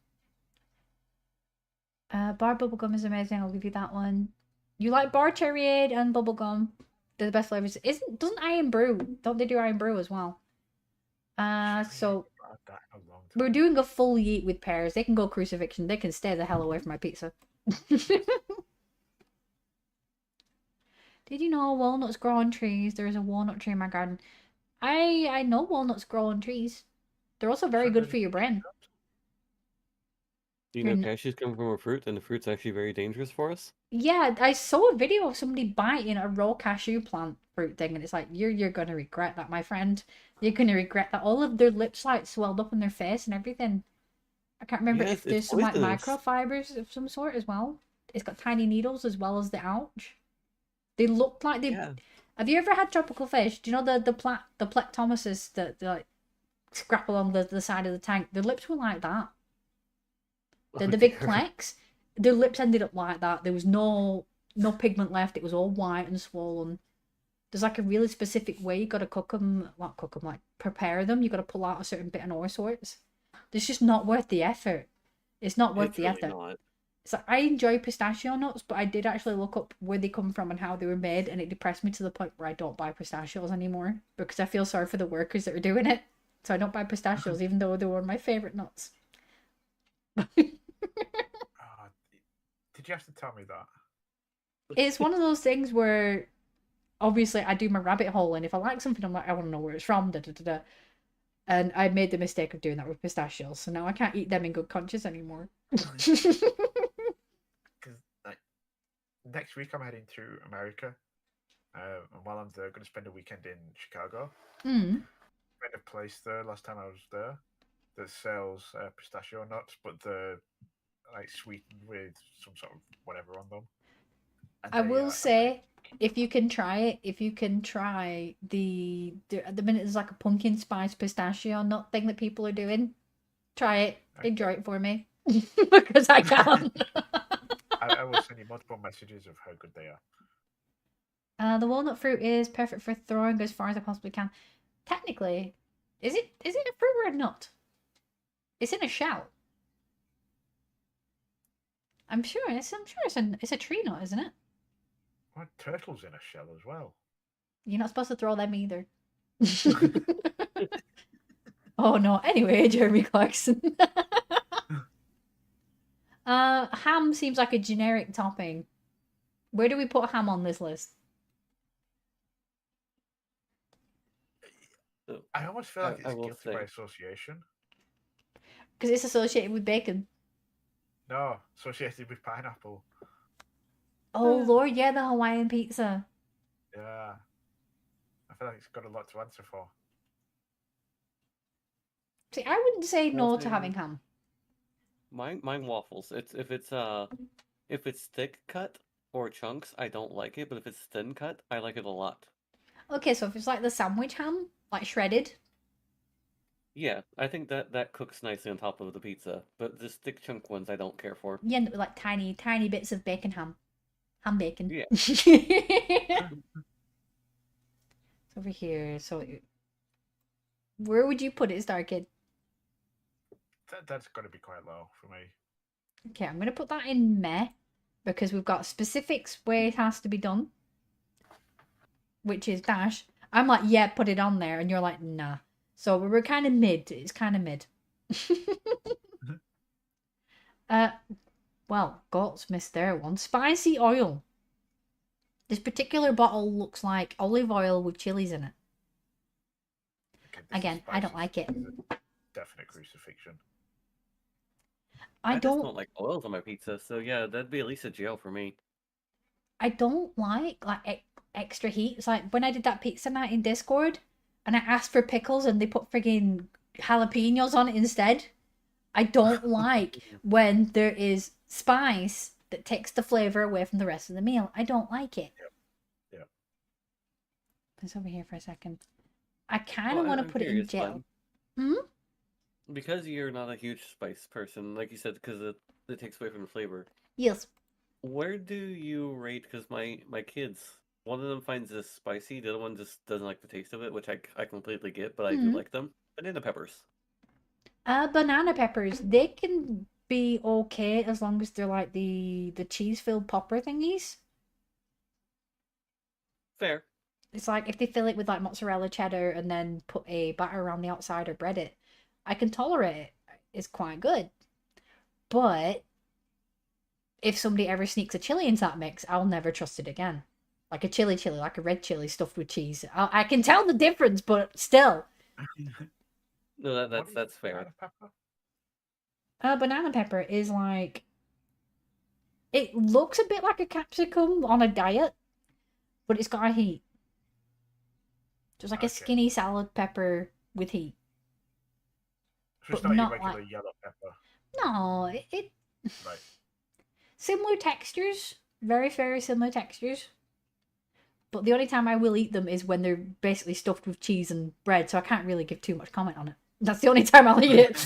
Bar bubblegum is amazing. I'll give you that one. You like bar cherryade and bubblegum. They're the best flavors. Doesn't Iron Brew? Don't they do Iron Brew as well? So I've had that in a long time. we're doing a full yeet with pears. They can go crucifixion. They can stay the hell away from my pizza. Did you know walnuts grow on trees? There is a walnut tree in my garden. I know walnuts grow on trees. They're also very good for your brain. Do you You're know cashews come from a fruit, and the fruit's actually very dangerous for us? Yeah, I saw a video of somebody biting a raw cashew plant fruit thing, and it's like, you're gonna regret that, my friend. You're gonna regret that. All of their lips like swelled up on their face and everything. I can't remember Yes, if there's it's some like poisonous. microfibers of some sort as well. It's got tiny needles as well as the ouch. They look like they. Yeah. Have you ever had tropical fish? Do you know the plectomuses that they like scrap along the side of the tank? Their lips were like that. The Oh, big dear. plex, their lips ended up like that. There was no pigment left. It was all white and swollen. There's like a really specific way you got to cook them. Not cook them, like prepare them. You got to pull out a certain bit of all sorts. It's just not worth the effort. It's not worth It's the really effort. not. It's like, I enjoy pistachio nuts, but I did actually look up where they come from and how they were made, and it depressed me to the point where I don't buy pistachios anymore because I feel sorry for the workers that are doing it. So I don't buy pistachios, even though they're one of my favorite nuts. Ah, did you have to tell me that? It's one of those things where obviously I do my rabbit hole, and if I like something, I'm like, I want to know where it's from. Da, da, da, da. And I made the mistake of doing that with pistachios, so now I can't eat them in good conscience anymore. Because like, next week I'm heading to America, and while I'm there, I'm going to spend a weekend in Chicago. Mm. Found a place there last time I was there that sells pistachio nuts, but they're like sweetened with some sort of whatever on them. And I they will are say, if you can try it, if you can try at the minute there's like a pumpkin spice pistachio nut thing that people are doing, try it, Okay. enjoy it for me, because I can't. I will send you multiple messages of how good they are. The walnut fruit is perfect for throwing as far as I possibly can. Technically, is it a fruit or a nut? It's in a shell. I'm sure it's a tree nut, isn't it? Well, turtles in a shell as well. You're not supposed to throw them either. Oh no. Anyway, Jeremy Clarkson. Ham seems like a generic topping. Where do we put ham on this list? I almost feel like I it's will guilty by say. association. Because it's associated with bacon. No, associated with pineapple. Oh Lord, yeah, the Hawaiian pizza. Yeah. I feel like it's got a lot to answer for. See, I wouldn't say no Well, to having ham. Mine waffles. If it's thick cut or chunks, I don't like it. But if it's thin cut, I like it a lot. Okay, so if it's like the sandwich ham, like shredded. Yeah, I think that cooks nicely on top of the pizza. But the thick chunk ones, I don't care for. You end up with like tiny bits of bacon ham. Ham bacon. Yeah. It's over here. So where would you put it, Star Kid? That's got to be quite low for me. Okay, I'm going to put that in meh because we've got specifics where it has to be done, which is dash. I'm like, yeah, put it on there, and you're like, nah. So we're kind of mid. It's kind of mid. Well, Goats missed their one. Spicy oil. This particular bottle looks like olive oil with chilies in it. Okay, this is Again, I don't spicy. like it. This is a definite crucifixion. I just don't don't like oils on my pizza, so yeah, that'd be at least a jail for me. I don't like extra heat. It's like when I did that pizza night in Discord and I asked for pickles and they put friggin' jalapenos on it instead. I don't like when there is spice that takes the flavor away from the rest of the meal. I don't like it. Yep. It's over here for a second. I kind of Well, want to I'm put it in curious, jail. Glenn. Because you're not a huge spice person, like you said, because it takes away from the flavor. Yes. Where do you rate? Because my kids, one of them finds this spicy, the other one just doesn't like the taste of it, which I completely get, but I do like them. Banana peppers. Banana peppers, they can be okay as long as they're like the cheese-filled popper thingies. Fair. It's like if they fill it with like mozzarella cheddar and then put a batter around the outside or bread it, I can tolerate it. It's quite good. But if somebody ever sneaks a chili into that mix, I'll never trust it again. Like a chili, like a red chili stuffed with cheese. I can tell the difference, but still. No, What is that's fair. banana pepper? Banana pepper is like... It looks a bit like a capsicum on a diet, but it's got a heat. Just like a skinny salad pepper with heat. So it's but not your not regular like- yellow pepper. No, it Right. similar textures, very, very similar textures. But the only time I will eat them is when they're basically stuffed with cheese and bread, so I can't really give too much comment on it. That's the only time I'll eat it.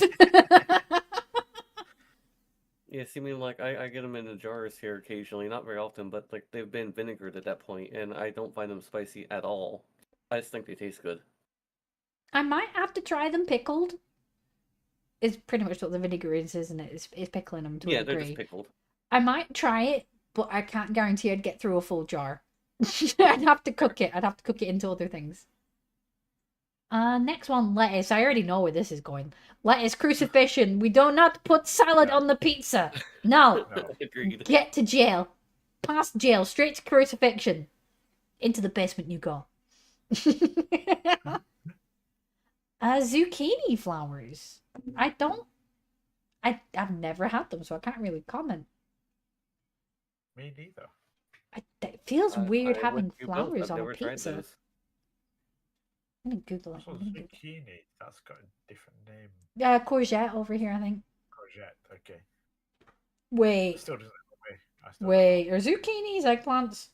Yeah, see, I mean, like, I get them in the jars here occasionally, not very often, but, like, they've been vinegared at that point, and I don't find them spicy at all. I just think they taste good. I might have to try them pickled. Is pretty much what the vinegar is, isn't it? It's pickling them to a Yeah, degree. they're just pickled. I might try it, but I can't guarantee I'd get through a full jar. I'd have to cook it. I'd have to cook it into other things. Next one, lettuce. I already know where this is going. Lettuce, crucifixion. We do not put salad on the pizza. No. No. Agreed. Get to jail. Past jail. Straight to crucifixion. Into the basement you go. Zucchini flowers. I've never had them, so I can't really comment. Me neither. It feels weird I having went to both. flowers I've on a never tried pizza. those. I'm gonna Google it. Also, I'm gonna Google zucchini. That's got a different name. it. Courgette over here, I think. Courgette. Okay. Wait, Still doesn't know me. I still don't wait. Are zucchinis eggplants?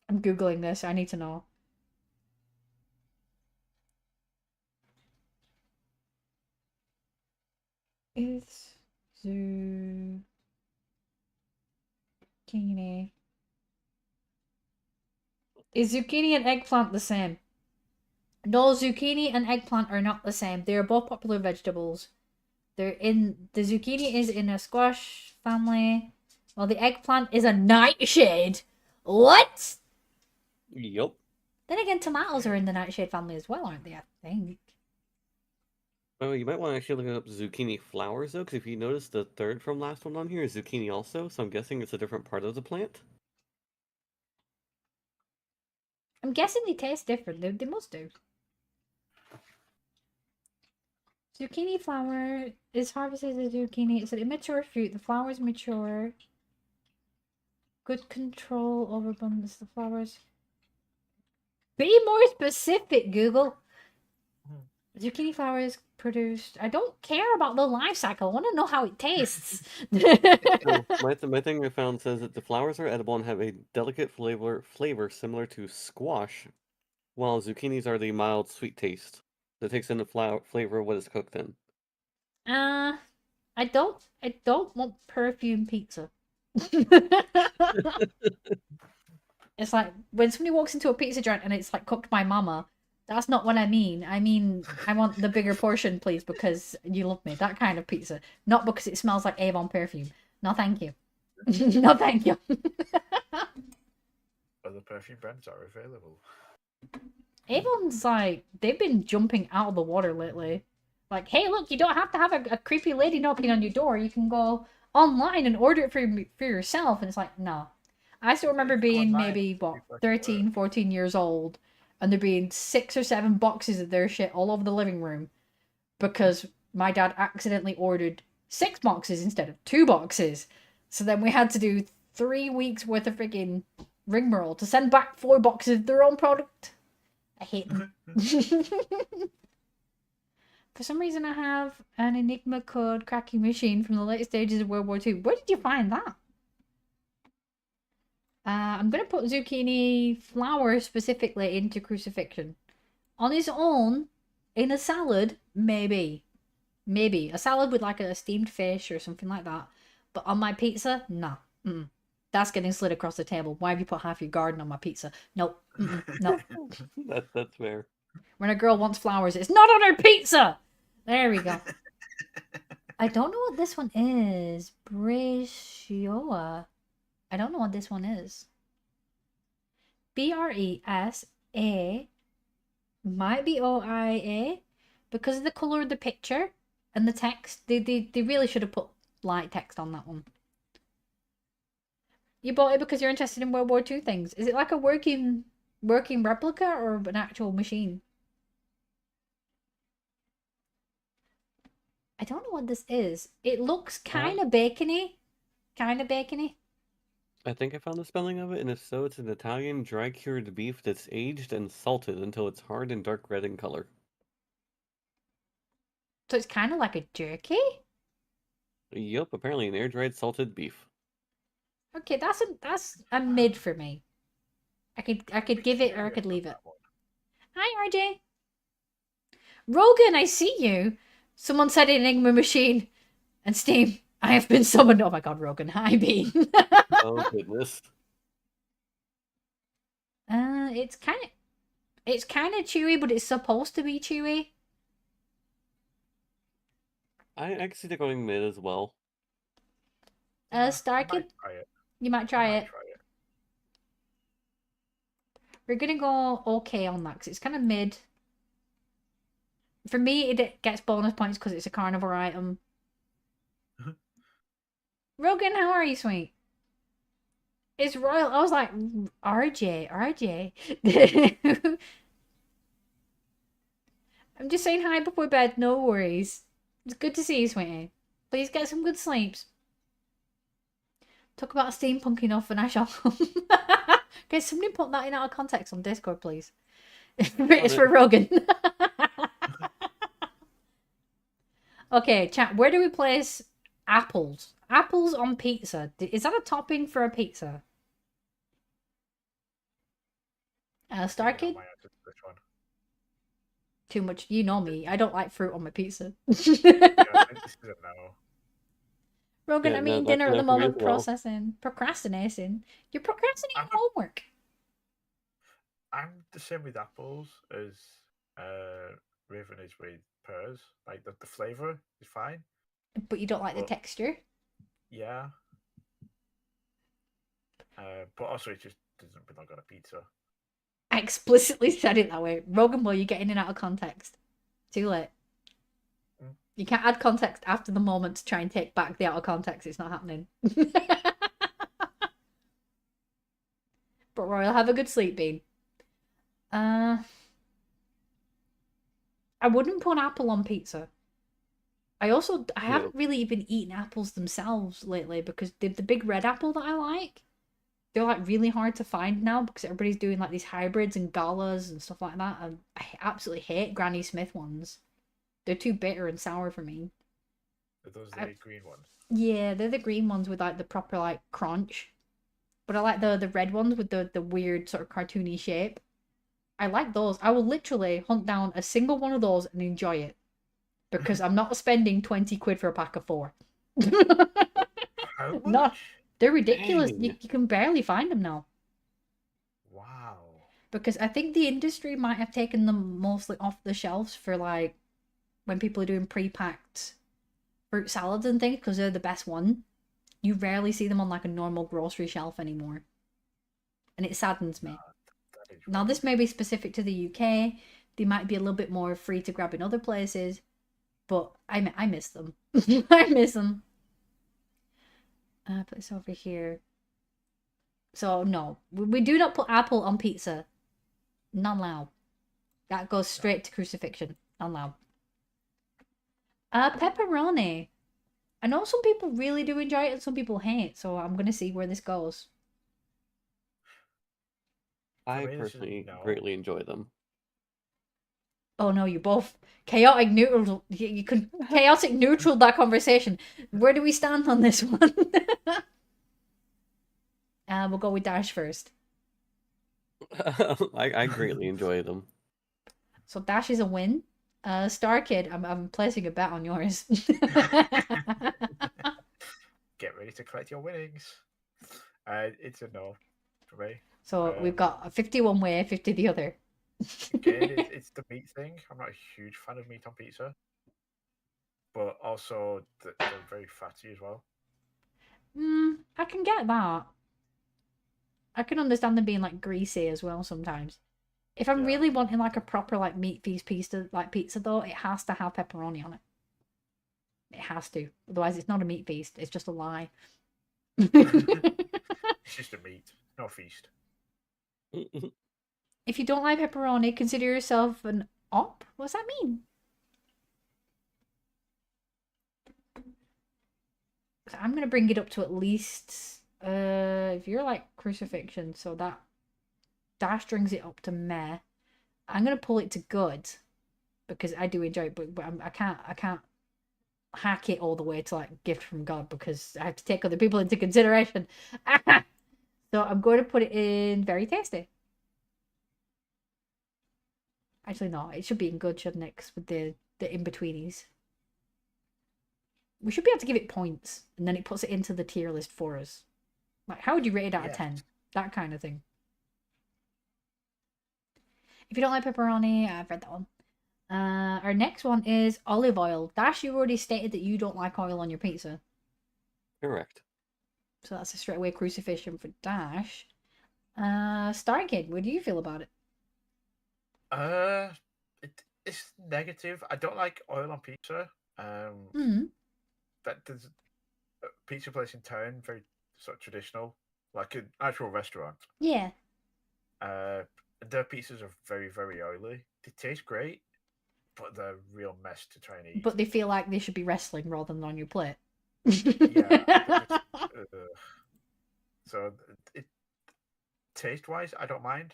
I'm Googling this. I need to know. Is zucchini... Is zucchini and eggplant the same? No, zucchini and eggplant are not the same. They are both popular vegetables. The zucchini is in a squash family, while the eggplant is a nightshade. What? Yup. Then again, tomatoes are in the nightshade family as well, aren't they? I think. Oh, you might want to actually look up zucchini flowers, though, because if you notice the third from last one on here is zucchini also, so I'm guessing it's a different part of the plant. I'm guessing they taste different. They must do. Zucchini flower is harvested as zucchini. It's an immature fruit. The flowers mature. Good control over abundance. The flowers. Be more specific, Google. Zucchini flowers produced. I don't care about the life cycle. I want to know how it tastes. So, my thing I found says that the flowers are edible and have a delicate flavor similar to squash, while zucchinis are the mild sweet taste that takes in the flavor of what is cooked in. I don't want perfume pizza. It's like when somebody walks into a pizza joint and it's like cooked by mama. That's not what I mean. I mean, I want the bigger portion, please, because you love me. That kind of pizza. Not because it smells like Avon perfume. No, thank you. No, thank you. Other perfume brands are available. Avon's like, they've been jumping out of the water lately. Like, hey, look, you don't have to have a creepy lady knocking on your door. You can go online and order it for yourself. And it's like, no. I still remember being maybe, 13, 14 years old, and there being 6 or 7 boxes of their shit all over the living room because my dad accidentally ordered 6 boxes instead of 2 boxes. So then we had to do 3 weeks worth of freaking rigmarole to send back 4 boxes of their own product. I hate them. For some reason, I have an Enigma code cracking machine from the late stages of World War II. Where did you find that? I'm going to put zucchini flour specifically into crucifixion. On its own, in a salad, maybe. Maybe. A salad with like a steamed fish or something like that. But on my pizza, nah. That's getting slid across the table. Why have you put half your garden on my pizza? Nope. No. That's fair. When a girl wants flowers, it's not on her pizza! There we go. I don't know what this one is. Brescia. I don't know what this one is. Bresa. Might be OIA. Because of the colour of the picture and the text, they really should have put light text on that one. You bought it because you're interested in World War II things. Is it like a working replica or an actual machine? I don't know what this is. It looks kind of bacony. Kind of bacony. I think I found the spelling of it, and if so, it's an Italian dry-cured beef that's aged and salted until it's hard and dark red in color. So it's kind of like a jerky? Yup, apparently an air-dried salted beef. Okay, that's a mid for me. I could give it or I could leave it. Hi, RJ. Rogan, I see you. Someone said Enigma machine and Steam. I have been summoned. Oh my god, Rogan. Hi, Bean. Oh goodness. It's kind of chewy, but it's supposed to be chewy. I can see they're going mid as well. Starkid, you might try it. We're gonna go okay on that because it's kind of mid. For me, it gets bonus points because it's a carnivore item. Rogan, how are you, sweet? It's royal. I was like, RJ. I'm just saying hi before bed. No worries. It's good to see you, sweetie. Please get some good sleeps. Talk about steampunk enough and I shall. Okay, somebody put that in out of context on Discord, please. It's for Rogan. Okay, chat. Where do we place apples? Apples on pizza. Is that a topping for a pizza? Starkid? Too much. You know me. I don't like fruit on my pizza. Rogan, I'm eating dinner at the moment, procrastinating. You're procrastinating homework. I'm the same with apples as Raven is with pears. Like the flavour is fine. But you don't like the texture? Yeah. But also it just doesn't belong on a pizza. I explicitly said it that way. Rogan, will you get in and out of context? Too late. You can't add context after the moment to try and take back the out of context. It's not happening. But Royal, have a good sleep, Bean. I wouldn't put an apple on pizza. I haven't really been eating apples themselves lately because the big red apple that I like, they're like really hard to find now because everybody's doing like these hybrids and galas and stuff like that. And I absolutely hate Granny Smith ones. They're too bitter and sour for me. Are those the green ones? Yeah, they're the green ones with like the proper like crunch. But I like the red ones with the weird sort of cartoony shape. I like those. I will literally hunt down a single one of those and enjoy it. Because I'm not spending 20 quid for a pack of 4. How much? No, they're ridiculous. Dang. You can barely find them now. Wow. because I think the industry might have taken them mostly off the shelves for like when people are doing pre-packed fruit salads and things because they're the best one. You rarely see them on like a normal grocery shelf anymore, and it saddens me. That is Now, right. this may be specific to the UK. They might be a little bit more free to grab in other places, but I miss them. I miss them. Put this over here. So, no. We do not put apple on pizza. Not allowed. That goes straight to crucifixion. Not allowed. Pepperoni. I know some people really do enjoy it and some people hate, so I'm going to see where this goes. I me, this is personally no. greatly enjoy them. Oh no, you both chaotic neutral. You can chaotic neutral that conversation. Where do we stand on this one? We'll go with Dash first. I greatly enjoy them. So Dash is a win. Star Kid, I'm placing a bet on yours. Get ready to collect your winnings. It's a no for me. So we've got a 50 one way, 50 the other. Again, it's the meat thing. I'm not a huge fan of meat on pizza, but also they're very fatty as well. I can get that. I can understand them being like greasy as well sometimes. If I'm Yeah. really wanting like a proper like meat feast pizza though, it has to have pepperoni on it. It has to. Otherwise it's not a meat feast. It's just a lie. It's just a meat, no feast. If you don't like pepperoni, consider yourself an op? What's that mean? I'm going to bring it up to at least... if you're like crucifixion, so that Dash brings it up to meh. I'm going to pull it to good because I do enjoy it, but I can't hack it all the way to like gift from God because I have to take other people into consideration. So I'm going to put it in very tasty. Actually, no, it should be in good, shouldn't it? 'Cause with the in-betweenies. We should be able to give it points, and then it puts it into the tier list for us. Like, how would you rate it out of 10? That kind of thing. If you don't like pepperoni, I've read that one. Our next one is olive oil. Dash, you already stated that you don't like oil on your pizza. Correct. So that's a straightaway crucifixion for Dash. Star Kid, what do you feel about it? It's negative. I don't like oil on pizza. That there's a pizza place in town, very sort of traditional, like an actual restaurant. Yeah. Their pizzas are very, very oily. They taste great, but they're a real mess to try and eat. But they feel like they should be wrestling rather than on your plate. Yeah. So taste wise, I don't mind.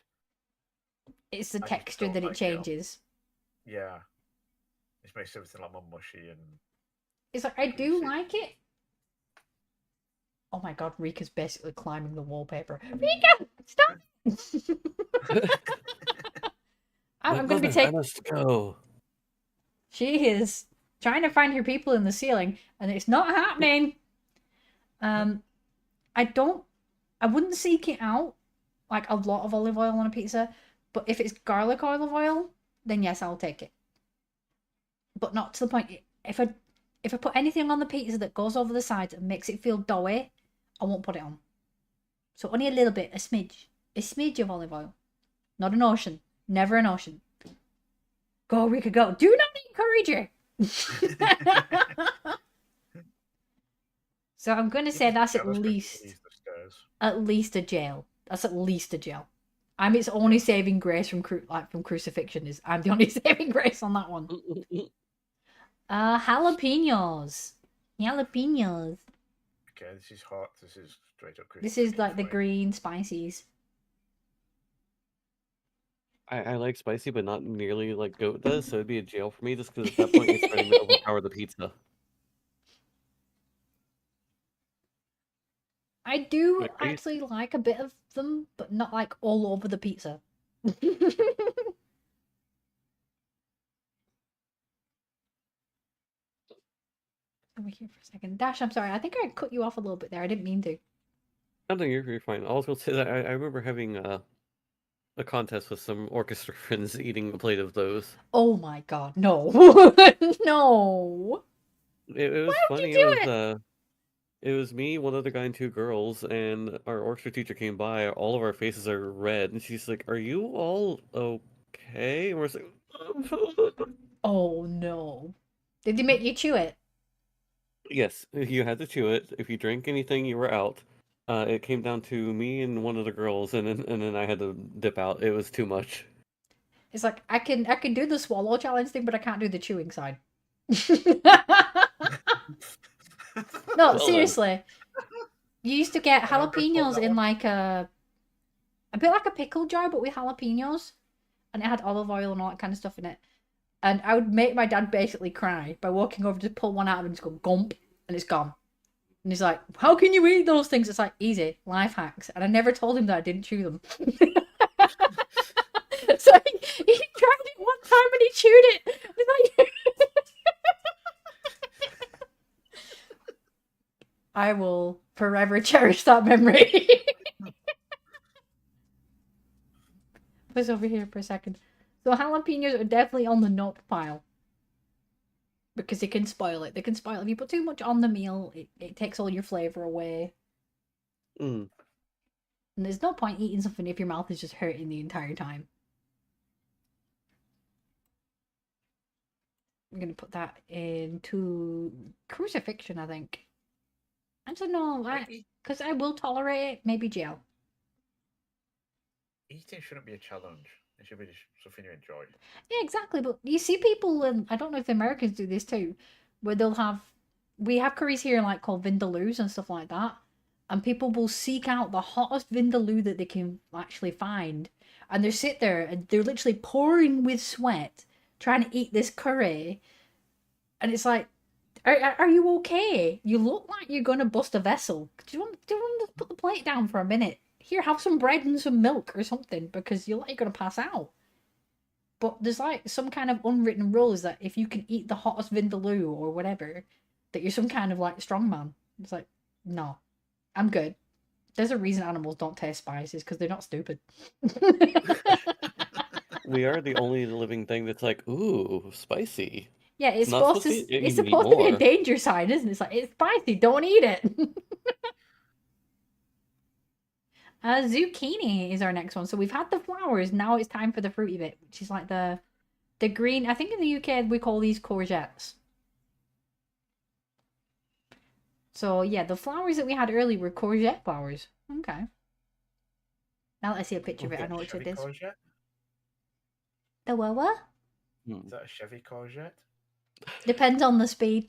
It's the I just texture don't that it like it. changes. Yeah, it makes everything a lot more mushy and. It's like, I do Greasy. like it. Oh my god, Rika's basically climbing the wallpaper. Rika, stop! I'm going to be I taking... must go. She is trying to find her people in the ceiling, and it's not happening. I wouldn't seek it out, like a lot of olive oil on a pizza, but if it's garlic olive oil, then yes, I'll take it. But not to the point, if I put anything on the pizza that goes over the sides and makes it feel doughy, I won't put it on. So only a little bit, a smidge of olive oil. Not an ocean. Never an ocean. Go, Rika, go. Do not encourage her. So I'm going to say that's at least a jail. That's at least a jail. I'm its only saving grace from crucifixion is I'm the only saving grace on that one. Jalapenos. Jalapenos. Okay, this is hot. This is straight up. This is like the crucifixion green spices. I like spicy, but not nearly like goat does, so it'd be a jail for me just because at that point it's starting to overpower the pizza. I do Like, I- actually like a bit of them, but not like all over the pizza. Over here for a second. Dash, I'm sorry. I think I cut you off a little bit there. I didn't mean to. I don't think you're fine. I was gonna say that I remember having a contest with some orchestra friends eating a plate of those. Oh my god, no. No. It was Why would funny. you do it? It was me, one other guy, and two girls, and our orchestra teacher came by. All of our faces are red, and she's like, "Are you all okay?" And we're just like, Oh no. Did they make you chew it? "Yes, you had to chew it. If you drank anything, you were out." It came down to me and one of the girls, and then I had to dip out. It was too much. It's like I can do the swallow challenge thing, but I can't do the chewing side. No, Well then. seriously. You used to get I don't get jalapenos that in one. like a bit like a pickle jar, but with jalapenos, and it had olive oil and all that kind of stuff in it. And I would make my dad basically cry by walking over to pull one out of him and just go gump, and it's gone. And he's like, "How can you eat those things?" It's like, easy, life hacks. And I never told him that I didn't chew them. So he tried it one time and he chewed it. It's like... I will forever cherish that memory. Put over here for a second. So jalapenos are definitely on the nope pile. Because they can spoil it. They can spoil it. If you put too much on the meal, it takes all your flavour away. Mm. And there's no point eating something if your mouth is just hurting the entire time. I'm going to put that into crucifixion, I think. Actually, no, because I will tolerate it. Maybe jail. Eating shouldn't be a challenge. It should be just something you enjoy. Yeah, exactly. But you see people, and I don't know if the Americans do this too, where we have curries here like called vindaloos and stuff like that, and people will seek out the hottest vindaloo that they can actually find, and they sit there and they're literally pouring with sweat trying to eat this curry, and it's like, are you okay? You look like you're gonna bust a vessel. Do you want to put the plate down for a minute? Here, have some bread and some milk or something, because you look like you're gonna pass out. But there's like some kind of unwritten rule is that if you can eat the hottest vindaloo or whatever, that you're some kind of like strongman. It's like, no, I'm good. There's a reason animals don't taste spices, because they're not stupid. We are the only living thing that's like, ooh, spicy. Yeah, it's not supposed to. supposed to be- It's you eat supposed to be a more. danger sign, isn't it? It's like, it's spicy. Don't eat it. Zucchini is our next one. So we've had the flowers. Now it's time for the fruity bit, which is like the green. I think in the UK we call these courgettes. So yeah, the flowers that we had earlier were courgette flowers. Okay. Now that I see a picture of it, I know which it is. Courgette? The what? Is that a Chevy courgette? Depends on the speed.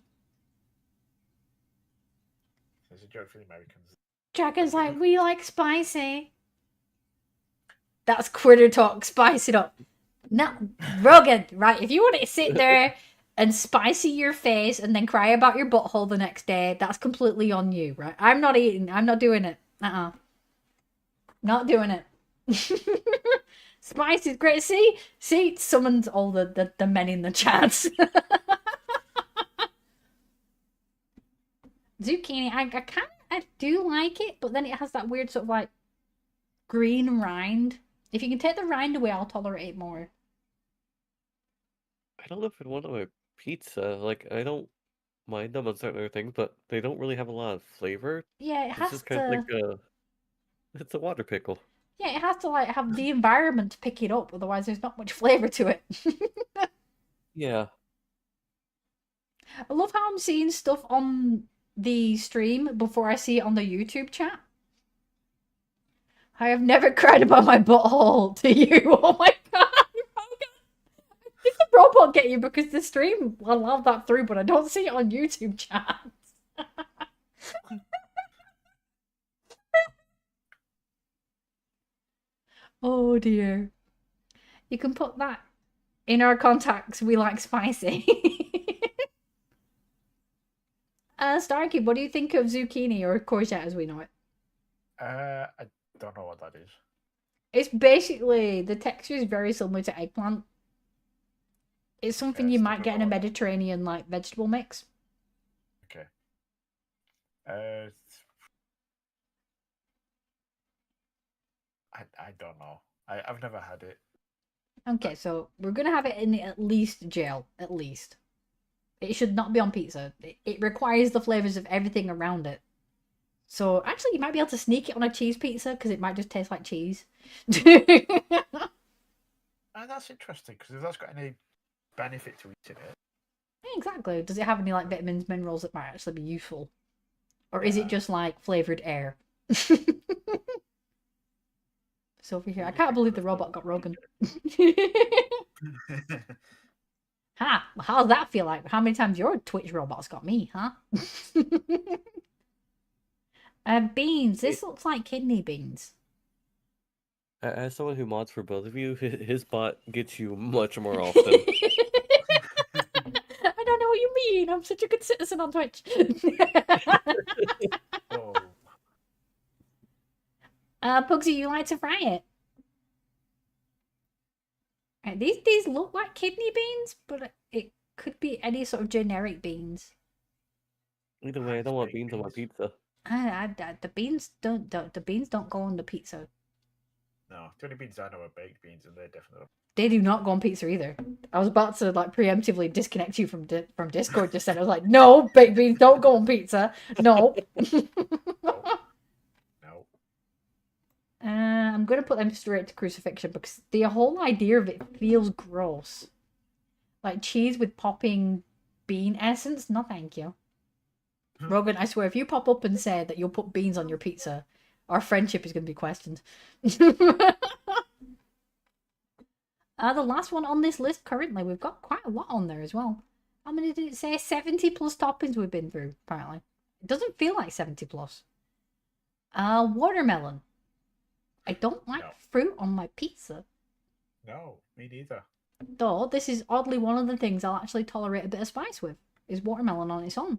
There's a joke for the Americans. Dragon's like, we like spicy. That's Quitter talk. Spice it up. No, Rogan, right? If you want to sit there and spicy your face and then cry about your butthole the next day, that's completely on you, right? I'm not eating. I'm not doing it. Not doing it. Spice is great. See, it summons all the men in the chats. Zucchini, I do like it, but then it has that weird sort of like green rind. If you can take the rind away, I'll tolerate it more. I don't know if I'd want it on my pizza. Like, I don't mind them on certain other things, but they don't really have a lot of flavor. Yeah, it It's has just kind of to. it's a water pickle. Yeah, it has to like have the environment to pick it up. Otherwise, there's not much flavor to it. Yeah. I love how I'm seeing stuff on the stream before I see it on the YouTube chat. I have never cried about my butthole to you. Oh my god. Did the robot get you? Because the stream allowed that through, but I don't see it on YouTube chat. Oh dear. You can put that in our contacts. We like spicy. Starkey, what do you think of zucchini or courgette as we know it? I don't know what that is. It's basically, the texture is very similar to eggplant. It's something you might get in a Mediterranean like vegetable mix. Okay. I don't know. I've never had it. Okay, so we're gonna have it in at least jail. At least. It should not be on pizza. It requires the flavors of everything around it. So actually, you might be able to sneak it on a cheese pizza because it might just taste like cheese. That's interesting because if that's got any benefit to eating it, Exactly. Does it have any like vitamins, minerals that might actually be useful, or is it Yeah. just like flavored air? So over here, I Really can't think believe the that's robot what got we Rogan. need. Ha! How's that feel like? How many times your Twitch robot's got me, huh? Beans. This looks like kidney beans. As someone who mods for both of you, his bot gets you much more often. I don't know what you mean. I'm such a good citizen on Twitch. Oh, Pugsy, you like to fry it? These look like kidney beans, but it could be any sort of generic beans. Either way, I don't want beans on my pizza. The beans don't go on the pizza. no, the only beans I know are baked beans, and they're definitely. They do not go on pizza either. I was about to like preemptively disconnect you from Discord just then. I was like, no, baked beans don't go on pizza. No. No. I'm gonna put them straight to crucifixion because the whole idea of it feels gross. Like cheese with popping bean essence? No, thank you. Rogan, I swear, if you pop up and say that you'll put beans on your pizza, our friendship is going to be questioned. The last one on this list currently, we've got quite a lot on there as well. How many did it say? 70 plus toppings we've been through, apparently. It doesn't feel like 70 plus. Watermelon. I don't like No. fruit on my pizza. No, me neither. Though, this is oddly one of the things I'll actually tolerate a bit of spice with, is watermelon on its own.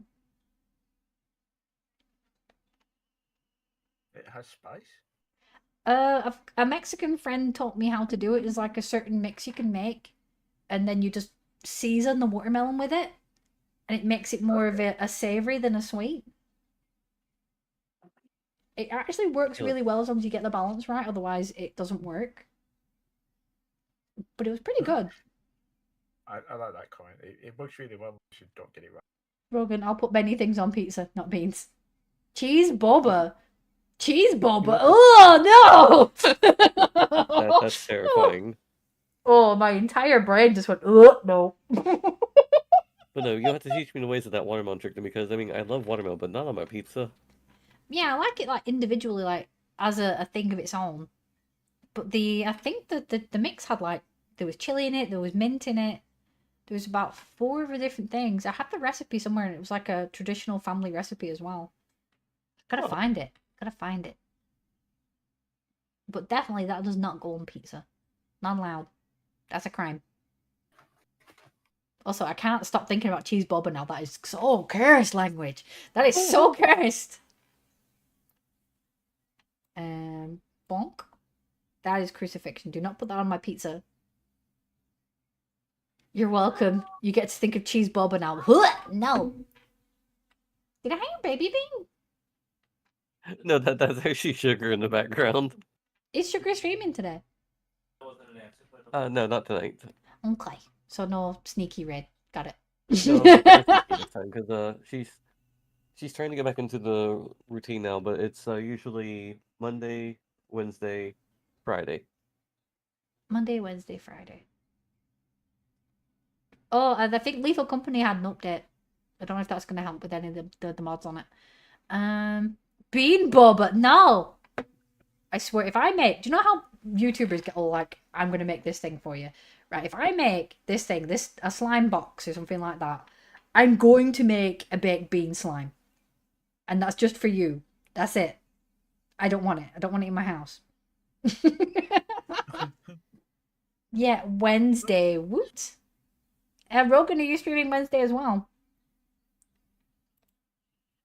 It has spice. A Mexican friend taught me how to do it. There's like a certain mix you can make, and then you just season the watermelon with it, and it makes it more of a savory than a sweet. It actually works really well as long as you get the balance right, otherwise it doesn't work. But it was pretty good. I like that comment. It works really well if you don't get it right. Rogan, I'll put many things on pizza, not beans. Cheese boba. Cheese boba. Oh no! That's terrifying. Oh, my entire brain just went, oh no. But no, you have to teach me the ways of that watermelon chicken because I mean I love watermelon, but not on my pizza. Yeah, I like it like individually, like as a thing of its own. But I think that the mix had like there was chili in it, there was mint in it, there was about 4 of the different things. I had the recipe somewhere, and it was like a traditional family recipe as well. Gotta find it. But definitely that does not go on pizza. Not allowed. That's a crime. Also, I can't stop thinking about cheese boba now. That is so cursed language. That is so cursed. Bonk. That is crucifixion. Do not put that on my pizza. You're welcome. You get to think of cheese boba now. No. Did I hear baby bean? No, that's actually sugar in the background. Is Sugar streaming today? No, not tonight. Okay. So no sneaky red. Got it. No, this time because she's trying to get back into the routine now, but it's usually Monday, Wednesday, Friday. Monday, Wednesday, Friday. Oh, I think Lethal Company had an update. I don't know if that's going to help with any of the mods on it. Bean boba. No. I swear, if I make... Do you know how YouTubers get all like, I'm going to make this thing for you? Right, if I make this thing, a slime box or something like that, I'm going to make a baked bean slime. And that's just for you. That's it. I don't want it. I don't want it in my house. Yeah, Wednesday. Woot. Rogan, are you streaming Wednesday as well?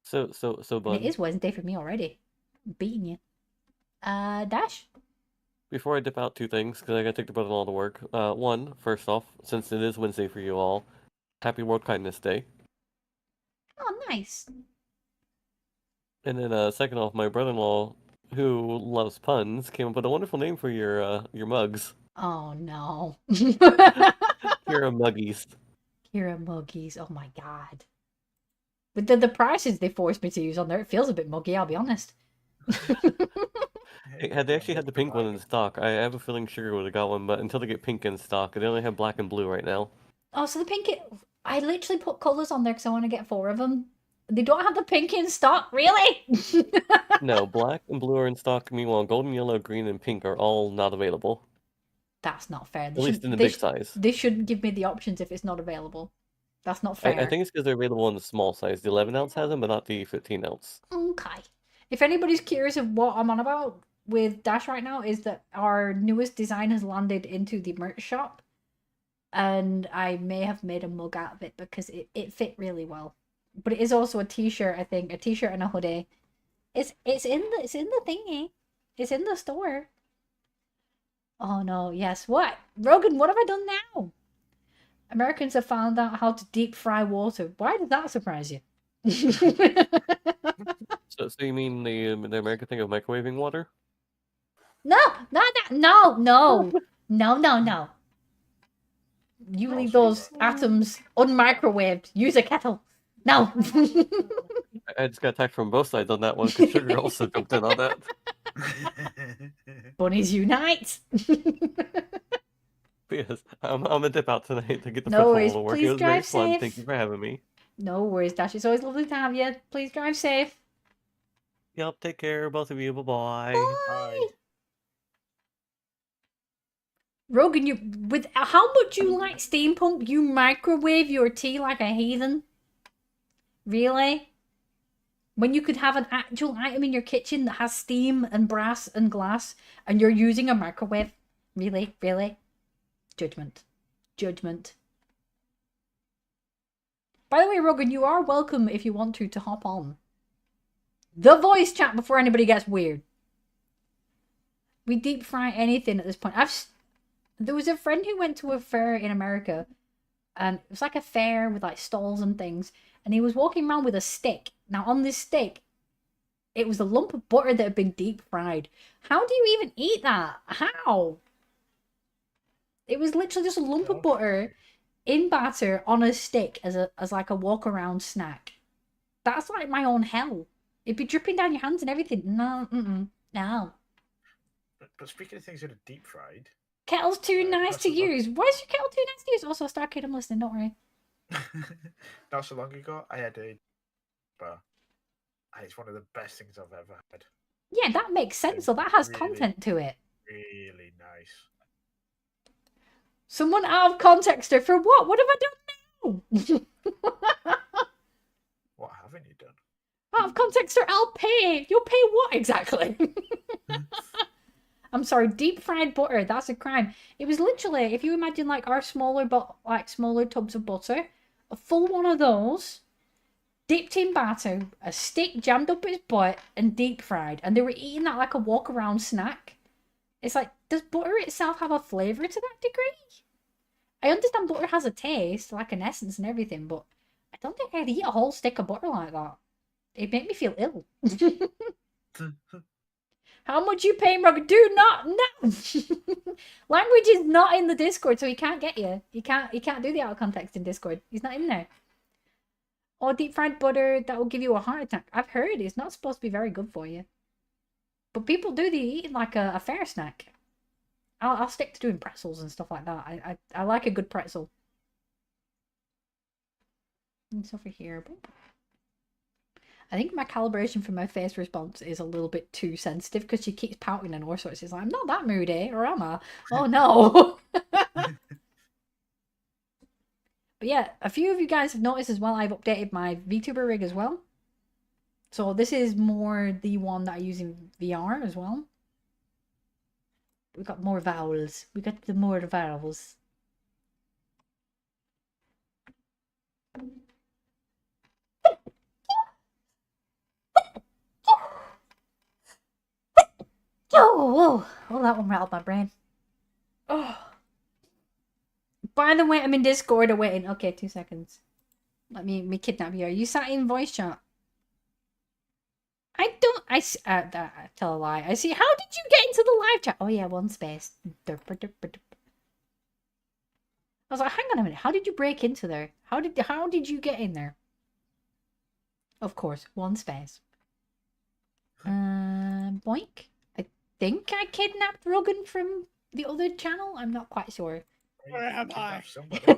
So, And Bud, it is Wednesday for me already. I'm beating you. Dash? before I dip out, 2 things, because I gotta take the brother-in-law to work. One, first off, since it is Wednesday for you all, happy World Kindness Day. Oh, nice. And then, second off, my brother-in-law who loves puns, came up with a wonderful name for your mugs. Oh no. Kira Muggies. Kira Muggies. Oh my god. But the prices they forced me to use on there, it feels a bit muggy, I'll be honest. Had they actually had the pink one in stock, I have a feeling Sugar would have got one, but until they get pink in stock, they only have black and blue right now. Oh, so the pink, I literally put colours on there because I want to get 4 of them. They don't have the pink in stock, really? No, black and blue are in stock. Meanwhile, golden, yellow, green, and pink are all not available. That's not fair. At least in the big size. They shouldn't give me the options if it's not available. That's not fair. I think it's because they're available in the small size. The 11 ounce has them, but not the 15 ounce. Okay. If anybody's curious of what I'm on about with Dash right now, is that our newest design has landed into the merch shop. And I may have made a mug out of it because it fit really well. But it is also a t-shirt, I think. A t-shirt and a hoodie. It's in the thingy. It's in the store. Oh no, yes. What? Rogan, what have I done now? Americans have found out how to deep fry water. Why did that surprise you? So you mean the American thing of microwaving water? No. You leave those atoms unmicrowaved. Use a kettle. No. I just got attacked from both sides on that one because Sugar also jumped in on that. Bunnies unite. Yes, I'm gonna dip out tonight to get the No football worries. to work. Please It was very drive fun. safe. Thank you for having me. No worries, Dash. It's always lovely to have you. Please drive safe. Yep, take care, both of you. Bye-bye. Bye. Rogan, with how much you like steampunk, you microwave your tea like a heathen. Really? When you could have an actual item in your kitchen that has steam and brass and glass, and you're using a microwave. Really? Really? Judgment. Judgment. By the way, Rogan, you are welcome if you want to hop on the voice chat before anybody gets weird. We deep fry anything at this point. There was a friend who went to a fair in America, and it was like a fair with like stalls and things, and he was walking around with a stick. Now on this stick, it was a lump of butter that had been deep fried. How do you even eat that? How? It was literally just a lump of butter in batter on a stick as like a walk around snack. That's like my own hell. It'd be dripping down your hands and everything. No, no. But speaking of things that are deep fried, Kettle's too nice not to so long- use. Why is your kettle too nice to use? Also, Star Kid, I'm listening. Don't worry. not so long ago, I had a bar. And it's one of the best things I've ever had. Yeah, that makes sense. So that has Really? content to it. Really nice. Someone out of context her for what? What have I done now? What haven't you done? Out of context her, I'll pay. You'll pay what exactly? I'm sorry, deep fried butter. That's a crime. It was literally, if you imagine like our smaller tubs of butter, a full one of those, dipped in batter, a stick jammed up its butt, and deep fried. And they were eating that like a walk around snack. It's like, does butter itself have a flavour to that degree? I understand butter has a taste, like an essence and everything, but I don't think I'd eat a whole stick of butter like that. It'd make me feel ill. How much you paying, Roger? Do not know. Language is not in the Discord, so he can't get you. He can't do the out of context in Discord. He's not in there. Or deep fried butter that will give you a heart attack. I've heard it's not supposed to be very good for you. But people do eat like a fair snack. I'll stick to doing pretzels and stuff like that. I like a good pretzel. It's over here. I think my calibration for my face response is a little bit too sensitive because she keeps pouting and all sorts. She's like, I'm not that moody, or am I? Oh no. But yeah, a few of you guys have noticed as well, I've updated my VTuber rig as well. So this is more the one that I use in VR as well. We got more vowels. We got the more vowels. Oh, that one rattled my brain. Oh. By the way, I'm in Discord awaiting. Okay, 2 seconds. Let me kidnap you. Are you sat in voice chat? I don't. I tell a lie. I see. How did you get into the live chat? Oh yeah, one space. I was like, hang on a minute. How did you break into there? How did you get in there? Of course, one space. Boink. I think I kidnapped Rogan from the other channel. I'm not quite sure. Where am Kidnap I? somebody.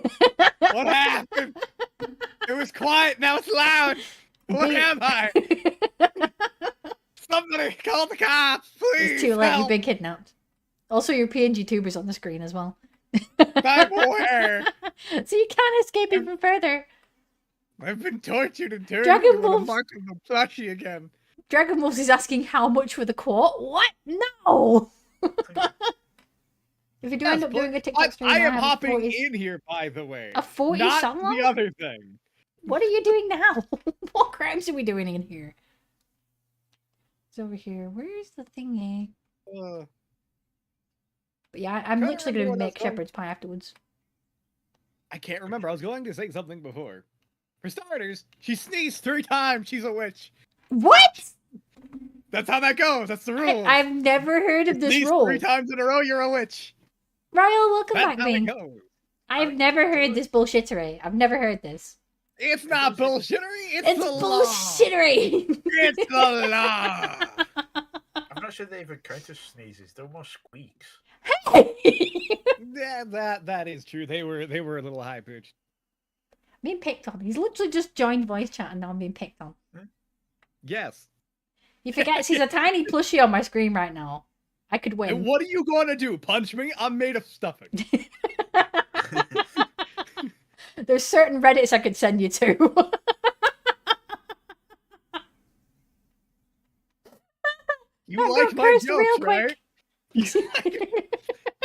What happened? It was quiet, now it's loud. Where am I? Somebody call the cops, please. It's too late. You've help. been kidnapped. Also, your PNG tuber's on the screen as well. I'm aware. So you can't escape even further. I've been tortured and turned Dragon into a Wolf. mark of the plushie again. Dragon Wolf is asking how much for the quote. What? No. If you do end up doing a TikTok stream, I am have a hopping 40 in here, by the way. A 40 Not someone? the other thing. What are you doing now? What crimes are we doing in here? It's over here. Where's the thingy? Uh, But yeah, I'm Can't literally remember going what to I make was going- shepherd's pie afterwards. I can't remember. I was going to say something before. For starters, she sneezed 3 times. She's a witch. What? That's how that goes. That's the rule. I've never heard of this Sneeze rule. 3 times in a row, you're a witch. Ryle, welcome That's back, how it Bing. goes. I've never heard this bullshittery. I've never heard this. It's not bullshittery. It's It's the law. bullshittery. It's the law. I'm not sure they even count as sneezes. They're more squeaks. Yeah, that is true. They were a little high pitched. Being picked on. He's literally just joined voice chat and now I'm being picked on. Yes. He forgets he's a tiny plushie on my screen right now. I could win. And what are you going to do? Punch me? I'm made of stuffing. There's certain Reddits I could send you to. You I like got my cursed real jokes, right?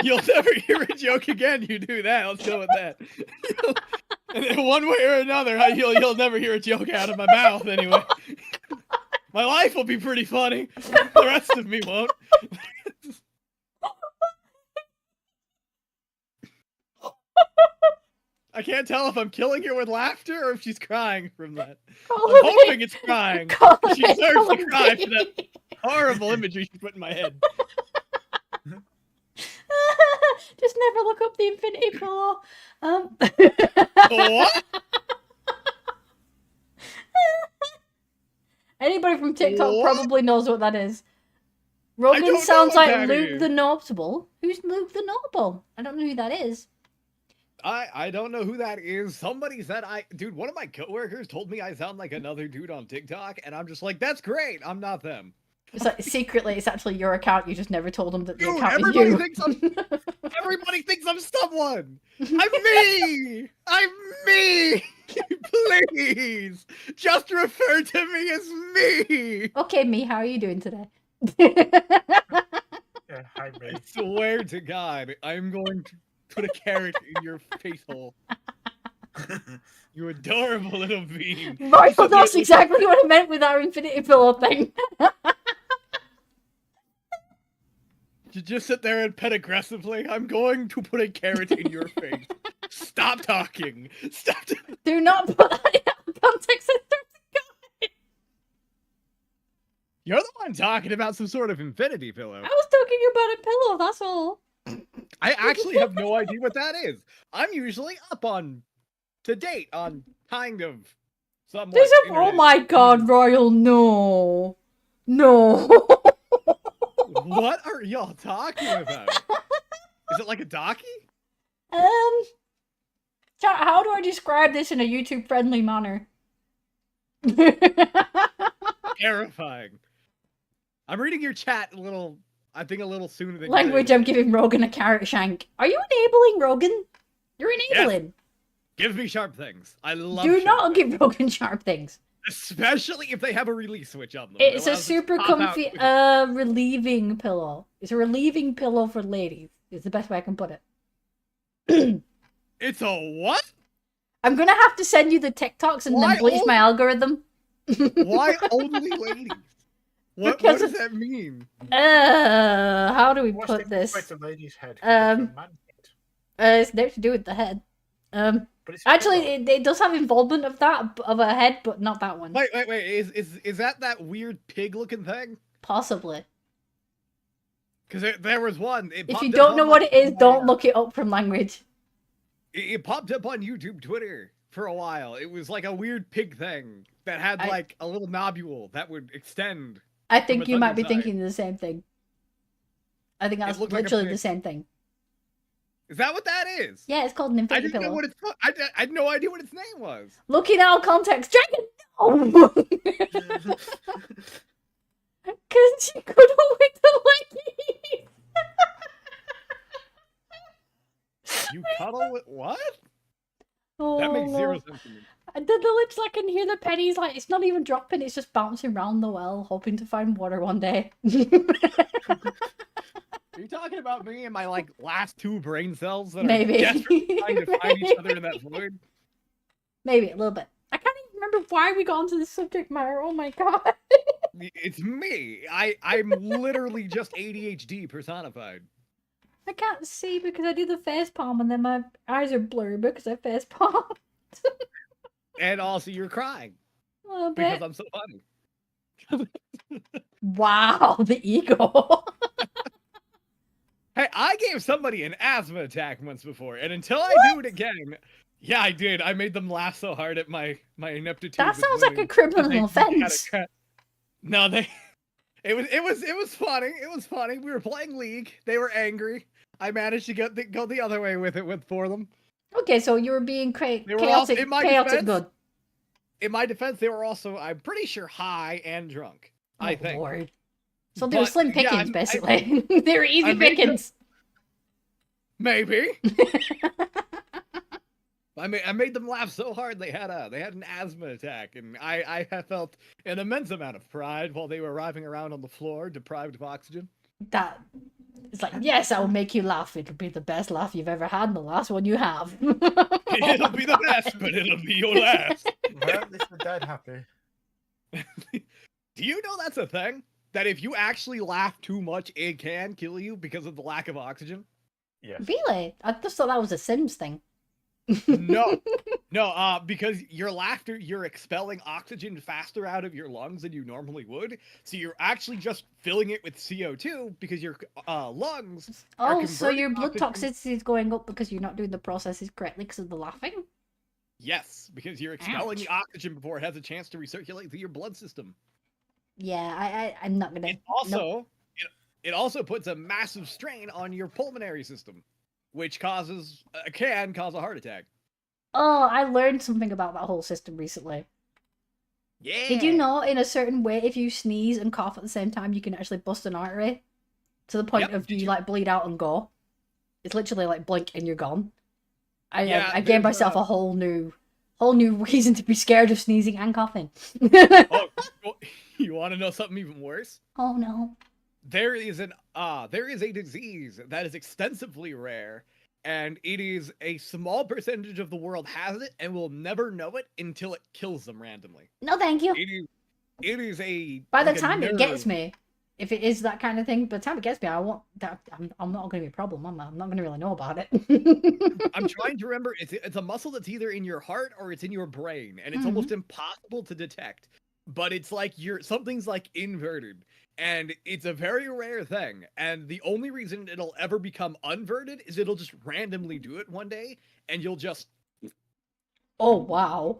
You'll never hear a joke again. You do that. Let's go with that. And then one way or another, you'll never hear a joke out of my mouth anyway. My life will be pretty funny. The rest of me won't. I can't tell if I'm killing her with laughter or if she's crying from that. I'm hoping it's crying. She deserves to cry for that horrible imagery she put in my head. Just never look up the infinity pillow. What? Anybody from TikTok What? probably knows what that is. don't know Rogan sounds what like that Luke is. the Notable. Who's Luke the Notable? I don't know who that is. I don't know who that is. Somebody said dude, one of my coworkers told me I sound like another dude on TikTok, and I'm just like, that's great. I'm not them. It's like secretly, it's actually your account. You just never told them that the Dude, account is everybody you. thinks everybody thinks I'm someone. I'm me. I'm me. Please, just refer to me as me. Okay, me, how are you doing today? Yeah, hi, I mate. swear to God, I'm going to put a carrot in your face hole. You adorable little being. Michael, that's exactly what I meant with our infinity pillow thing. You just sit there and pet aggressively. I'm going to put a carrot in your face. Stop talking. Stop. Do not put that in context. You're the one talking about some sort of infinity pillow. I was talking about a pillow, that's all. I actually have no idea what that is. I'm usually up to date on kind of somewhat. There's a. Oh internet. my god, Royal, no. No. What are y'all talking about? Is it like a docky? Chat, how do I describe this in a YouTube friendly manner? Terrifying. I'm reading your chat I think a little sooner than Language, you. I'm giving Rogan a carrot shank. Are you enabling Rogan? You're enabling. Give me sharp things. I love Do sharp not things. give Rogan sharp things. Especially if they have a release switch on them. It's a allows it to super pop out comfy, quickly. relieving pillow. It's a relieving pillow for ladies. Is the best way I can put it. It's a what? I'm gonna have to send you the TikToks and Why then bleach my algorithm. Why only ladies? What Because does that mean? How do we What's put the this? the lady's head compared to a man's head? It's there to do with the head. But it's Actually, good it does have involvement of that, of a head, but not that one. Wait. Is that weird pig-looking thing? Possibly. Because there was one. It If popped you up don't on know my- what it is, my, don't look it up from language. It popped up on YouTube, Twitter for a while. It was like a weird pig thing that had like a little nobule that would extend. I think its you might be underside. thinking the same thing. I think that's looked like a literally pig. the same thing. Is that what that is? Yeah, it's called an I inflated didn't know pillow. what its. I had no idea what its name was. Look in our context, Dragon. No, because you couldn't wait the leggies. You cuddle with what? Oh, That makes zero Lord. sense to me. And then the lips, I can hear the pennies, like, it's not even dropping, it's just bouncing around the well, hoping to find water one day. Are you talking about me and my like last two brain cells that Maybe. are desperately trying to find each other in that void? Maybe, a little bit. I can't even remember why we got onto this subject matter, oh my god. It's me. I'm literally just ADHD personified. I can't see because I do the face palm and then my eyes are blurred because I face palm. And also you're crying A little because bit. I'm so funny. Wow, the ego. Hey, I gave somebody an asthma attack once before, and until I do it again, yeah, I did. I made them laugh so hard at my ineptitude. That with sounds like a women criminal that they had a offense. No, it was funny. It was funny. We were playing League. They were angry. I managed to go the other way with it for them. Okay, so you were being They were also, chaotic, in my chaotic defense, good. In my defense, they were also, I'm pretty sure, high and drunk. I Oh, think. Lord. So they were But, slim yeah, pickings, I- basically. They were easy I made them- pickings. Maybe. I made them laugh so hard they had an asthma attack, and I have felt an immense amount of pride while they were writhing around on the floor, deprived of oxygen. That it's like, yes, I will make you laugh. It'll be the best laugh you've ever had and the last one you have. It'll be the best, but it'll be your last. Well, at least the dead happy. Do you know that's a thing? That if you actually laugh too much, it can kill you because of the lack of oxygen? Yes. Really? I just thought that was a Sims thing. No, because your laughter, you're expelling oxygen faster out of your lungs than you normally would. So you're actually just filling it with CO2 because your lungs. are Oh, so your blood converting toxicity is going up because you're not doing the processes correctly because of the laughing? Yes, because you're expelling the Ouch. oxygen before it has a chance to recirculate through your blood system. Yeah, I'm not gonna. It also it also puts a massive strain on your pulmonary system, which can cause a heart attack. Oh, I learned something about that whole system recently. Yeah. Did you know in a certain way, if you sneeze and cough at the same time, you can actually bust an artery to the point Yep, of did you you- like bleed out and go? It's literally like blink and you're gone. I Yeah, gave there's, myself a whole new reason to be scared of sneezing and coughing. Oh, you want to know something even worse? Oh no. There is a disease that is extensively rare, and it is a small percentage of the world has it and will never know it until it kills them randomly. No, thank you. It is a By the like a time it gets nerve. me, if it is that kind of thing, by the time it gets me, I won't. I'm not going to be a problem. I'm not going to really know about it. I'm trying to remember. It's a muscle that's either in your heart or it's in your brain, and it's almost impossible to detect. But it's like something's like inverted, and it's a very rare thing. And the only reason it'll ever become unverted is it'll just randomly do it one day, and you'll just Oh wow.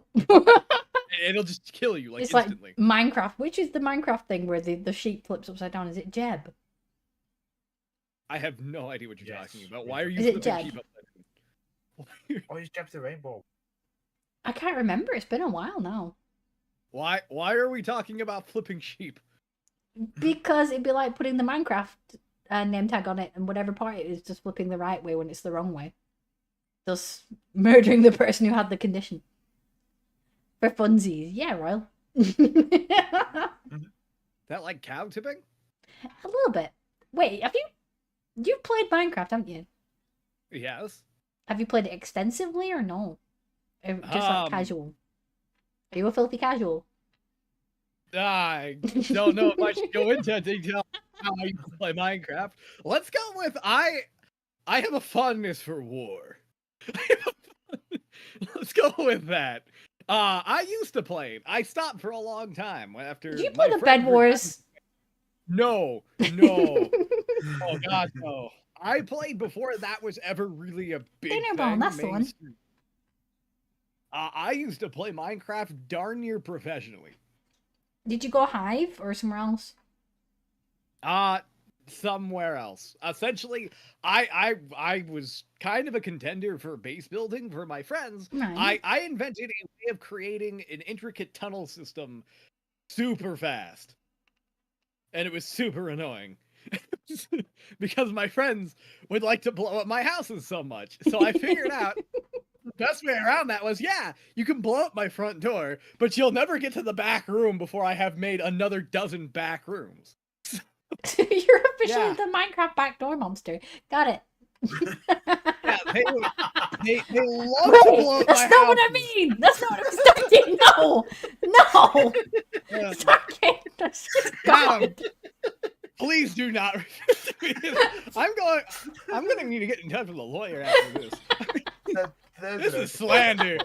it'll just kill you like It's instantly. like Minecraft. Which is the Minecraft thing where the sheep flips upside down? Is it Jeb? I have no idea what you're Yes, talking about. yeah. Why are you Is it flipping Jeb? sheep upside down? Oh, he's Jeb the Rainbow. I can't remember. It's been a while now. Why are we talking about flipping sheep? Because it'd be like putting the Minecraft name tag on it, and whatever part it is, just flipping the right way when it's the wrong way. Thus murdering the person who had the condition. For funsies. Yeah, Royal. Is that like cow tipping? A little bit. Wait, you've played Minecraft, haven't you? Yes. Have you played it extensively or no? Or just like casual? Are you a filthy casual? I don't know if I should go into detail how I used to play Minecraft. Let's go with I have a fondness for war. Let's go with that. I used to play it. I stopped for a long time after. Did you my play the friend Bed Wars? No, no. Oh God, no. I played before that was ever really a big Dinner thing. Bone, that's the one. mainstream. I used to play Minecraft darn near professionally. Did you go Hive or somewhere else? Somewhere else. Essentially, I was kind of a contender for base building for my friends. Right. I invented a way of creating an intricate tunnel system super fast. And it was super annoying. Because my friends would like to blow up my houses so much. So I figured out the best way around that was, yeah, you can blow up my front door, but you'll never get to the back room before I have made another dozen back rooms. You're officially Yeah. the Minecraft backdoor monster. Got it. Yeah, they love Wait, to blow up that's my not what I houses. mean. That's not what I was thinking. No, no. Yeah. Sorry. That's just Madam, God. please do not refer to me. I'm gonna need to get in touch with a lawyer after this. This is slander.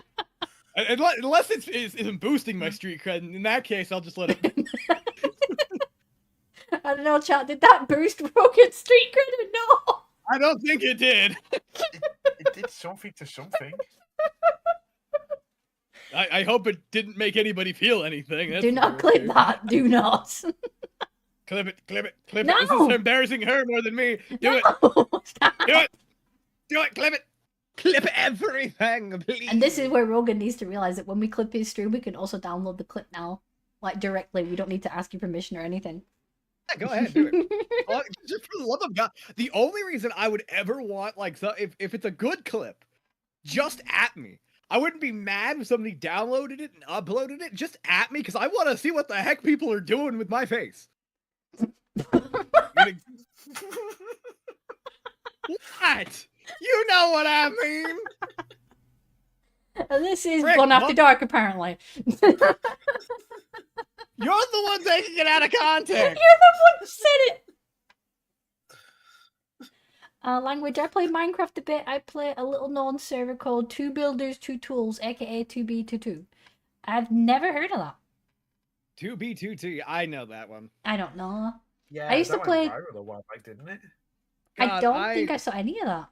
Unless it isn't boosting my street cred. In that case, I'll just let it. I don't know, chat. Did that boost Rogan's street credit? No. I don't think it did. It did something to something. I hope it didn't make anybody feel anything. That's Do not for clip sure. that. Do not. Clip it, clip it, clip No. it. This is embarrassing her more than me. Do it, No. Stop. do it, do it, clip it. Clip everything, please. And this is where Rogan needs to realize that when we clip his stream, we can also download the clip now, like directly. We don't need to ask you permission or anything. Yeah, go ahead, do it. Oh, just for the love of God, the only reason I would ever want, like, so if it's a good clip, just at me. I wouldn't be mad if somebody downloaded it and uploaded it. Just at me, because I want to see what the heck people are doing with my face. What? You know what I mean? And this is Frick, Gone After what? Dark, apparently. You're the one taking it out of You're context. the one who said it. Language. I play Minecraft a bit. I play a little known server called Two Builders, Two Tools, aka 2B22. I've never heard of that. 2B2T, I know that one. I don't know. Yeah, I used to that play- went viral a while back, didn't it? I God, don't think I saw any of that.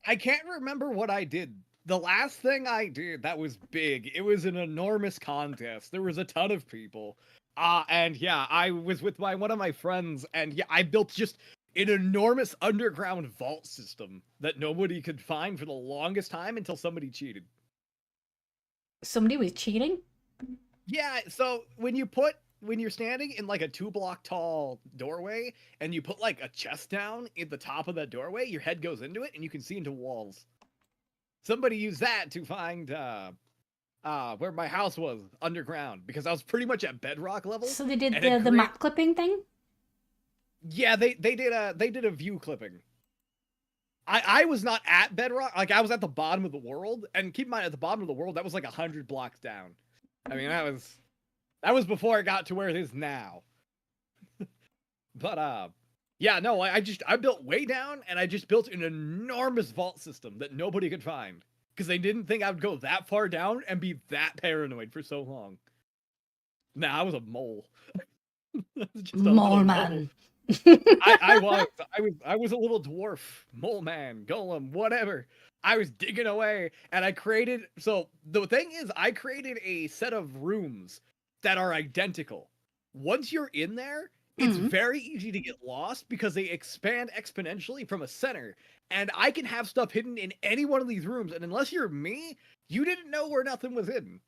I can't remember what I did. The last thing I did that was big, it was an enormous contest. There was a ton of people. And yeah, I was with one of my friends, and yeah, I built just an enormous underground vault system that nobody could find for the longest time until somebody cheated. Somebody was cheating? Yeah, so when you're standing in like a 2-block tall doorway and you put like a chest down at the top of that doorway, your head goes into it and you can see into walls. Somebody used that to find where my house was underground because I was pretty much at bedrock level. So they did and it the map clipping thing? Yeah, they did a view clipping. I was not at bedrock, like I was at the bottom of the world, and keep in mind at the bottom of the world that was like 100 blocks down. I mean that was before it got to where it is now. But yeah, no, I built way down and I just built an enormous vault system that nobody could find because they didn't think I would go that far down and be that paranoid for so long. Nah, I was a mole. I was just a Mole little man. I was a little dwarf, mole man, golem, whatever. I was digging away and I created, so the thing is I created a set of rooms that are identical. Once you're in there, it's very easy to get lost because they expand exponentially from a center. And I can have stuff hidden in any one of these rooms, and unless you're me, you didn't know where nothing was hidden.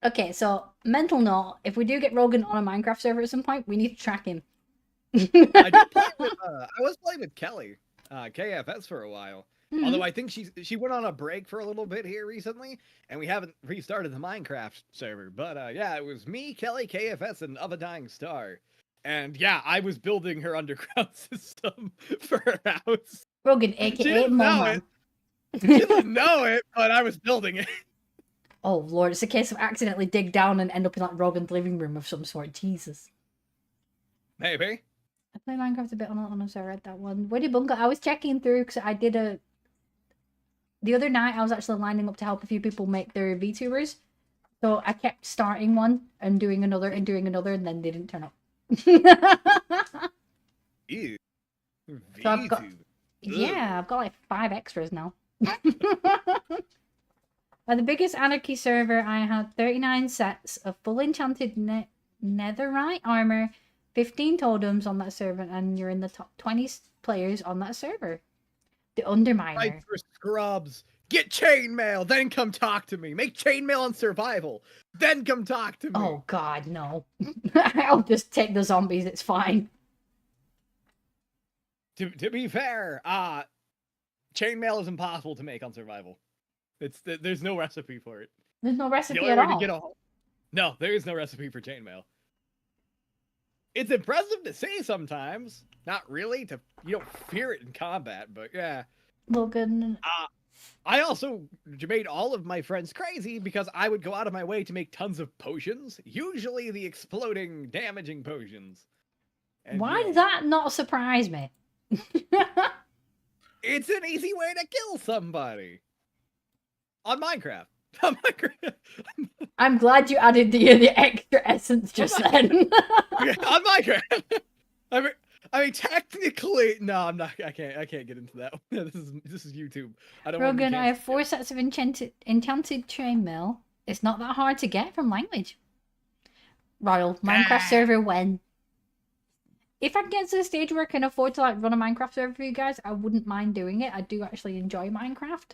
Okay, so mental note, if we do get Rogan on a Minecraft server at some point, we need to track him. I was playing with Kelly, KFS for a while. Mhm. Although I think she went on a break for a little bit here recently, and we haven't restarted the Minecraft server. But yeah, it was me, Kelly, KFS, and Of a Dying Star. And yeah, I was building her underground system for her house. Rogan, She aka didn't Mole know Man. it. She didn't know it, but I was building it. Oh lord, it's a case of accidentally dig down and end up in like Rogan's living room of some sort. Jesus. Maybe. I play Minecraft a bit on a server, I read that one. Where did Bunga? I was checking through because I did a the other night I was actually lining up to help a few people make their VTubers. So I kept starting one and doing another and doing another, and then they didn't turn up. Ew. So I've got, VTube. yeah, I've got like 5 extras now. At the biggest anarchy server, I had 39 sets of full enchanted netherite armor, 15 totems on that server, and you're in the top 20 players on that server. The Underminer. Right for scrubs. Get chainmail, then come talk to me. Make chainmail on survival, then come talk to me. Oh god, no. I'll just take the zombies, it's fine. To be fair, chainmail is impossible to make on survival. There's no recipe for it. There's no The recipe only at way to all. get No, there is no recipe for chainmail. It's impressive to see sometimes. Not really. You don't fear it in combat, but yeah. Logan. I also made all of my friends crazy because I would go out of my way to make tons of potions, usually the exploding, damaging potions. And, Why does that not surprise me? It's an easy way to kill somebody. On Minecraft. On Minecraft. I'm glad you added the extra essence just then. On Minecraft. I mean, technically, no, I'm not. I can't get into that. This is YouTube. I don't. Rogan, I have 4 sets of enchanted chainmail. It's not that hard to get from language. Royal Minecraft server when? If I can get to the stage where I can afford to like run a Minecraft server for you guys, I wouldn't mind doing it. I do actually enjoy Minecraft.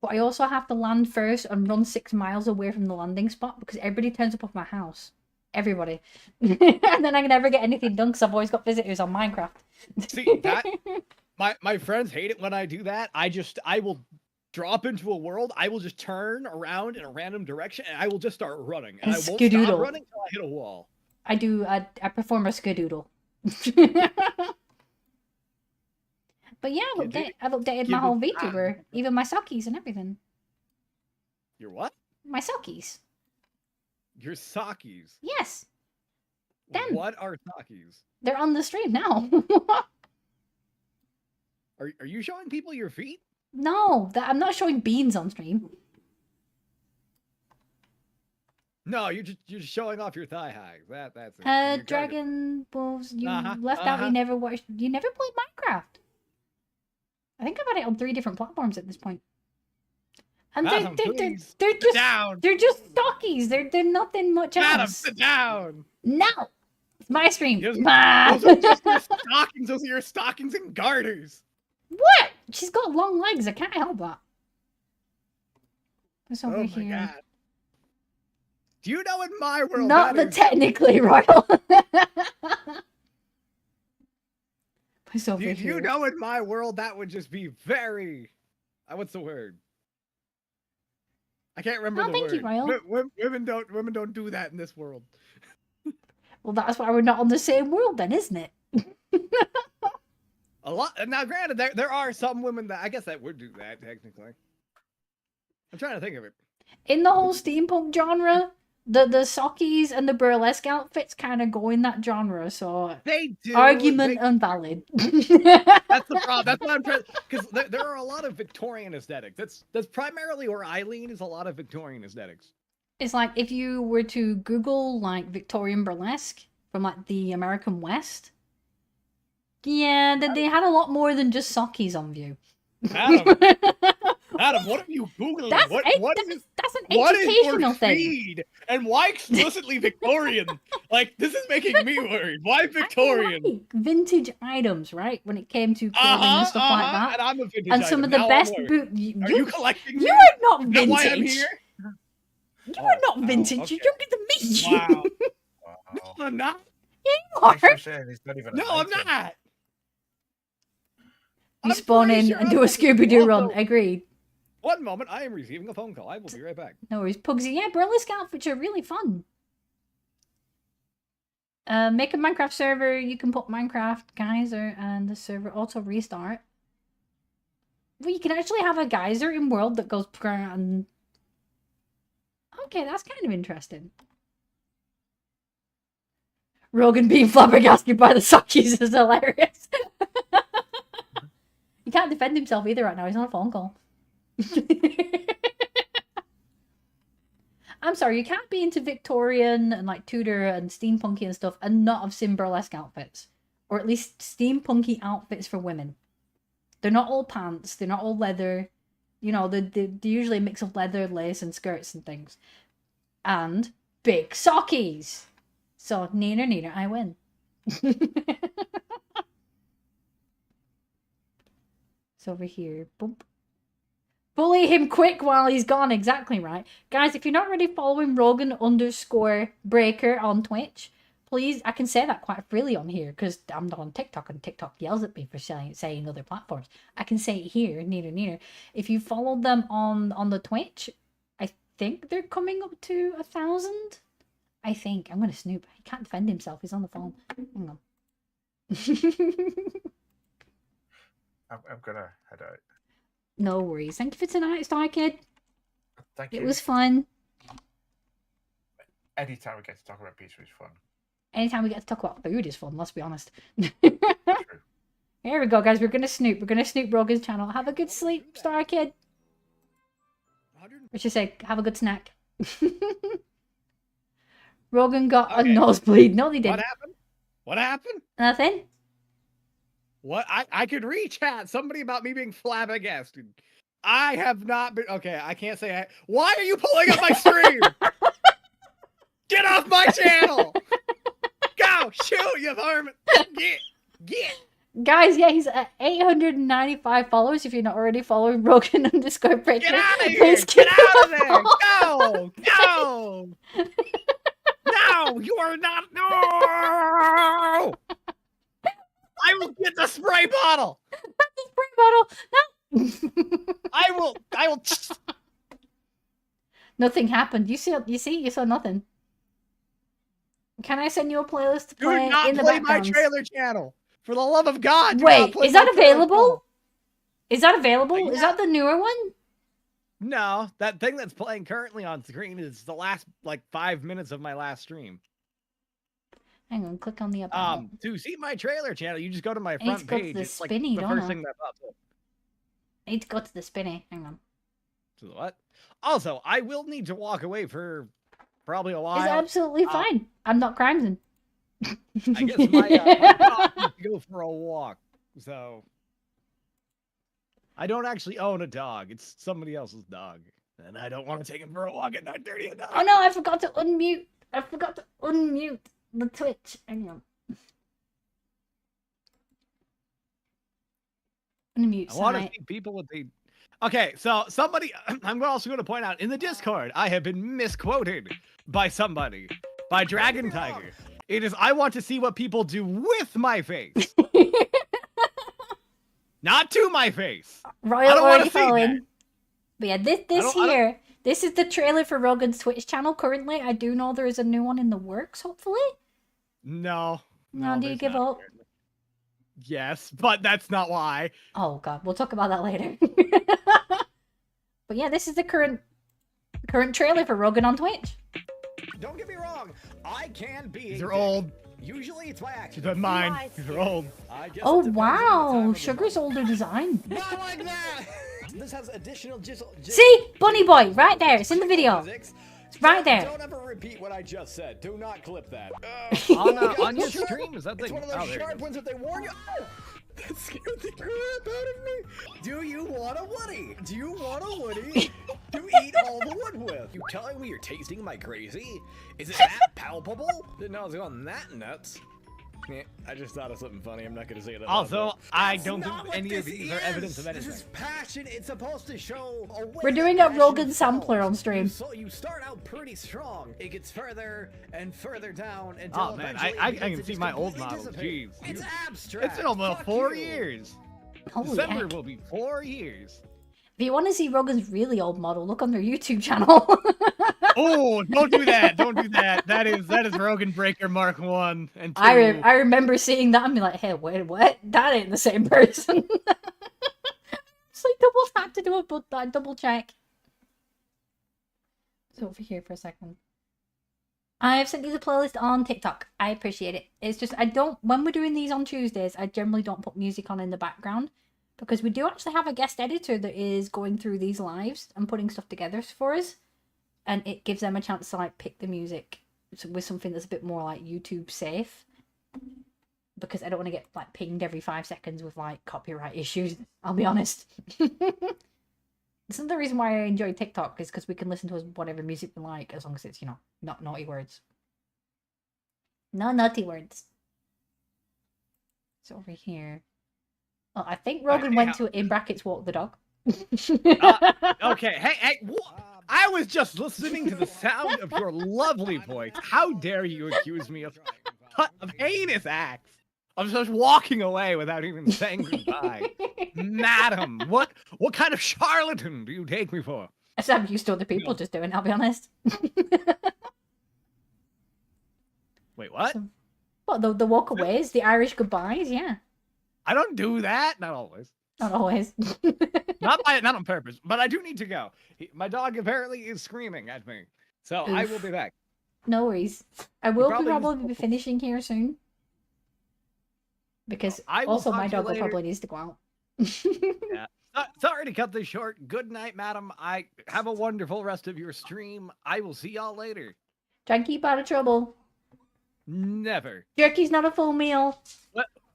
But I also have to land first and run 6 miles away from the landing spot because everybody turns up off my house. Everybody. And then I can never get anything done because I've always got visitors on Minecraft. See, that my friends hate it when I do that. I will drop into a world, I will just turn around in a random direction, and I will just start running. And I won't stop running until I hit a wall. I perform a skadoodle. But yeah, I've updated my whole VTuber, even my sockies and everything. Your what? My sockies. Your sockies? Yes. Them. What are sockies? They're on the stream now. Are you showing people your feet? No, I'm not showing beans on stream. No, you're just showing off your thigh highs. That's it. Dragon Wolves, you left out. You never watched. You never played Minecraft. I think I've had it on 3 different platforms at this point. And Adam, they're just stockies. They're nothing much else. Adam, sit down. No, it's my stream. Those are just your stockings. Those are your stockings and garters. What? She's got long legs. I can't help that. What's over here? My god. Do you know in my world? Not the technically royal. Do you know in my world that would just be very... what's the word? I can't remember the word. You, Royal. Women don't do that in this world. Well, that's why we're not on the same world then, isn't it? A lot. Now, granted, there are some women that I guess that would do that technically. I'm trying to think of it. In the whole steampunk genre, the sockies and the burlesque outfits kind of go in that genre, so they do. Argument invalid. That's the problem. That's why I'm trying, because there are a lot of Victorian aesthetics. That's primarily where I lean, is a lot of Victorian aesthetics. It's like if you were to Google like Victorian burlesque from like the American West. Yeah, they had a lot more than just sockies on view. Adam, what are you Googling? That's an educational thing. Feed? And why explicitly Victorian? Like, this is making me worried. Why Victorian? Like vintage items, right? When it came to clothing and stuff like that. And I'm a vintage and some item. of the best Are you collecting? You are not vintage. vintage. Why I'm here? You are not vintage. Okay. You're younger than me. Wow. No, I'm not. Yeah, you are. No, I'm not. You spawn in and do a Scooby-Doo run. Agreed. One moment, I am receiving a phone call. I will be right back. No worries, Pugsy. Yeah, burlesque outfits are really fun. Make a Minecraft server. You can put Minecraft geyser and the server auto restart. Well, you can actually have a geyser in world that goes and... Okay, that's kind of interesting. Rogan being flabbergasted by the sockies is hilarious. He can't defend himself either right now. He's on a phone call. I'm sorry, you can't be into Victorian and like Tudor and steampunky and stuff and not have seen burlesque outfits. Or at least steampunky outfits for women. They're not all pants, they're not all leather. You know, they're usually a mix of leather, lace, and skirts and things. And big sockies. So, neener, I win. It's over here. Boom. Bully him quick while he's gone. Exactly right. Guys, if you're not already following Rogan_Breaker on Twitch, please, I can say that quite freely on here because I'm not on TikTok and TikTok yells at me for saying other platforms. I can say it here, neener. If you followed them on the Twitch, I think they're coming up to 1,000. I think. I'm going to snoop. He can't defend himself. He's on the phone. Hang on. I'm going to head out. No worries. Thank you for tonight, Star Kid. Thank you. It was fun. Anytime we get to talk about pizza is fun. Anytime we get to talk about food is fun, let's be honest. True. Here we go, guys. We're going to snoop. We're going to snoop Rogan's channel. Have a good sleep, Star Kid. I should say, have a good snack. Rogan got a nosebleed. No, they didn't. What happened? Nothing. What? I could reach at somebody about me being flabbergasted. I have not been. Okay, I can't say. Why are you pulling up my stream? Get off my channel! Go shoot, you varmint! Get. Guys, yeah, he's at 895 followers. If you're not already following Rogan_Breaker, Get out of here! please Get give out of him a there! follow. No! No! You are not. No! I will get the spray bottle. Spray bottle. No. I will. Nothing happened. You saw nothing. Can I send you a playlist to play Do not in the play my background? trailer channel. For the love of God. do not Wait, play is my that trailer available? channel. Is that available? Yeah. Is that the newer one? No, that thing that's playing currently on screen is the last 5 minutes of my last stream. Hang on, click on the up. To see my trailer channel, you just go to my I need to front go to page. the It's spinny, the don't first I? thing that pops up. I need to go to the spinny. Hang on. To the what? Also, I will need to walk away for probably a while. It's absolutely fine. I'm not crimson. I guess my dog needs to go for a walk. So I don't actually own a dog. It's somebody else's dog. And I don't want to take him for a walk at 9:30 at night. Oh no, I forgot to unmute. The Twitch. Hang on. Unmute. I want to Side. see people with the. Okay, so somebody. I'm also going to point out in the Discord, I have been misquoted by somebody, by Dragon Tiger. It is. I want to see what people do with my face, not to my face. Royal I don't wanna already see that. following. But yeah, this is the trailer for Rogan's Twitch channel currently. I do know there is a new one in the works, hopefully. No. No, do you there's give not. up? Yes, but that's not why. Oh god, we'll talk about that later. But yeah, this is the current trailer for Rogan on Twitch. Don't get me wrong, I can be. These are old. Usually it's by accident. These are mine. These are old. I guess Oh it depends on the time wow, of the Sugar's month. older design. Not like that. This has additional See, Bunny Boy, right there. It's in the video. It's right there. Don't ever repeat what I just said. Do not clip that. On your stream, is that It's thing? one of Oh, those there it sharp goes. ones that they warn you. Oh, that scared the crap out of me. Do you want a Woody? Do you want a Woody to eat all the wood with? You telling me you're tasting my crazy? Is it that palpable? Didn't know I was going that nuts. Yeah, I just thought of something funny. I'm not going to say that. Also, I That's don't not think what any of this these are evidence of This anything. is passion. It's supposed to show a way We're that doing a passion Rogan sampler falls. on stream. So you start out pretty strong. It gets further and further down until Oh man, eventually I it begins can to see just my old completely model. dissipate. Jeez. It's abstract. It's been almost Fuck 4 you. years. Holy December heck. will be 4 years. If you want to see Rogan's really old model, look on their YouTube channel. Oh, don't do that! Don't do that. That is Rogan Breaker Mark 1 and 2. I remember seeing that and be like, hey, wait, what? That ain't the same person. It's like double tap to do it, but double check. So over here for a second. I've sent you the playlist on TikTok. I appreciate it. It's just when we're doing these on Tuesdays, I generally don't put music on in the background because we do actually have a guest editor that is going through these lives and putting stuff together for us, and it gives them a chance to like pick the music with something that's a bit more like YouTube safe, because I don't want to get like pinged every 5 seconds with like copyright issues. I'll be honest. This is the reason why I enjoy TikTok, is because we can listen to whatever music we like, as long as it's, you know, not naughty words. No naughty words. It's over here. Oh, I think Rogan went to, in brackets, walk the dog. Okay, hey, I was just listening to the sound of your lovely voice. How dare you accuse me of heinous acts? of just walking away without even saying goodbye. Madam, what kind of charlatan do you take me for? I'm used to other people just doing it, I'll be honest. Wait, what? So, what, the walkaways, the Irish goodbyes, yeah. I don't do that. Not always. Not always. Not on purpose, but I do need to go. My dog apparently is screaming at me. So I will be back. No worries. I will probably be finishing here soon. Because also my dog will probably needs to go out. Yeah. Sorry to cut this short. Good night, madam. I have a wonderful rest of your stream. I will see y'all later. Try and keep out of trouble. Never. Jerky's not a full meal.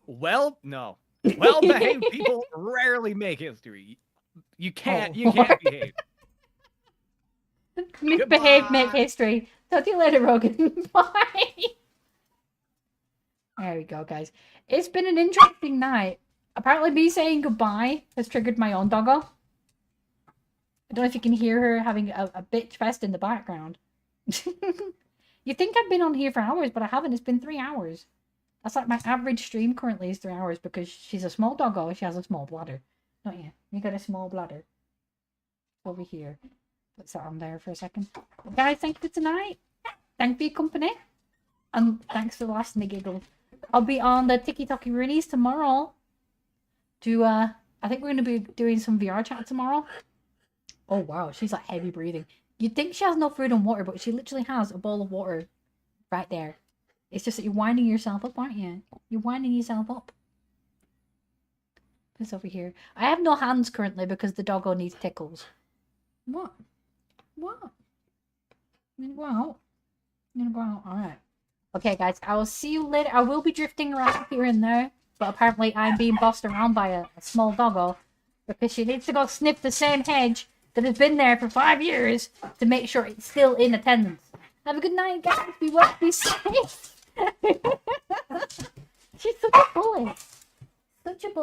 Well, no. Well-behaved people rarely make history. You can't behave. Misbehave, make history. Talk to you later, Rogan. Bye. There we go, guys. It's been an interesting night. Apparently me saying goodbye has triggered my own doggo. I don't know if you can hear her having a bitch fest in the background. You think I've been on here for hours, but I haven't. It's been 3 hours. That's like my average stream currently is 3 hours because she's a small doggo. She has a small bladder. Don't you? You got a small bladder. Over here. Put that on there for a second. Guys, thank you for tonight. Thank you for your company. And thanks for the last giggle. I'll be on the TikTok Roonies tomorrow. I think we're going to be doing some VR chat tomorrow. Oh, wow. She's like heavy breathing. You'd think she has no food and water, but she literally has a bowl of water right there. It's just that you're winding yourself up, aren't you? You're winding yourself up. This over here. I have no hands currently because the doggo needs tickles. What? What? I'm gonna go out. I'm gonna go out. Alright. Okay, guys. I will see you later. I will be drifting around here and there. But apparently I'm being bossed around by a small doggo. Because she needs to go sniff the same hedge that has been there for 5 years to make sure it's still in attendance. Have a good night, guys. Be well, be safe.